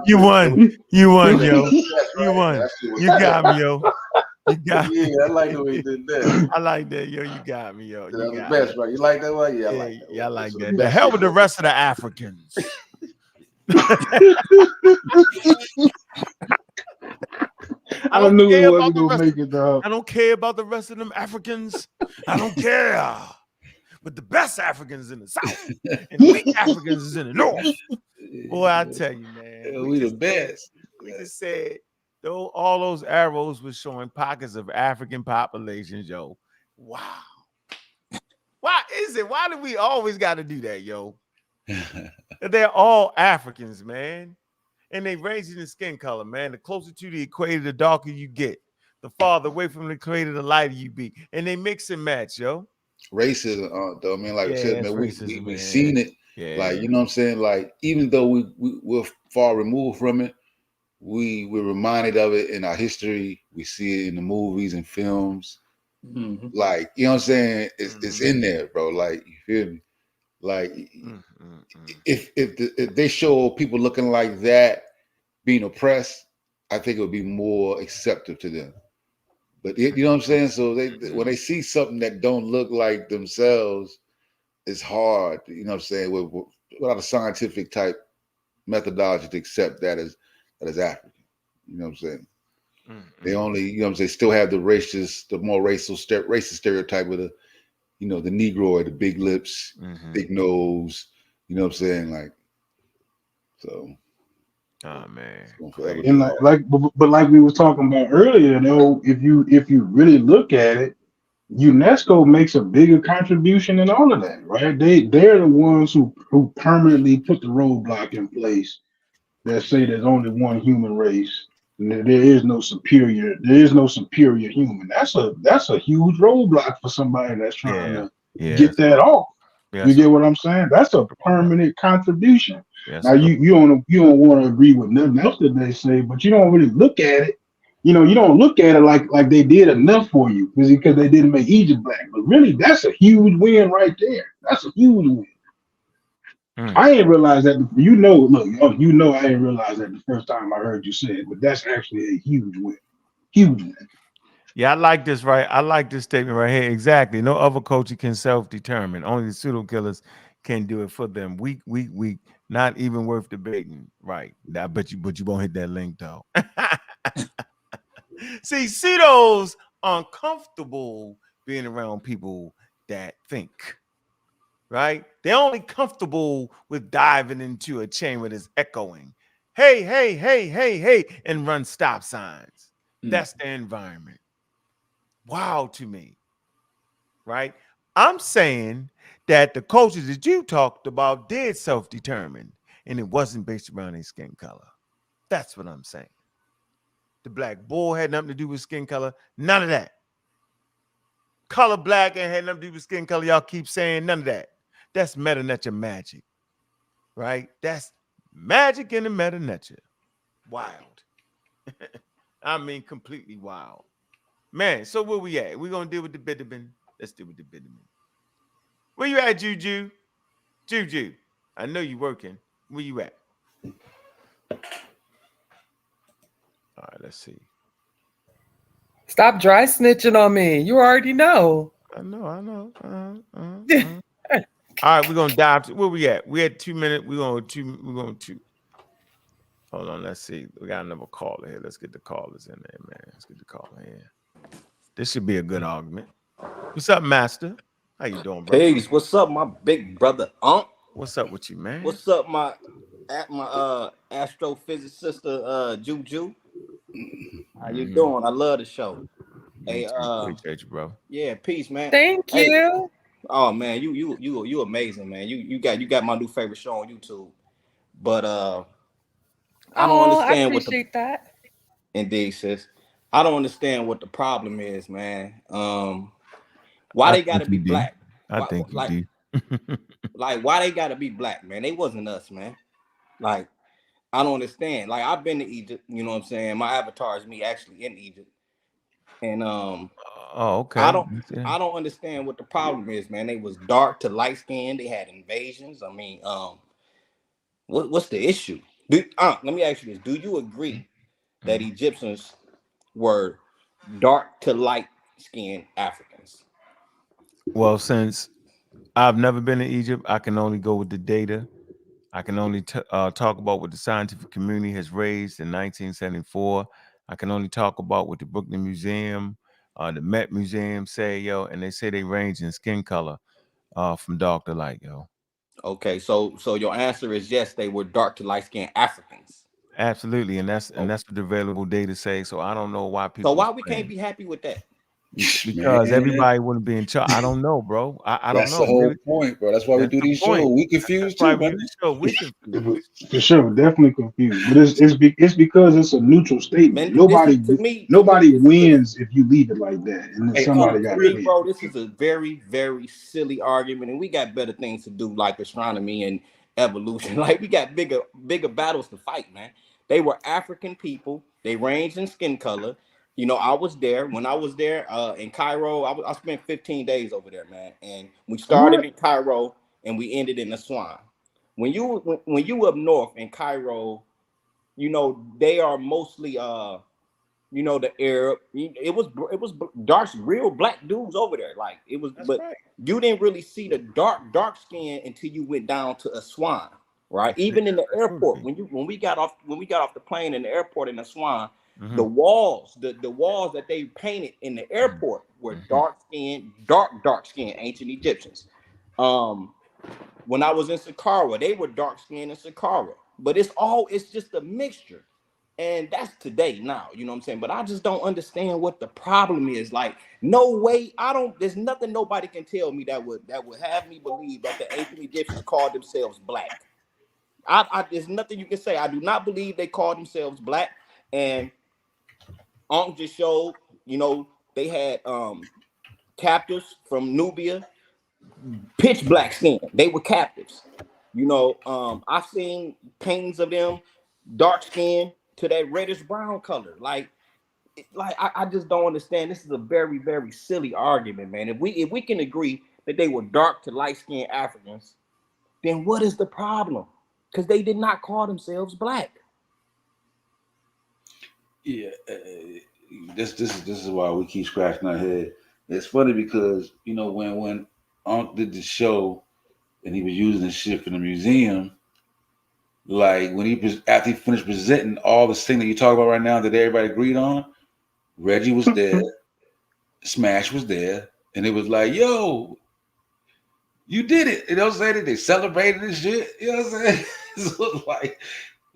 You won, yo. You won. You got me, yo. You got me. Yeah, I like the way you did that. I like that, yo. You got me, yo. That's the best, right? You like that one? Yeah, I like that. Yeah, I like that. The hell with the rest of the Africans. I don't knew he wasn't gonna make it, dog. I don't care about the rest of them Africans. I don't care. But the best Africans in the South and the weak Africans is in the North. Boy, I tell you, man. We the best. We just said though all those arrows were showing pockets of African populations, yo. Wow. Why is it? Why do we always got to do that, yo? They're all Africans, man. And they range in the skin color, man. The closer to the equator, the darker you get. The farther away from the equator, the lighter you be. And they mix and match, yo. Racism, though. I mean, like I said, man, we've seen it. Yeah. Like, you know what I'm saying? Like, even though we're far removed from it, we're reminded of it in our history. We see it in the movies and films. Mm-hmm. Like, you know what I'm saying? It's in there, bro. Like, you feel me? Like, if they show people looking like that being oppressed, I think it would be more acceptable to them. But you know what I'm saying? So when they see something that don't look like themselves, it's hard, you know what I'm saying, without a scientific type methodology to accept that as African. You know what I'm saying? They only, you know what I'm saying, still have the more racist stereotype with you know, the Negroid, the big lips, big nose. You know what I'm saying? Like, so. Oh man. And but like we was talking about earlier, though, if you really look at it, UNESCO makes a bigger contribution in all of that, right? They're the ones who permanently put the roadblock in place that say there's only one human race. And there is no superior. There is no superior human. That's a huge roadblock for somebody that's trying to get that off. You get what I'm saying? That's a permanent contribution. Now you don't want to agree with nothing else that they say, but you don't really look at it. You know, you don't look at it like they did enough for you because they didn't make Egypt black. But really, that's a huge win right there. That's a huge win. I didn't realize that. Look, you know, I didn't realize that the first time I heard you say it, but that's actually a huge win. Huge win. Yeah, I like this, right? I like this statement right here. Exactly. No other culture can self-determine. Only the pseudo killers can do it for them. Weak. Not even worth debating. Right. I bet you, but you won't hit that link though. See, pseudos uncomfortable being around people that think. Right? They're only comfortable with diving into a chain where it's echoing. Hey, hey, hey, hey, hey, and run stop signs. That's the environment. Wow to me, right? I'm saying that the cultures that you talked about did self-determine, and it wasn't based around their skin color. That's what I'm saying. The black bull had nothing to do with skin color. None of that. Color black ain't had nothing to do with skin color. Y'all keep saying none of that. That's meta nature magic, right? That's magic in the meta nature. Wild. I mean, completely wild. Man, so where we at? We're going to deal with the bitumen. Let's deal with the bitumen. Where you at, Juju? Juju, I know you working. Where you at? All right, let's see. Stop dry snitching on me. You already know. I know. All right, we're going to dive to where we at. We had 2 minutes. We're going to. Hold on, let's see. We got another caller here. Let's get the callers in there, man. Let's get the caller here. This should be a good argument. What's up, Master? How you doing, bro? Peace. What's up, my big brother? What's up with you, man? What's up, my astrophysicist, Juju? How you doing? I love the show. Hey, appreciate you, bro. Yeah, peace, man. Thank you. Oh man, you amazing, man. You got my new favorite show on YouTube. But I don't understand I appreciate that. Indeed, sis. I don't understand what the problem is, man. Why they gotta be black? I think you do. Like, why they gotta be black, man? They wasn't us, man. Like, I don't understand. Like, I've been to Egypt, you know what I'm saying? My avatar is me actually in Egypt. And okay. I don't understand what the problem is, man. They was dark to light skinned, they had invasions. I mean, what's the issue? Let me ask you this. Do you agree that Egyptians were dark to light skinned Africans? Well, since I've never been to Egypt, I can only go with the data. I can only talk about what the scientific community has raised in 1974. I can only talk about what the Brooklyn Museum, the Met Museum say, yo, and they say they range in skin color from dark to light, yo. Okay, so your answer is yes, they were dark to light skinned Africans. Absolutely, and that's what the available data say. So I don't know why people. So why we can't be happy with that? Because everybody wouldn't be in charge. I don't know, bro. I don't know. That's the whole point, bro. That's why we do these shows. We confused too, man. For sure, definitely confused. But it's because it's a neutral statement. Man, nobody wins if you leave it like that, and then somebody got to win. Bro, this is a very, very silly argument, and we got better things to do, like astronomy and evolution. Like, we got bigger battles to fight, man. They were African people. They ranged in skin color. You know, I was there. When I was there in Cairo, I spent 15 days over there, man. And we started in Cairo and we ended in Aswan. When you up north in Cairo, you know, they are mostly you know, the Arab. It was dark, real black dudes over there. Like, it was, you didn't really see the dark skin until you went down to Aswan, right? Even in the airport, when we got off the plane in the airport in Aswan, The walls, the walls that they painted in the airport were dark skinned ancient Egyptians. When I was in Saqqara, they were dark skinned in Saqqara. But it's just a mixture. And that's today now, you know what I'm saying? But I just don't understand what the problem is. Like, no way, there's nothing nobody can tell me that would have me believe that the ancient Egyptians called themselves black. There's nothing you can say. I do not believe they called themselves black. And Ankh just showed, they had captives from Nubia, pitch black skin. They were captives. I've seen paintings of them, dark skin to that reddish brown color. I just don't understand. This is a very, very silly argument, man. If we can agree that they were dark to light skinned Africans, then what is the problem? Because they did not call themselves black. Yeah, this is why we keep scratching our head. It's funny because when Unc did the show and he was using the shit from the museum, like after he finished presenting all this thing that you talk about right now that everybody agreed on, Reggie was there, Smash was there, and it was like, yo, you did it. You know what I'm saying? They celebrated this shit. You know what I'm saying? So like,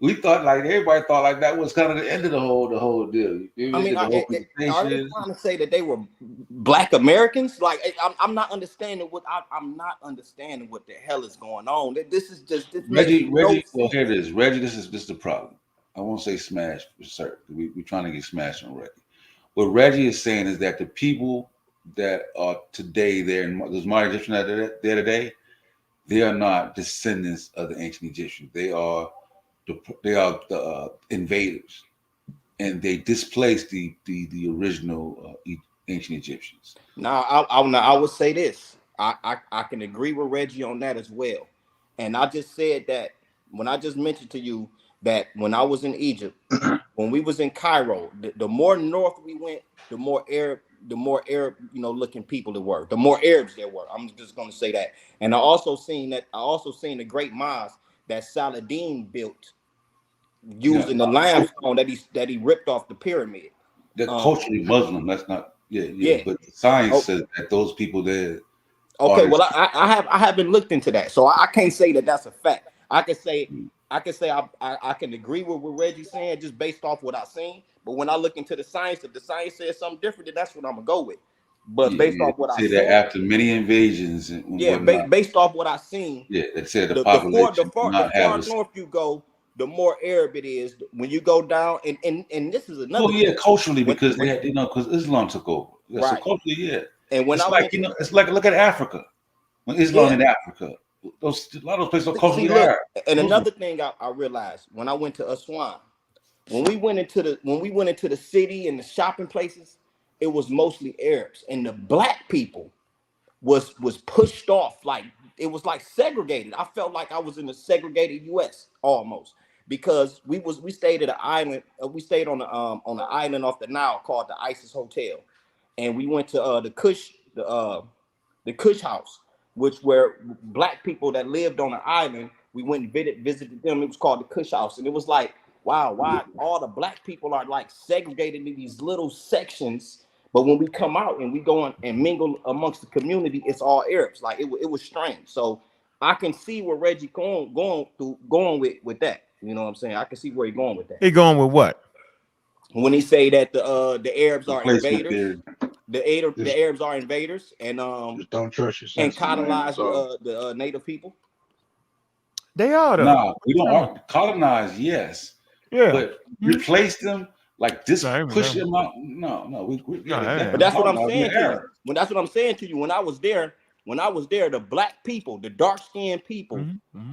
we thought like everybody thought like that was kind of the end of the whole deal. I mean, are they trying to say that they were Black Americans? Like, I'm not understanding I'm not understanding what the hell is going on. This Reggie. Well, here it is. Reggie, this is the problem. I won't say Smash for certain. We're trying to get Smash on Reggie. What Reggie is saying is that the people that are today there in those modern Egyptians that are there today, they are not descendants of the ancient Egyptians. They are the invaders, and they displaced the original ancient Egyptians. Now, I would say this. I can agree with Reggie on that as well. And I just said that when I just mentioned to you that when I was in Egypt, when we was in Cairo, the more north we went, the more Arab, looking people there were, the more Arabs there were. I'm just going to say that. And I also seen the great mosque that Saladin built using the limestone that he ripped off the pyramid. They're culturally Muslim. That's not but science says that those people there. Okay, well, I haven't looked into that, so I can't say that that's a fact. I can say I can agree with what Reggie's saying just based off what I've seen. But when I look into the science, if the science says something different, then that's what I'm gonna go with. But based off what I say, that after many invasions, based off what I've seen, they said the population the far north you go, the more Arab it is. When you go down, and this is another. Well, culturally, because they had, because Islam took over. Yeah, right. So culturally, And when it's like look at Africa. When Islam in Africa, a lot of those places are culturally Arab. And another thing I realized when I went to Aswan, when we went into the city and the shopping places, it was mostly Arabs, and the black people was pushed off. Like, it was like segregated. I felt like I was in a segregated U.S. almost, because we stayed at an island. We stayed on the island off the Nile called the Isis Hotel, and we went to the Kush house, which were black people that lived on the island. We went and visited them. It was called the Kush house, and it was like, wow, why all the black people are like segregated in these little sections, but when we come out and we go and mingle amongst the community, it's all Arabs. Like, it was strange. So I can see where Reggie going with that. You know what I'm saying? I can see where he's going with that. He going with what? When he say that the Arabs are invaders, the Arabs are invaders, and just don't trust yourself and colonize the native people. They are though. No, we don't colonize. Yes, but replace them. Like this, push them out. No, but that's what I'm saying to you. That's what I'm saying to you. When I was there, the black people, the dark-skinned people,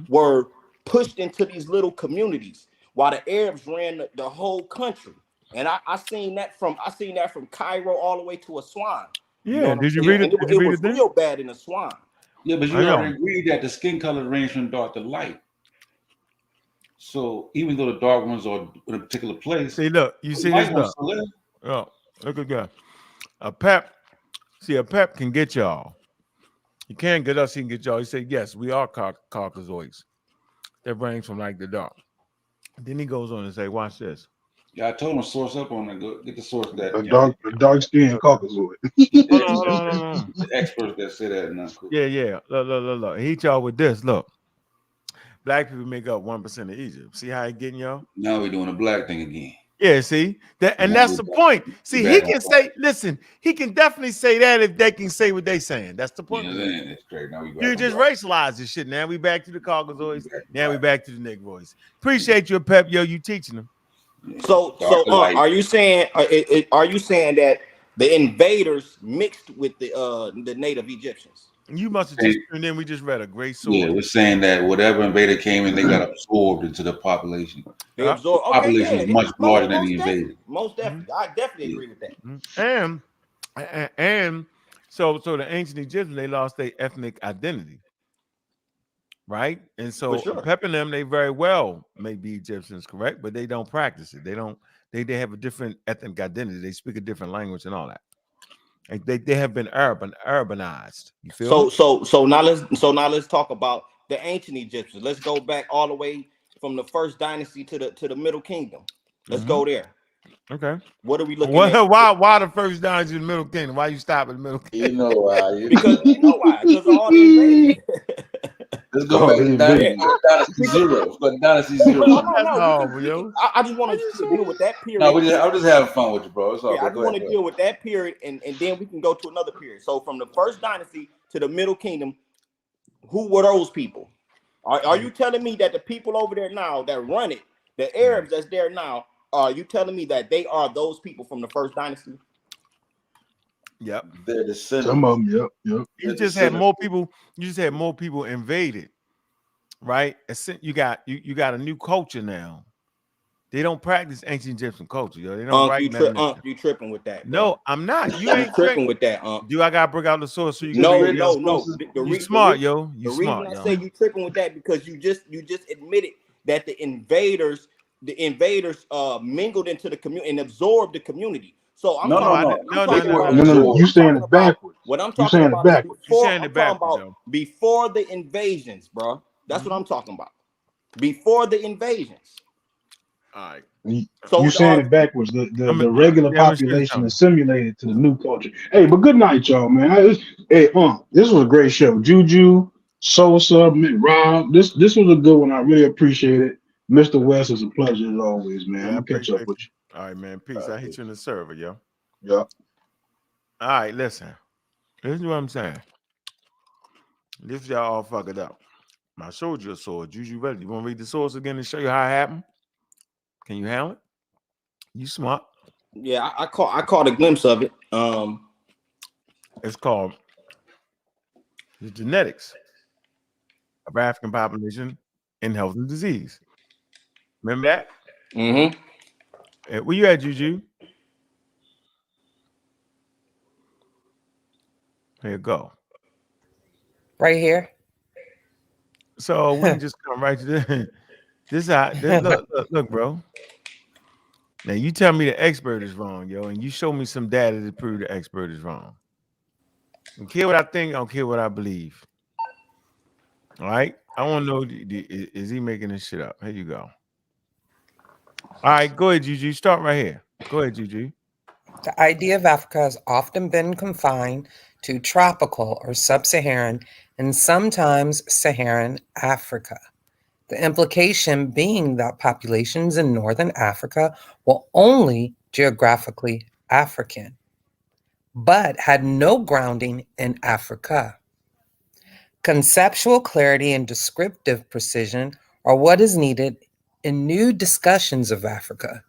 were pushed into these little communities, while the Arabs ran the whole country. And I seen that from Cairo all the way to Aswan. Yeah, did you read it? It was real bad in Aswan. Yeah, but you already agreed that the skin color range from dark to light. So even though the dark ones are in a particular place, see, look, you see this stuff. Oh, look at that. A pep can get y'all. He can't get us. He can get y'all. He said, yes, we are Caucasoids. That range from like the dark. Then he goes on and say, watch this. Yeah, I told him to source up on that. Go get the source that The dark skinned Caucasoid. Hold on. The experts that say that not cool. Yeah. Look. He y'all with this. Look, black people make up 1% of Egypt. See how he getting y'all? Now we're doing a black thing again. Yeah, see that, and that's the point. See, he can say, listen, he can definitely say that if they can say what they saying. That's the point. That's great. Now we you just racialize this shit. Now we back to the Caucasoids. Now we back to the Negroids. Appreciate your pep, yo. You teaching them. So are you saying that the invaders mixed with the native Egyptians? You must have just, and then we just read a great source. Yeah, we're saying that whatever invader came in, they got absorbed into the population. They absorbed. The population is much larger than the invader. Most definitely, I definitely agree with that. And so the ancient Egyptians, they lost their ethnic identity, right? And so Pep and them, they very well may be Egyptians, correct? But they don't practice it. They don't. They have a different ethnic identity. They speak a different language and all that. They have been urbanized. You feel? So now let's talk about the ancient Egyptians. Let's go back all the way from the first dynasty to the Middle Kingdom. Let's go there. Okay. What are we looking at? at? Why the first dynasty in the Middle Kingdom? Why you stop at the Middle Kingdom? You know why? Because of all the invaders. Let's go back to Dynasty Zero. Let's go to Dynasty Zero. I just want to deal with that period. No, I'm just having fun with you, bro. It's all I just want to deal with that period, and then we can go to another period. So from the first dynasty to the Middle Kingdom, who were those people? Are you telling me that the people over there now that run it, the Arabs that's there now, are you telling me that they are those people from the first dynasty? Yep. They're descendants. Some of them, yep. You just had more people. You just had more people invaded, right? You got a new culture now. They don't practice ancient Egyptian culture, yo. They don't write nothing. You tripping with that? No, bro. I'm not. You ain't tripping with that. Do I gotta bring out the source so you can no. You smart, yo. The reason I say you tripping with that because you just admitted that the invaders mingled into the community and absorbed the community. So I'm no. You saying it backwards. What I'm talking about is before the invasions, bro. That's what I'm talking about. Before the invasions. All right. You saying it backwards. The regular population assimilated to the new culture. Hey, but good night, y'all, man. This was a great show. Juju, Sosa, Rob. This was a good one. I really appreciate it. Mr. West, is a pleasure as always, man. I'll catch up with you. All right, man. Peace. I hit you in the server, yo. Yeah. All right, listen. This is what I'm saying. This y'all all fucked it up. I showed you a source. Juju ready. You want to read the source again and show you how it happened? Can you handle it? You smart. Yeah, I caught a glimpse of it. It's called The Genetics of African Population in Health and Disease. Remember that? Mm-hmm. Where you at, Juju? Here you go. Right here. So we can just come right to this. Look, bro. Now you tell me the expert is wrong, yo, and you show me some data to prove the expert is wrong. I don't care what I think. I don't care what I believe. All right. I want to know, is he making this shit up? Here you go. All right, go ahead, Juju. Start right here. Go ahead, Juju. The idea of Africa has often been confined to tropical or sub-Saharan and sometimes Saharan Africa. The implication being that populations in Northern Africa were only geographically African, but had no grounding in Africa. Conceptual clarity and descriptive precision are what is needed in new discussions of Africa.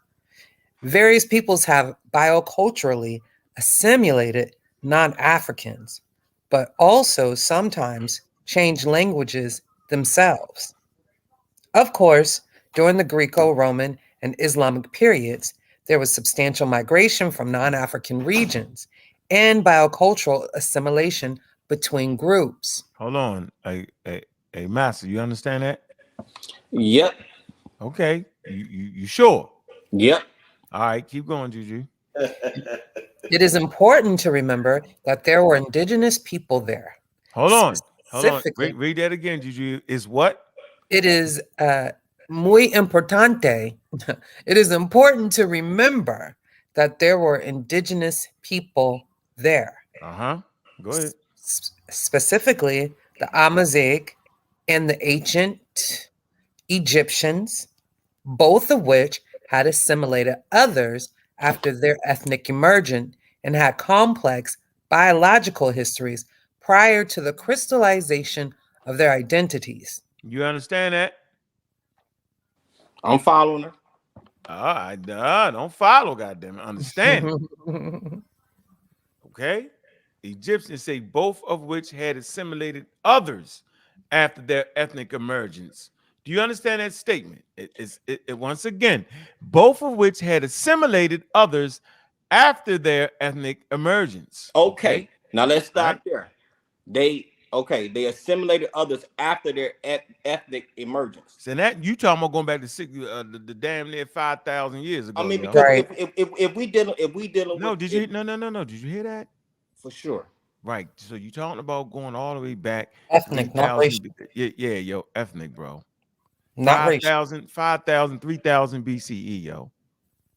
Various peoples have bioculturally assimilated non-Africans, but also sometimes change languages themselves. Of course, during the Greco-Roman and Islamic periods, there was substantial migration from non-African regions and biocultural assimilation between groups. Hold on. Hey, Master, you understand that? Yep. Okay. You sure? Yep. All right, keep going, Juju. It is important to remember that there were indigenous people there. Hold on. Read that again, Juju. Is what? It is muy importante. It is important to remember that there were indigenous people there. Go ahead. Specifically, the Amazigh and the ancient Egyptians, both of which had assimilated others after their ethnic emergence and had complex biological histories prior to the crystallization of their identities. You understand that? I'm following her. Don't follow, goddamn it. Understand it. Okay? Egyptians say both of which had assimilated others after their ethnic emergence. Do you understand that statement? Once again, both of which had assimilated others after their ethnic emergence. Okay. Now let's stop there. They assimilated others after their ethnic emergence. So that you talking about going back to the damn near 5,000 years ago. I mean, because if we dealing with did you hear that? For sure. Right. So you talking about going all the way back ethnic, not racial. Yeah, ethnic, bro. Not racial. 5,000, 3,000 BCE, yo.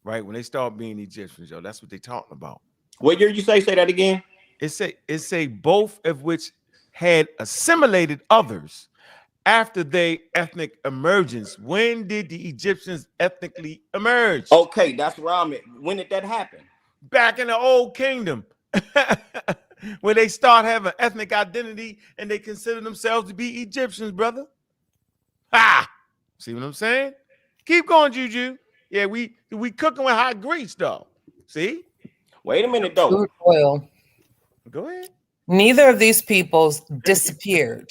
Right? When they start being Egyptians, yo, that's what they talking about. What year you say that again? It say both of which had assimilated others after their ethnic emergence. When did the Egyptians ethnically emerge? Okay, that's where I'm at. When did that happen? Back in the old kingdom. Where they start having ethnic identity and they consider themselves to be Egyptians, brother. See what I'm saying? Keep going, Juju. Yeah, we cooking with hot grease, though. See? Wait a minute, though. Crude oil. Go ahead. Neither of these peoples disappeared.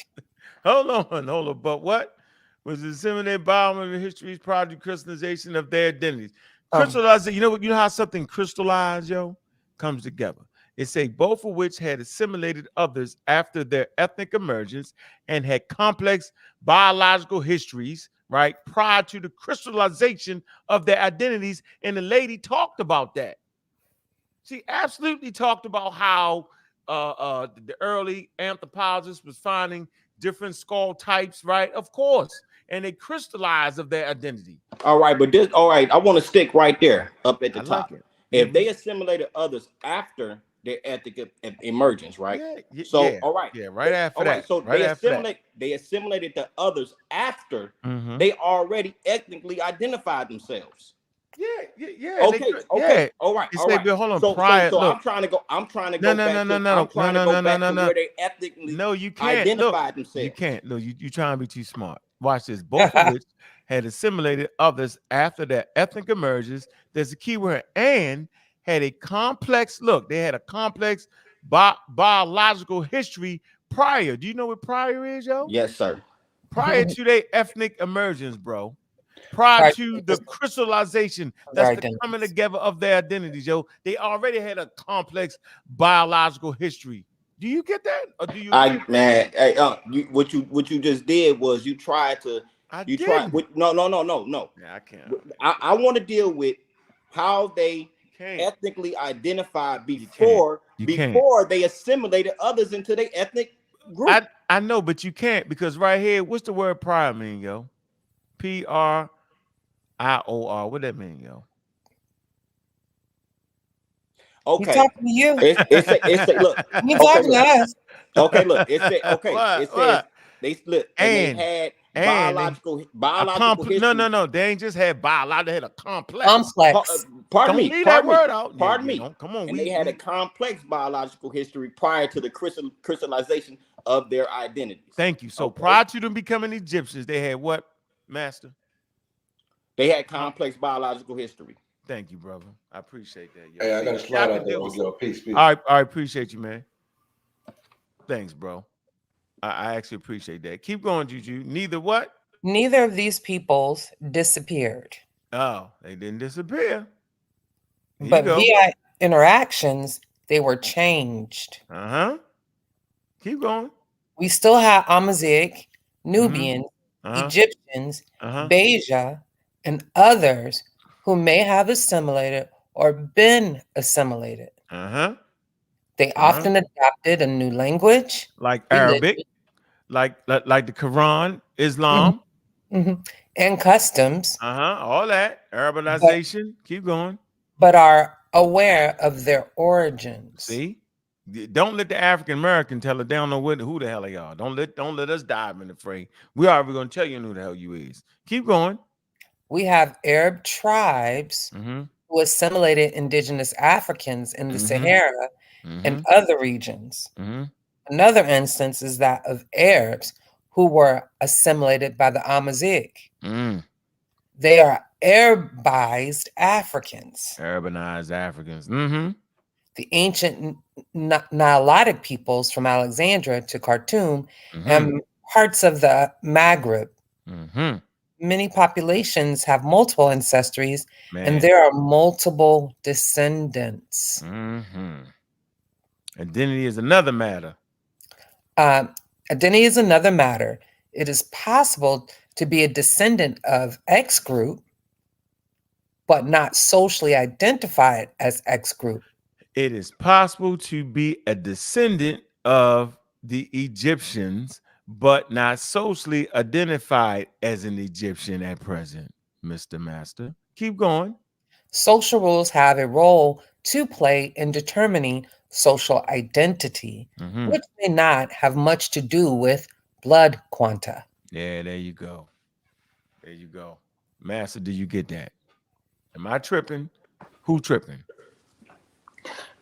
Hold on. But what was disseminated biological histories prior to crystallization of their identities? Crystallization, you know how something crystallized, yo, comes together. It say both of which had assimilated others after their ethnic emergence and had complex biological histories, right, prior to the crystallization of their identities. And the lady talked about that. She absolutely talked about how the early anthropologists was finding different skull types, right? Of course. And they crystallized of their identity. All right, I want to stick right there up at the top. Like if they assimilated others after their ethnic emergence, right? All right. Yeah, right after that. So right they assimilated the others after they already ethnically identified themselves. Yeah. Okay. All right. Hold on. So look. I'm trying to go back to where they ethnically identified themselves. You can't. No, you trying to be too smart. Watch this. Both of which had assimilated others after their ethnic emergence. There's a key word, and had a complex look. They had a complex biological history prior. Do you know what prior is, yo? Yes, sir. Prior to their ethnic emergence, bro. Prior to the crystallization, that's the coming together of their identities, yo. They already had a complex biological history. Do you get that? Or do you? What you just did was you tried to. No. Yeah, I can't. I want to deal with how they ethnically identified before they assimilated others into their ethnic group. I know, but you can't, because right here, what's the word prior mean, yo? Prior. What that mean, yo? Okay. He's talking to you. It's look. He's talking to us. Okay, look. It says they split and they had biological history. No. They ain't just had biological. They had a complex. Pardon me. Leave that word out. Pardon me. Come on. And they had a complex biological history prior to the crystallization of their identities. Thank you. So prior to them becoming Egyptians, they had what, Master? They had complex biological history. Thank you, brother. I appreciate that. Yo. Hey, I got a slide out there. Peace. I appreciate you, man. Thanks, bro. I actually appreciate that. Keep going, Juju. Neither of these peoples disappeared. Oh, they didn't disappear. But via interactions, they were changed. Keep going. We still have Amazigh, Nubians, Egyptians, Beja, and others who may have assimilated or been assimilated. They often adopted a new language, like Arabic, like the Quran, Islam. and customs, all that urbanization. Keep going. but are aware of their origins. See, don't let the African American tell it. They don't know who the hell they are. Don't let us dive in the fray. We are going to tell you who the hell you is. Keep going. We have Arab tribes who assimilated indigenous Africans in the Sahara and other regions. Another instance is that of Arabs who were assimilated by the Amazigh. They are Arabized Africans. Urbanized Africans. The ancient Nilotic peoples from Alexandria to Khartoum and parts of the Maghreb. Many populations have multiple ancestries, and there are multiple descendants. Identity is another matter. Identity is another matter. It is possible to be a descendant of X group, but not socially identified as X group. It is possible to be a descendant of the Egyptians, but not socially identified as an Egyptian at present, Mr. Master. Keep going. Social rules have a role to play in determining social identity, which may not have much to do with blood quanta. Yeah, there you go. There you go. Master, do you get that? Am I tripping? Who tripping?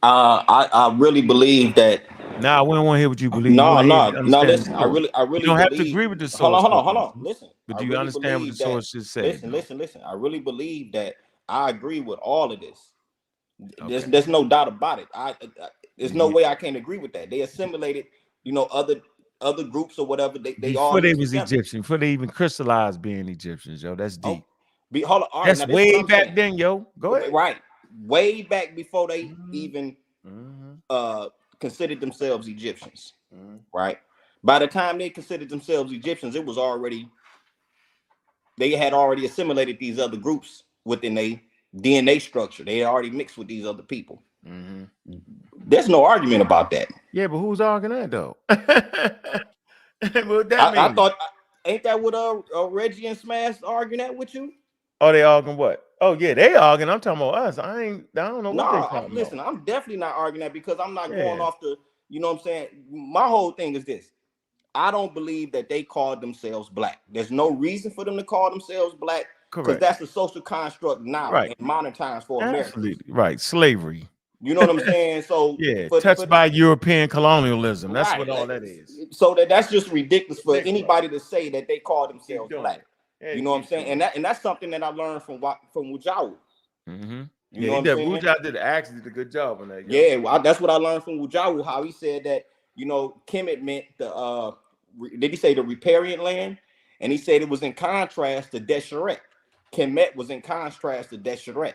I really believe that. Nah, we don't want to hear what you believe. No. Listen, I really. You don't have to agree with the source. Hold on. Listen. But do you understand what the source just said? Listen. I really believe that I agree with all of this. There's no doubt about it. There's no way I can't agree with that. They assimilated, other groups or whatever. They all before they was Egyptian, before they even crystallized being Egyptians, yo. That's deep. Hold on. That's way back then, yo. Go ahead. Right. Way back before they even considered themselves Egyptians. Right. By the time they considered themselves Egyptians, it was already, they had already assimilated these other groups within a DNA structure. They had already mixed with these other people. There's no argument about that. Yeah, but who's arguing that though? I thought, ain't that what Reggie and Smash arguing that with you? Oh, they arguing what? Oh yeah, they arguing. I'm talking about us. I don't know what they talking listen, I'm definitely not arguing that because I'm not going off the, you know what I'm saying? My whole thing is this. I don't believe that they called themselves black. There's no reason for them to call themselves black because that's a social construct now in modern times for America. Absolutely. Right. Slavery. You know what I'm saying? So touched by European colonialism. That's what all that is. So that's just ridiculous for anybody to say that they call themselves black. You know what I'm saying? And that's something that I learned from Wujawu. You know what I'm saying? Wujawu did a good job on that. Yeah, well, that's what I learned from Wujawu, how he said that, Kemet meant the did he say the riparian land? And he said it was in contrast to Desheret. Kemet was in contrast to Desheret.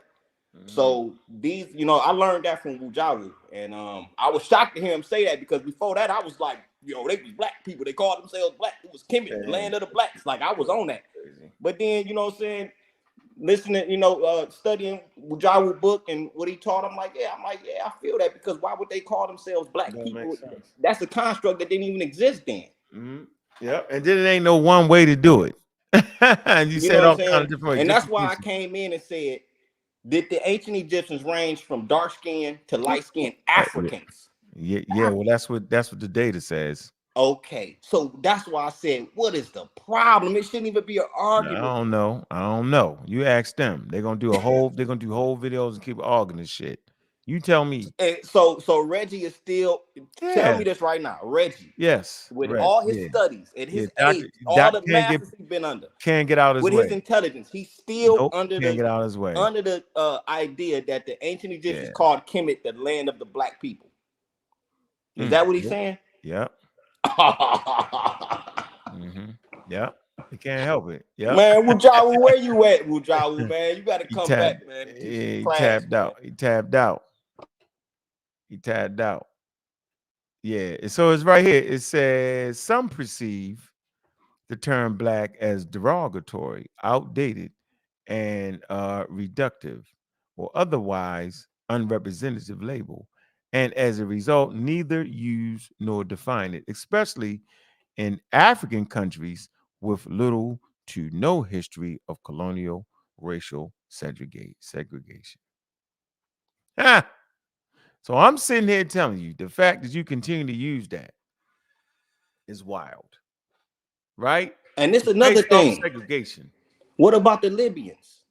So these, I learned that from Wujawu. And I was shocked to hear him say that because before that I was like, they was black people. They called themselves black. It was Kemet, the land of the blacks. Like I was on that. But then, you know what I'm saying, listening, studying Wujawu book and what he taught, I'm like, I feel that because why would they call themselves black people? That's a construct that didn't even exist then. Yeah, and then it ain't no one way to do it. And you said all kinds of different ways. And that's why I came in and said, did the ancient Egyptians range from dark skinned to light skinned Africans? Yeah. Well, that's what the data says. Okay, so that's why I said, what is the problem? It shouldn't even be an argument. I don't know. You ask them. They're gonna do whole videos and keep arguing this shit. You tell me. And so Reggie is still tell me this right now. Reggie. Yes. With all his studies at his age, all the masters he's been under. Can't get out his way. With his intelligence, he's still can't get out his way. Under the idea that the ancient Egyptians called Kemet the land of the black people. Is that what he's saying? Yep. Yeah, you can't help it. Yeah, man. Wujawu, where you at, Wujawu, man? You gotta come back, man. He tapped out. He tapped out. Yeah, so it's right here. It says some perceive the term black as derogatory, outdated, and reductive, or otherwise unrepresentative label. And as a result, neither use nor define it, especially in African countries with little to no history of colonial racial segregation. Ah, so I'm sitting here telling you the fact that you continue to use that is wild, right? And this another Based off thing. segregation. What about the Libyans?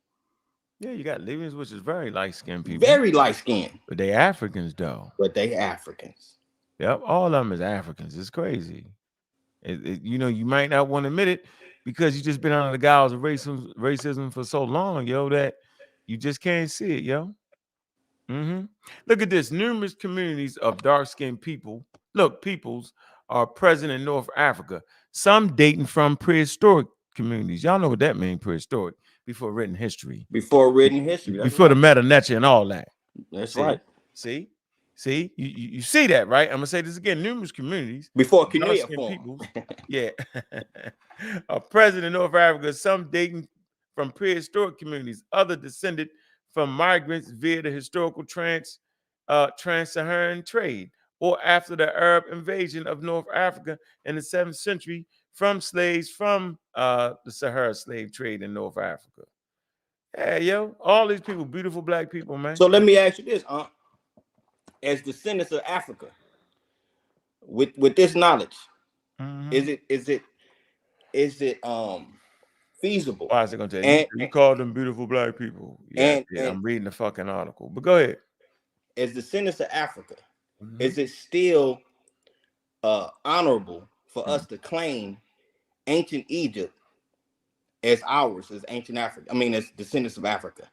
Yeah, you got Libyans, which is very light-skinned people. Very light-skinned. But they Africans, though. But they Africans. Yep, all of them is Africans. It's crazy. You know, you might not want to admit it because you just been under the guise of racism for so long, yo, that you just can't see it, yo. Look at this. Numerous communities of dark-skinned peoples are present in North Africa, some dating from prehistoric communities. Y'all know what that means, prehistoric, before written history. Before written history. Before the meta-nature and all that. That's right. See? You see that, right? I'm gonna say this again. Numerous communities before peoples, yeah, are present in North Africa. Some dating from prehistoric communities, other descended from migrants via the historical trans-Saharan trade, or after the Arab invasion of North Africa in the 7th century from slaves from the Sahara slave trade in North Africa. Yeah, yo, all these people, beautiful black people, man. So let me ask you this, as descendants of Africa, with this knowledge, is it feasible? Why is it gonna tell you? You call them beautiful black people. Yeah, I'm reading the fucking article. But go ahead. As descendants of Africa, is it still honorable for us to claim ancient Egypt as ours, as ancient Africa? I mean, as descendants of Africa.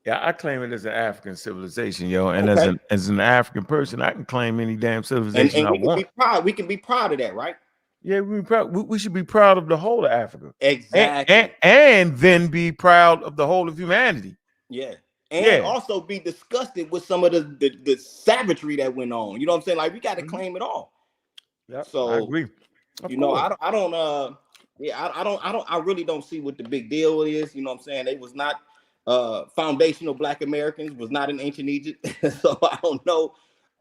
Yeah, I claim it as an African civilization, yo. And as an African person, I can claim any damn civilization I want. Be proud. We can be proud of that, right? Yeah, we should be proud of the whole of Africa. Exactly. And then be proud of the whole of humanity. Yeah. And also be disgusted with some of the savagery that went on. You know what I'm saying? Like, we got to claim it all. Yeah, so I agree. I really don't see what the big deal is. You know what I'm saying? They was not foundational Black Americans, was not in ancient Egypt. So I don't know.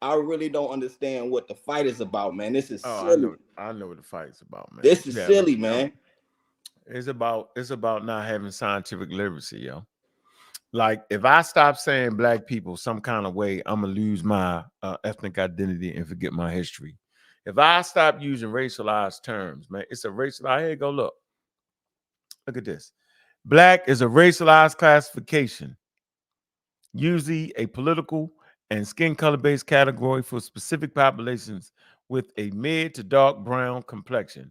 I really don't understand what the fight is about, man. This is silly. I know what the fight is about, man. This is silly, man. It's about not having scientific literacy, yo. Like, if I stop saying black people some kind of way, I'm gonna lose my ethnic identity and forget my history. If I stop using racialized terms, man, it's a racialized. Here you go. Look at this. Black is a racialized classification, usually a political and skin color based category for specific populations with a mid to dark brown complexion.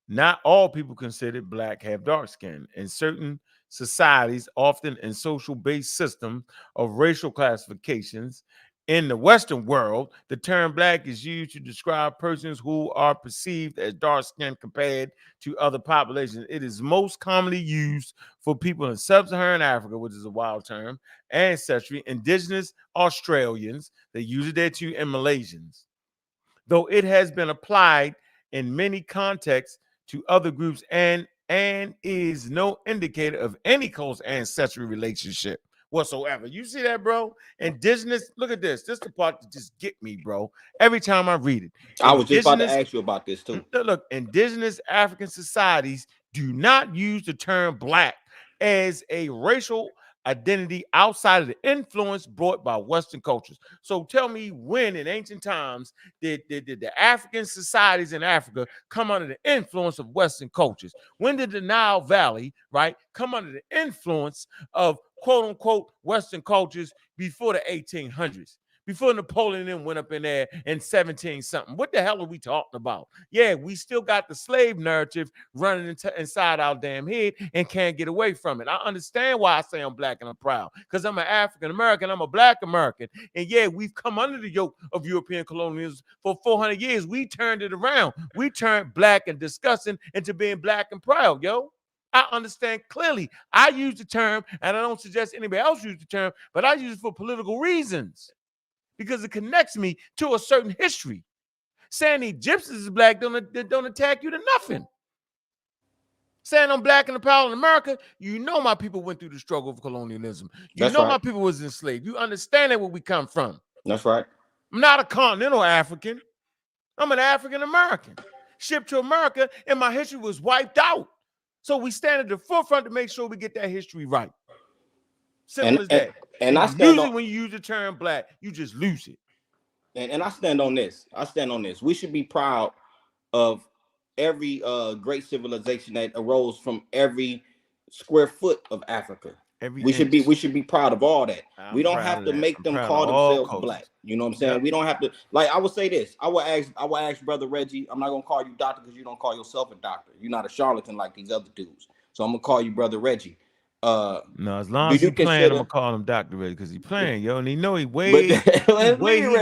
Not all people considered black have dark skin. In certain societies, often in social based systems of racial classifications, in the Western world, the term black is used to describe persons who are perceived as dark-skinned compared to other populations. It is most commonly used for people in sub-Saharan Africa, which is a wild term, ancestry, indigenous Australians, they use it there too, and Malaysians. Though it has been applied in many contexts to other groups and is no indicator of any close ancestry relationship whatsoever. You see that, bro? Indigenous, look at this. This is the part that just get me, bro. Every time I read it. I was just about to ask you about this too. Look, indigenous African societies do not use the term black as a racial identity outside of the influence brought by Western cultures. So tell me, when in ancient times did the African societies in Africa come under the influence of Western cultures? When did the Nile Valley, right, come under the influence of quote unquote Western cultures before the 1800s? Before Napoleon then went up in there in 17 something. What the hell are we talking about? Yeah, we still got the slave narrative running inside our damn head and can't get away from it. I understand why I say I'm black and I'm proud, because I'm an African American, I'm a black American. And yeah, we've come under the yoke of European colonialism for 400 years. We turned it around. We turned black and disgusting into being black and proud, yo. I understand clearly. I use the term, and I don't suggest anybody else use the term, but I use it for political reasons, because it connects me to a certain history. Saying Egyptians is black don't attack you to nothing. Saying I'm black and proud in America, you know my people went through the struggle of colonialism. You know my people was enslaved. You understand where we come from. That's right. I'm not a continental African. I'm an African American. Shipped to America, and my history was wiped out. So we stand at the forefront to make sure we get that history right. Simple as that. And I stand stand usually on, when you use the term black, you just lose it. and I stand on this. I stand on this. We should be proud of every great civilization that arose from every square foot of Africa. We should be proud of all that. We don't have to make them call themselves black. You know what I'm saying? We don't have to, like, I would say this. I would ask Brother Reggie, I'm not gonna call you doctor because you don't call yourself a doctor. You're not a charlatan like these other dudes. So I'm gonna call you Brother Reggie. No, as long as he playing, I'm gonna call him Dr. Reggie because he playing, yo, and he know he way he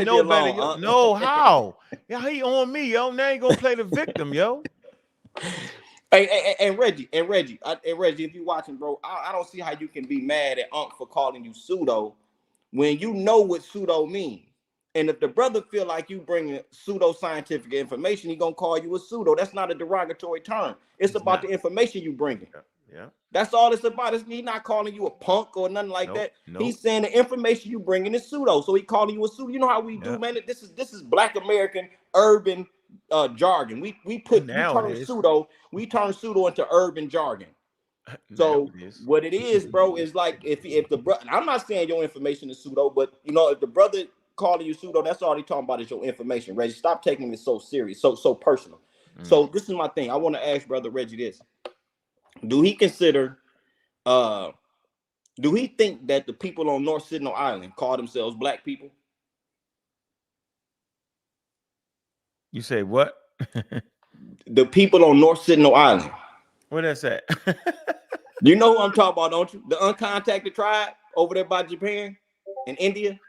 know better. Yo. No, how? Yeah, he on me, yo. Now he gonna play the victim, yo. And Reggie, if you watching, bro, I don't see how you can be mad at Unc for calling you pseudo when you know what pseudo means. And if the brother feel like you bringing pseudo-scientific information, he gonna call you a pseudo. That's not a derogatory term. It's about the information you bringing. Yeah. That's all it's about. He's not calling you a punk or nothing like that. He's saying the information you bringing is pseudo. So he calling you a pseudo. You know how we do, man. This is Black American urban jargon. We turn pseudo into urban jargon. So what it is, bro, is like if the brother, I'm not saying your information is pseudo, but you know, if the brother calling you pseudo, that's all he talking about is your information. Reggie, stop taking it so serious, so personal. So this is my thing. I want to ask Brother Reggie this. Do he consider do he think that the people on North Sentinel Island call themselves black people? You say what? The people on North Sentinel Island. Where that's at? You know who I'm talking about, don't you? The uncontacted tribe over there by Japan and India.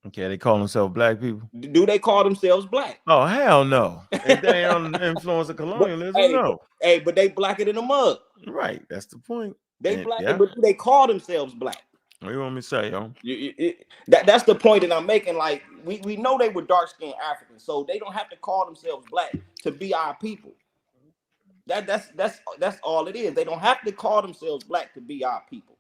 Okay, they call themselves black people. Do they call themselves black? Oh, hell no. If they ain't on the influence of colonialism, no. But they blacker than a mug. Right, that's the point. They black, but do they call themselves black? What do you want me to say, yo? That's the point that I'm making. Like, we know they were dark-skinned Africans, so they don't have to call themselves black to be our people. That's all it is. They don't have to call themselves black to be our people.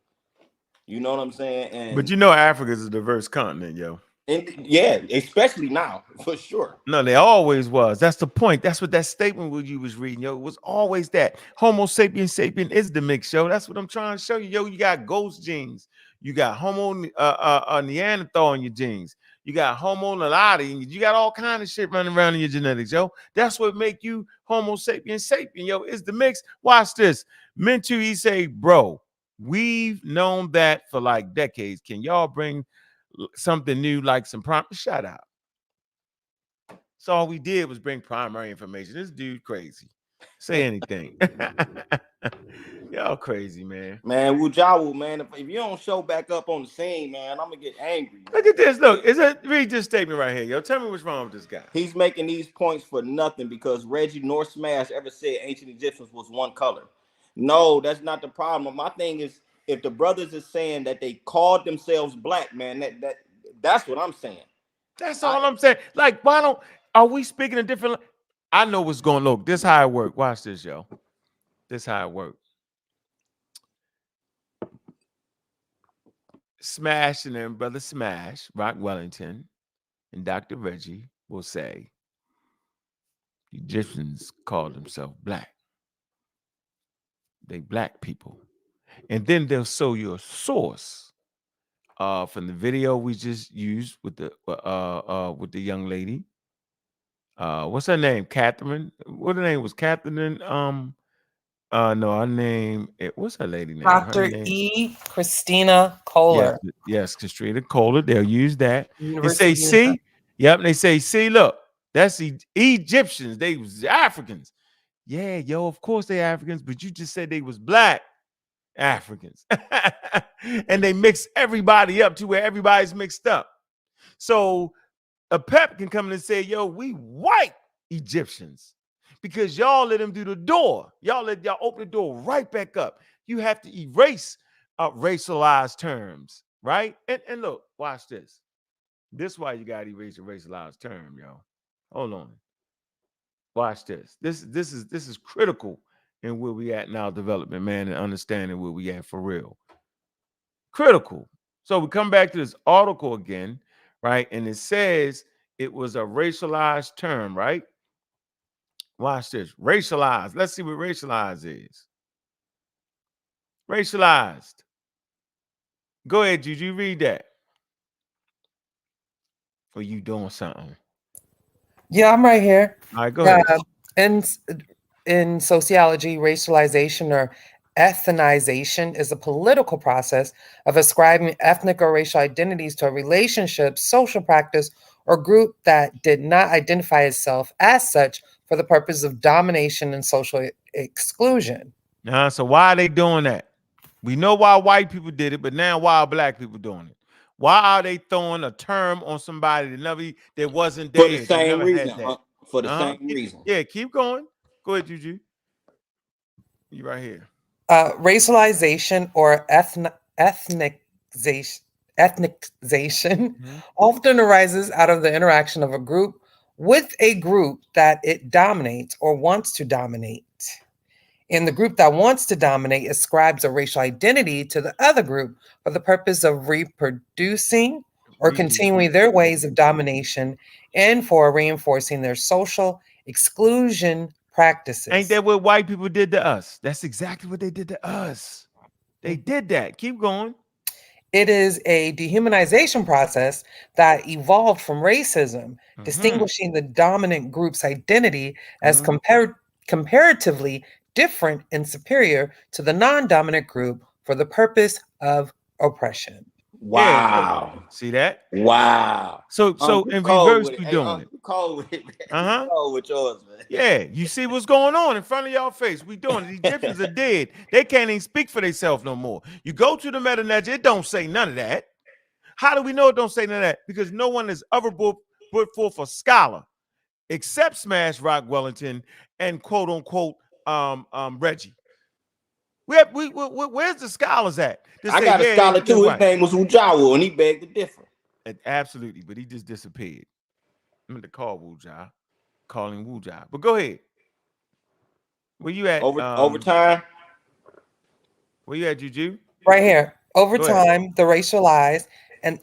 You know what I'm saying? But you know, Africa is a diverse continent, yo. And yeah, especially now, for sure. No, they always was. That's the point. That's what that statement you was reading, yo. It was always that. Homo sapiens sapien is the mix, yo. That's what I'm trying to show you, yo. You got ghost genes. You got Homo Neanderthal in your genes. You got Homo naledi. You got all kind of shit running around in your genetics, yo. That's what make you Homo sapiens sapien, yo. Is the mix. Watch this. Mentu, he say, bro, we've known that for like decades. Can y'all bring something new, like some shut up. So all we did was bring primary information. This dude crazy. Say anything. Y'all crazy, man. Man, Wujawu, man. If you don't show back up on the scene, man, I'm gonna get angry. Look at this. Look, read this statement right here, yo. Tell me what's wrong with this guy. He's making these points for nothing because Reggie nor Smash ever said ancient Egyptians was one color. No, that's not the problem. My thing is, if the brothers is saying that they called themselves black, man, that's what I'm saying. That's all I'm saying. Like, are we speaking a different? I know what's going. Look, this how it work. Watch this, yo. This how it work. Smash and then Brother Smash, RockWellington, and Dr. Reggie will say Egyptians call themselves black. They black people. And then they'll show you a source from the video we just used with the young lady. What's her name? Catherine. What her name was? Catherine. No, her name. What's her lady name? Dr. E. Christina Kohler. Yes, Christina Kohler. They'll use that. They say, see, yep. And they say, see, look, that's the Egyptians. They was Africans. Yeah, yo, of course they Africans, but you just said they was black Africans. And they mix everybody up to where everybody's mixed up. So a pep can come in and say, yo, we white Egyptians because y'all let them do the door. Y'all open the door right back up. You have to erase racialized terms, right? And look, watch this. This is why you got to erase a racialized term, yo. Hold on. Watch this. This is critical in where we at now, development, man, and understanding where we at for real. Critical. So we come back to this article again, right? And it says it was a racialized term, right? Watch this. Racialized. Let's see what racialized is. racialized. Go ahead, Juju, read that. Or you doing something? Yeah, I'm right here. All right, go ahead. In sociology, racialization or ethnization is a political process of ascribing ethnic or racial identities to a relationship, social practice, or group that did not identify itself as such for the purpose of domination and social exclusion. So why are they doing that? We know why white people did it, but now why are black people doing it? Why are they throwing a term on somebody that wasn't For the theirs? They same never reason. had that. For the same reason. Yeah, keep going. Go ahead, Juju. You right here. Racialization or ethnicization often arises out of the interaction of a group with a group that it dominates or wants to dominate. And the group that wants to dominate ascribes a racial identity to the other group for the purpose of reproducing or continuing their ways of domination and for reinforcing their social exclusion practices. Ain't that what white people did to us? That's exactly what they did to us. They did that. Keep going. It is a dehumanization process that evolved from racism, distinguishing the dominant group's identity as comparatively different and superior to the non-dominant group for the purpose of oppression. Wow. Yeah, see that? Wow. So in reverse, we doing it. Cold with it, man. Cold with yours, man. Yeah, you see what's going on in front of y'all face. We doing it. The Egyptians are dead. They can't even speak for themselves no more. You go to the meta-ledger, it don't say none of that. How do we know it don't say none of that? Because no one has ever put forth a scholar except Smash RockWellington and quote unquote Reggie. Where's the scholars at? I got a scholar too. His name was Ujawa, and he begged to differ. Absolutely, but he just disappeared. I'm going to call Wuja, calling Wuja. But go ahead. Where you at? Over time? Where you at, Juju? Right here. Over time, the racialized and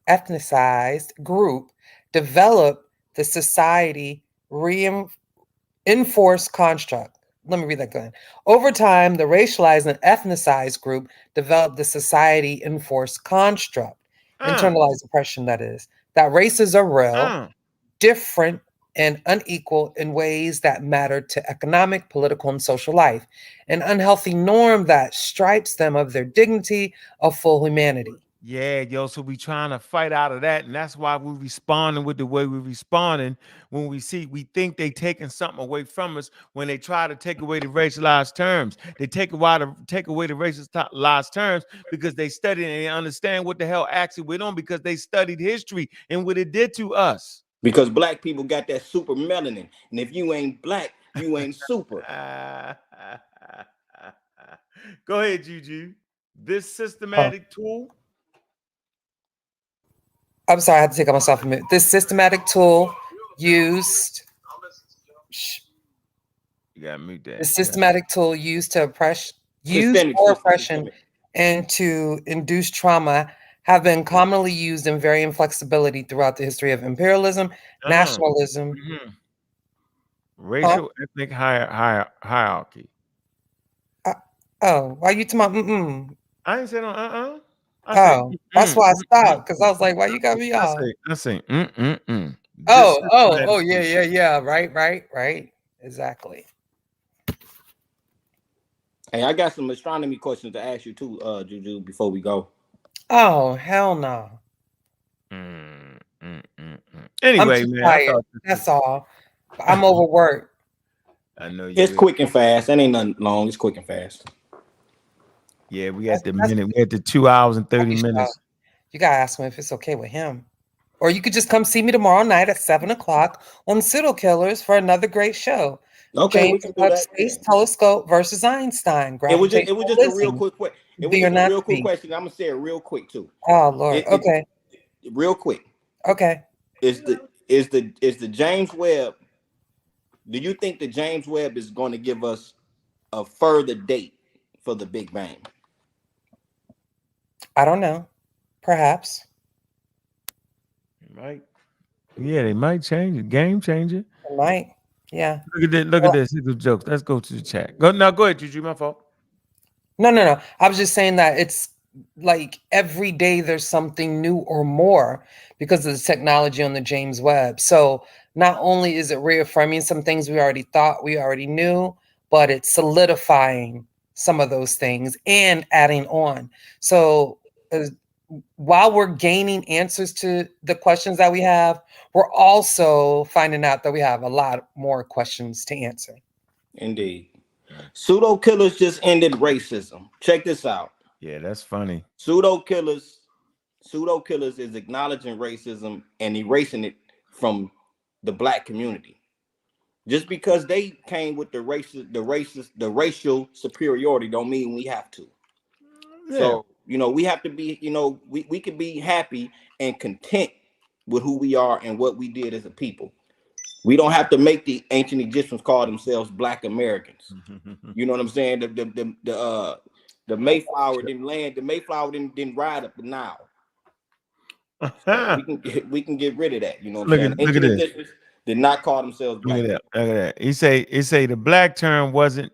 ethnicized group developed the society reinforced construct. Let me read that again. Over time, the racialized and ethnicized group developed the society enforced construct, internalized oppression, that is, that races are real, different, and unequal in ways that matter to economic, political, and social life, an unhealthy norm that stripes them of their dignity of full humanity. Yeah, yo, so we trying to fight out of that, and that's why we're responding with the way we're responding when we think they taking something away from us when they try to take away the racialized terms. They take away the racialized terms because they study and they understand what the hell actually went on because they studied history and what it did to us. Because black people got that super melanin, and if you ain't black, you ain't super. Go ahead, Juju. This systematic tool. I'm sorry, I had to take myself a minute. This systematic tool used. You gotta mute that. The systematic tool used to for oppression and to induce trauma have been commonly used in varying flexibility throughout the history of imperialism, nationalism, racial ethnic hierarchy. Why are you talking about? I ain't saying That's why I stopped because I was like, "Why you got me off?" I say, yeah, right, exactly. Hey, I got some astronomy questions to ask you too, Juju, before we go. Oh, hell no. Anyway, I'm man, tired. That's all. I'm overworked. I know you. It's quick and fast. That ain't nothing long. It's quick and fast. Yeah, we had the minute. We had the 2 hours and 30 minutes. You gotta ask him if it's okay with him, or you could just come see me tomorrow night at 7:00 on Pseudo Killers for another great show. Okay, James Webb Space Telescope versus Einstein. It was just a real quick question. It was just a real quick question. I'm gonna say it real quick too. Oh Lord. Okay. Real quick. Okay. Is the James Webb? Do you think the James Webb is going to give us a further date for the Big Bang? I don't know. Perhaps. Right. Yeah, they might change it. Game changer. It might. Yeah. Look at this. Look at this. Here's the jokes. Let's go to the chat. Go ahead, Juju. My fault. No. I was just saying that it's like every day there's something new or more because of the technology on the James Webb. So not only is it reaffirming some things we already thought we already knew, but it's solidifying some of those things and adding on. So while we're gaining answers to the questions that we have, we're also finding out that we have a lot more questions to answer. Indeed. Pseudo killers just ended racism. Check this out. Yeah, that's funny. Pseudo killers is acknowledging racism and erasing it from the Black community. Just because they came with the racial superiority don't mean we have to. Yeah. So, we have to be, we can be happy and content with who we are and what we did as a people. We don't have to make the ancient Egyptians call themselves Black Americans. You know what I'm saying? The Mayflower didn't land. The Mayflower didn't ride up the Nile. So we can get rid of that. You know what I'm saying? Look at this. Did not call themselves Black. Look at that. He say the Black term wasn't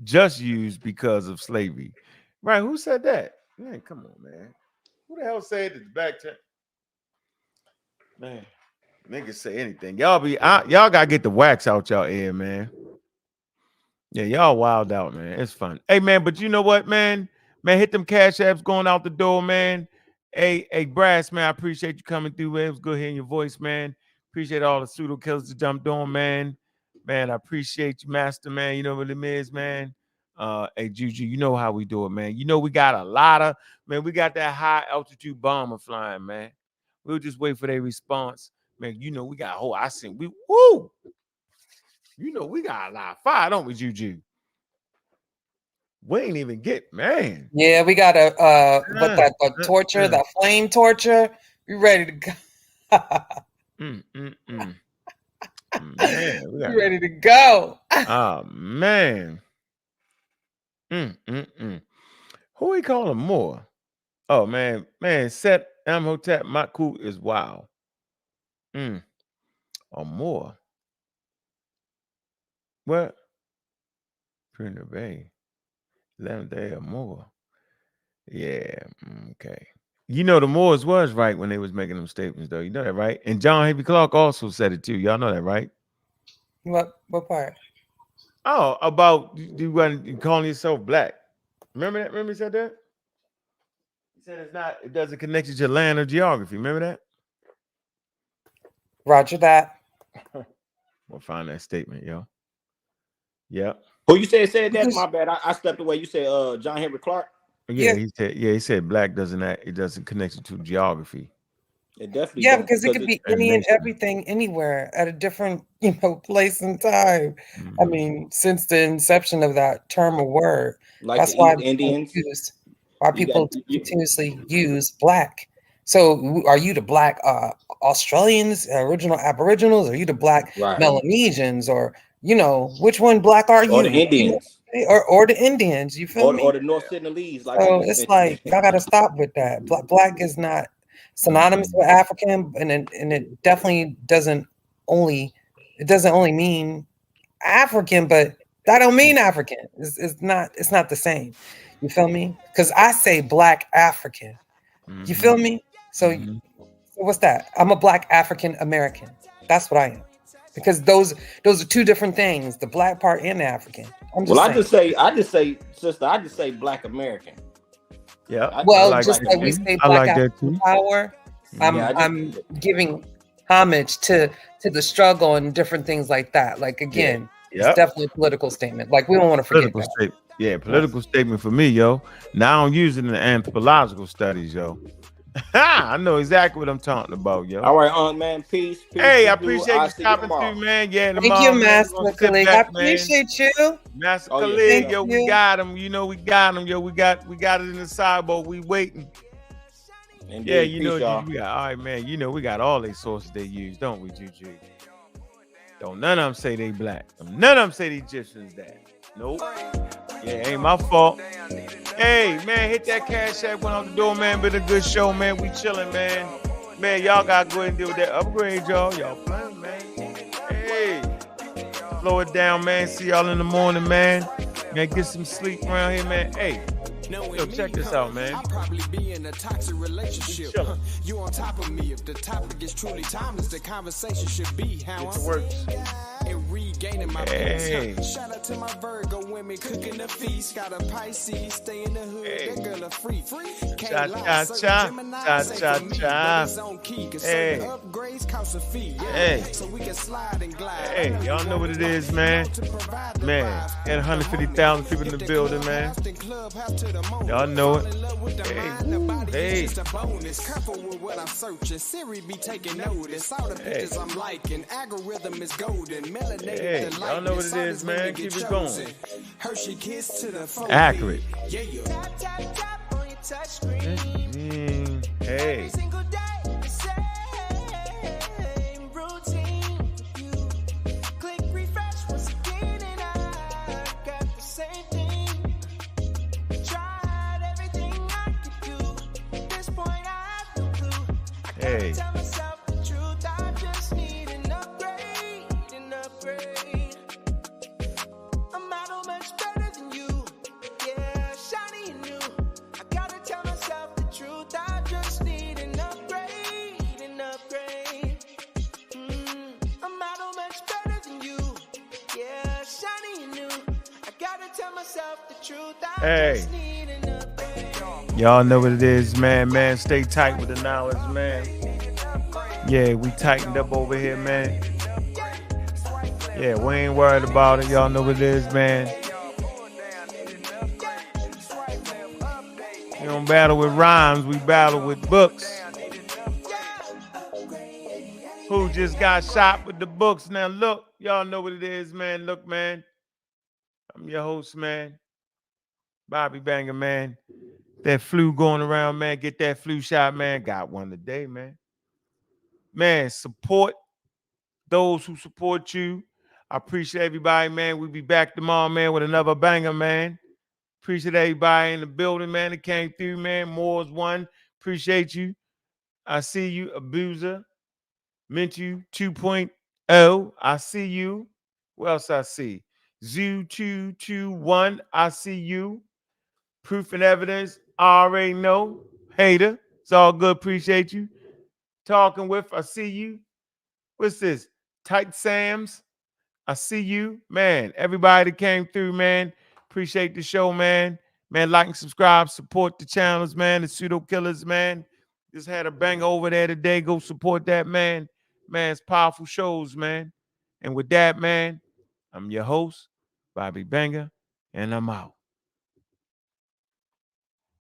just used because of slavery. Right? Who said that? Man, come on, man. Who the hell said that the Black term? Man. Niggas say anything. Y'all gotta get the wax out y'all ear, man. Yeah, y'all wild out, man. It's fun. Hey, man, but you know what, man? Man, hit them cash apps going out the door, man. Hey, Brass, man, I appreciate you coming through, man. It was good hearing your voice, man. Appreciate all the pseudo killers that jumped on, man. Man, I appreciate you, Master, man. You know what it is, man. Hey, Juju, you know how we do it, man. You know we got a lot of, man, we got that high altitude bomber flying, man. We'll just wait for their response. Man, we got a whole, woo! We got a lot of fire, don't we, Juju? We ain't even get, man. Yeah, we got the torture, that flame torture. We ready to go. Man, we ready to go. Oh, man. Who we calling more? Oh, man, Set Amhotep Maku is wild. Or more. What? Printer Bay. 11th day or more. Yeah. Okay. The Moors was right when they was making them statements, though. You know that, right? And John Havy Clark also said it too. Y'all know that, right? What part? Oh, about you calling yourself Black. Remember that? Remember he said that? He said it doesn't connect you to land or geography. Remember that? Roger that. We'll find that statement, yo. Yep. Who you said that? My bad. I stepped away. You said John Henry Clark? Yeah, he said Black it doesn't connect you to geography. It definitely because it could be any and everything anywhere at a different, place and time. Mm-hmm. I mean, since the inception of that term or word. Like that's why Indians. People continuously use Black. So are you the Black Australians, original Aboriginals? Are you the Black Melanesians? Or, which one Black are you? Or the Indians. Or the Indians, you feel me? Or the North Sudanese. So it's like, y'all got to stop with that. Black is not synonymous with African, and it definitely doesn't only mean African, but that don't mean African. It's not the same. You feel me? Because I say Black African. You feel me? So what's that? I'm a Black African American. That's what I am. Because those are two different things, the Black part and the African. I just say Black American. Yeah. Just like we say Black African power, I'm giving homage to the struggle and different things like that. Like again, it's definitely a political statement. Like we don't want to forget that. Yeah, political statement for me, yo. Now I'm using the anthropological studies, yo. I know exactly what I'm talking about, yo. All right, man. Peace. Hey, I appreciate you stopping through, man. Yeah, thank you, Master Khalid. I appreciate you. Master Khalid, yo, we got him. We got him, yo. We got it in the sideboard. We waiting. Indeed. Yeah, Peace, we got all right, man. We got all these sources they use, don't we, Juju? Don't none of them say they Black. None of them say the Egyptians that. Nope. Yeah, ain't my fault. Hey, man, hit that cash app, went out the door, man. Been a good show, man. We chilling, man. Man, y'all gotta go ahead and deal with that upgrade, y'all. Y'all playing, man. Hey, slow it down, man. See y'all in the morning, man. Man, get some sleep around here, man. Hey, yo, check this out, man. I'll probably be in a toxic relationship. You on top of me. If the topic is truly timeless, the conversation should be how I'm saying and regaining my peace. Shout out to my Virgo women cooking the feast. Got a Pisces, stay in the hood. That girl a freak. Can't lie, certain Gemini say for me, but it's on key. Cause certain upgrades cost a fee. So we can slide and glide. Hey, y'all know what it is, man. Man, and 150,000 people in the building, man. Y'all know it. Hey. Careful with what I'm searching. Siri be taking notice. All the pictures I'm liking. Algorithm is golden. Melanated the y'all know what it is, man. Keep it going. Hershey kiss to the phone. Accurate. Yeah. Tap, tap, tap on your touch screen. Hey. Every single day, the same routine. You click refresh once again, and I got the same thing. Tried everything I could do. At this point, I have no clue. I gotta tell myself the truth. I just need an upgrade, I'm not much better than you. Yeah, shiny and new. I gotta tell myself the truth. I just need an upgrade, I'm not much better than you. Yeah, shiny and new. I gotta tell myself the truth. I just need an upgrade. Y'all know what it is, man. Man, stay tight with the knowledge, man. Yeah, we tightened up over here, man. Yeah, we ain't worried about it. Y'all know what it is, man. We don't battle with rhymes. We battle with books. Who just got shot with the books? Now, look. Y'all know what it is, man. Look, man. I'm your host, man. Bobby Banger, man. That flu going around, man. Get that flu shot, man. Got one today, man. Man, support those who support you. I appreciate everybody, man. We'll be back tomorrow, man, with another banger, man. Appreciate everybody in the building, man, that came through, man. Moore's one. Appreciate you. I see you, Abuser. Meant you 2.0. I see you. What else I see? Zoo221. I see you. Proof and evidence. I already know. Hater. It's all good. Appreciate you. Talking with. I see you. What's this? Tight Sam's. I see you, man. Everybody that came through, man. Appreciate the show, man. Man, like and subscribe. Support the channels, man. The Pseudo Killers, man. Just had a banger over there today. Go support that, man. Man, it's powerful shows, man. And with that, man, I'm your host, Bobby Banger, and I'm out.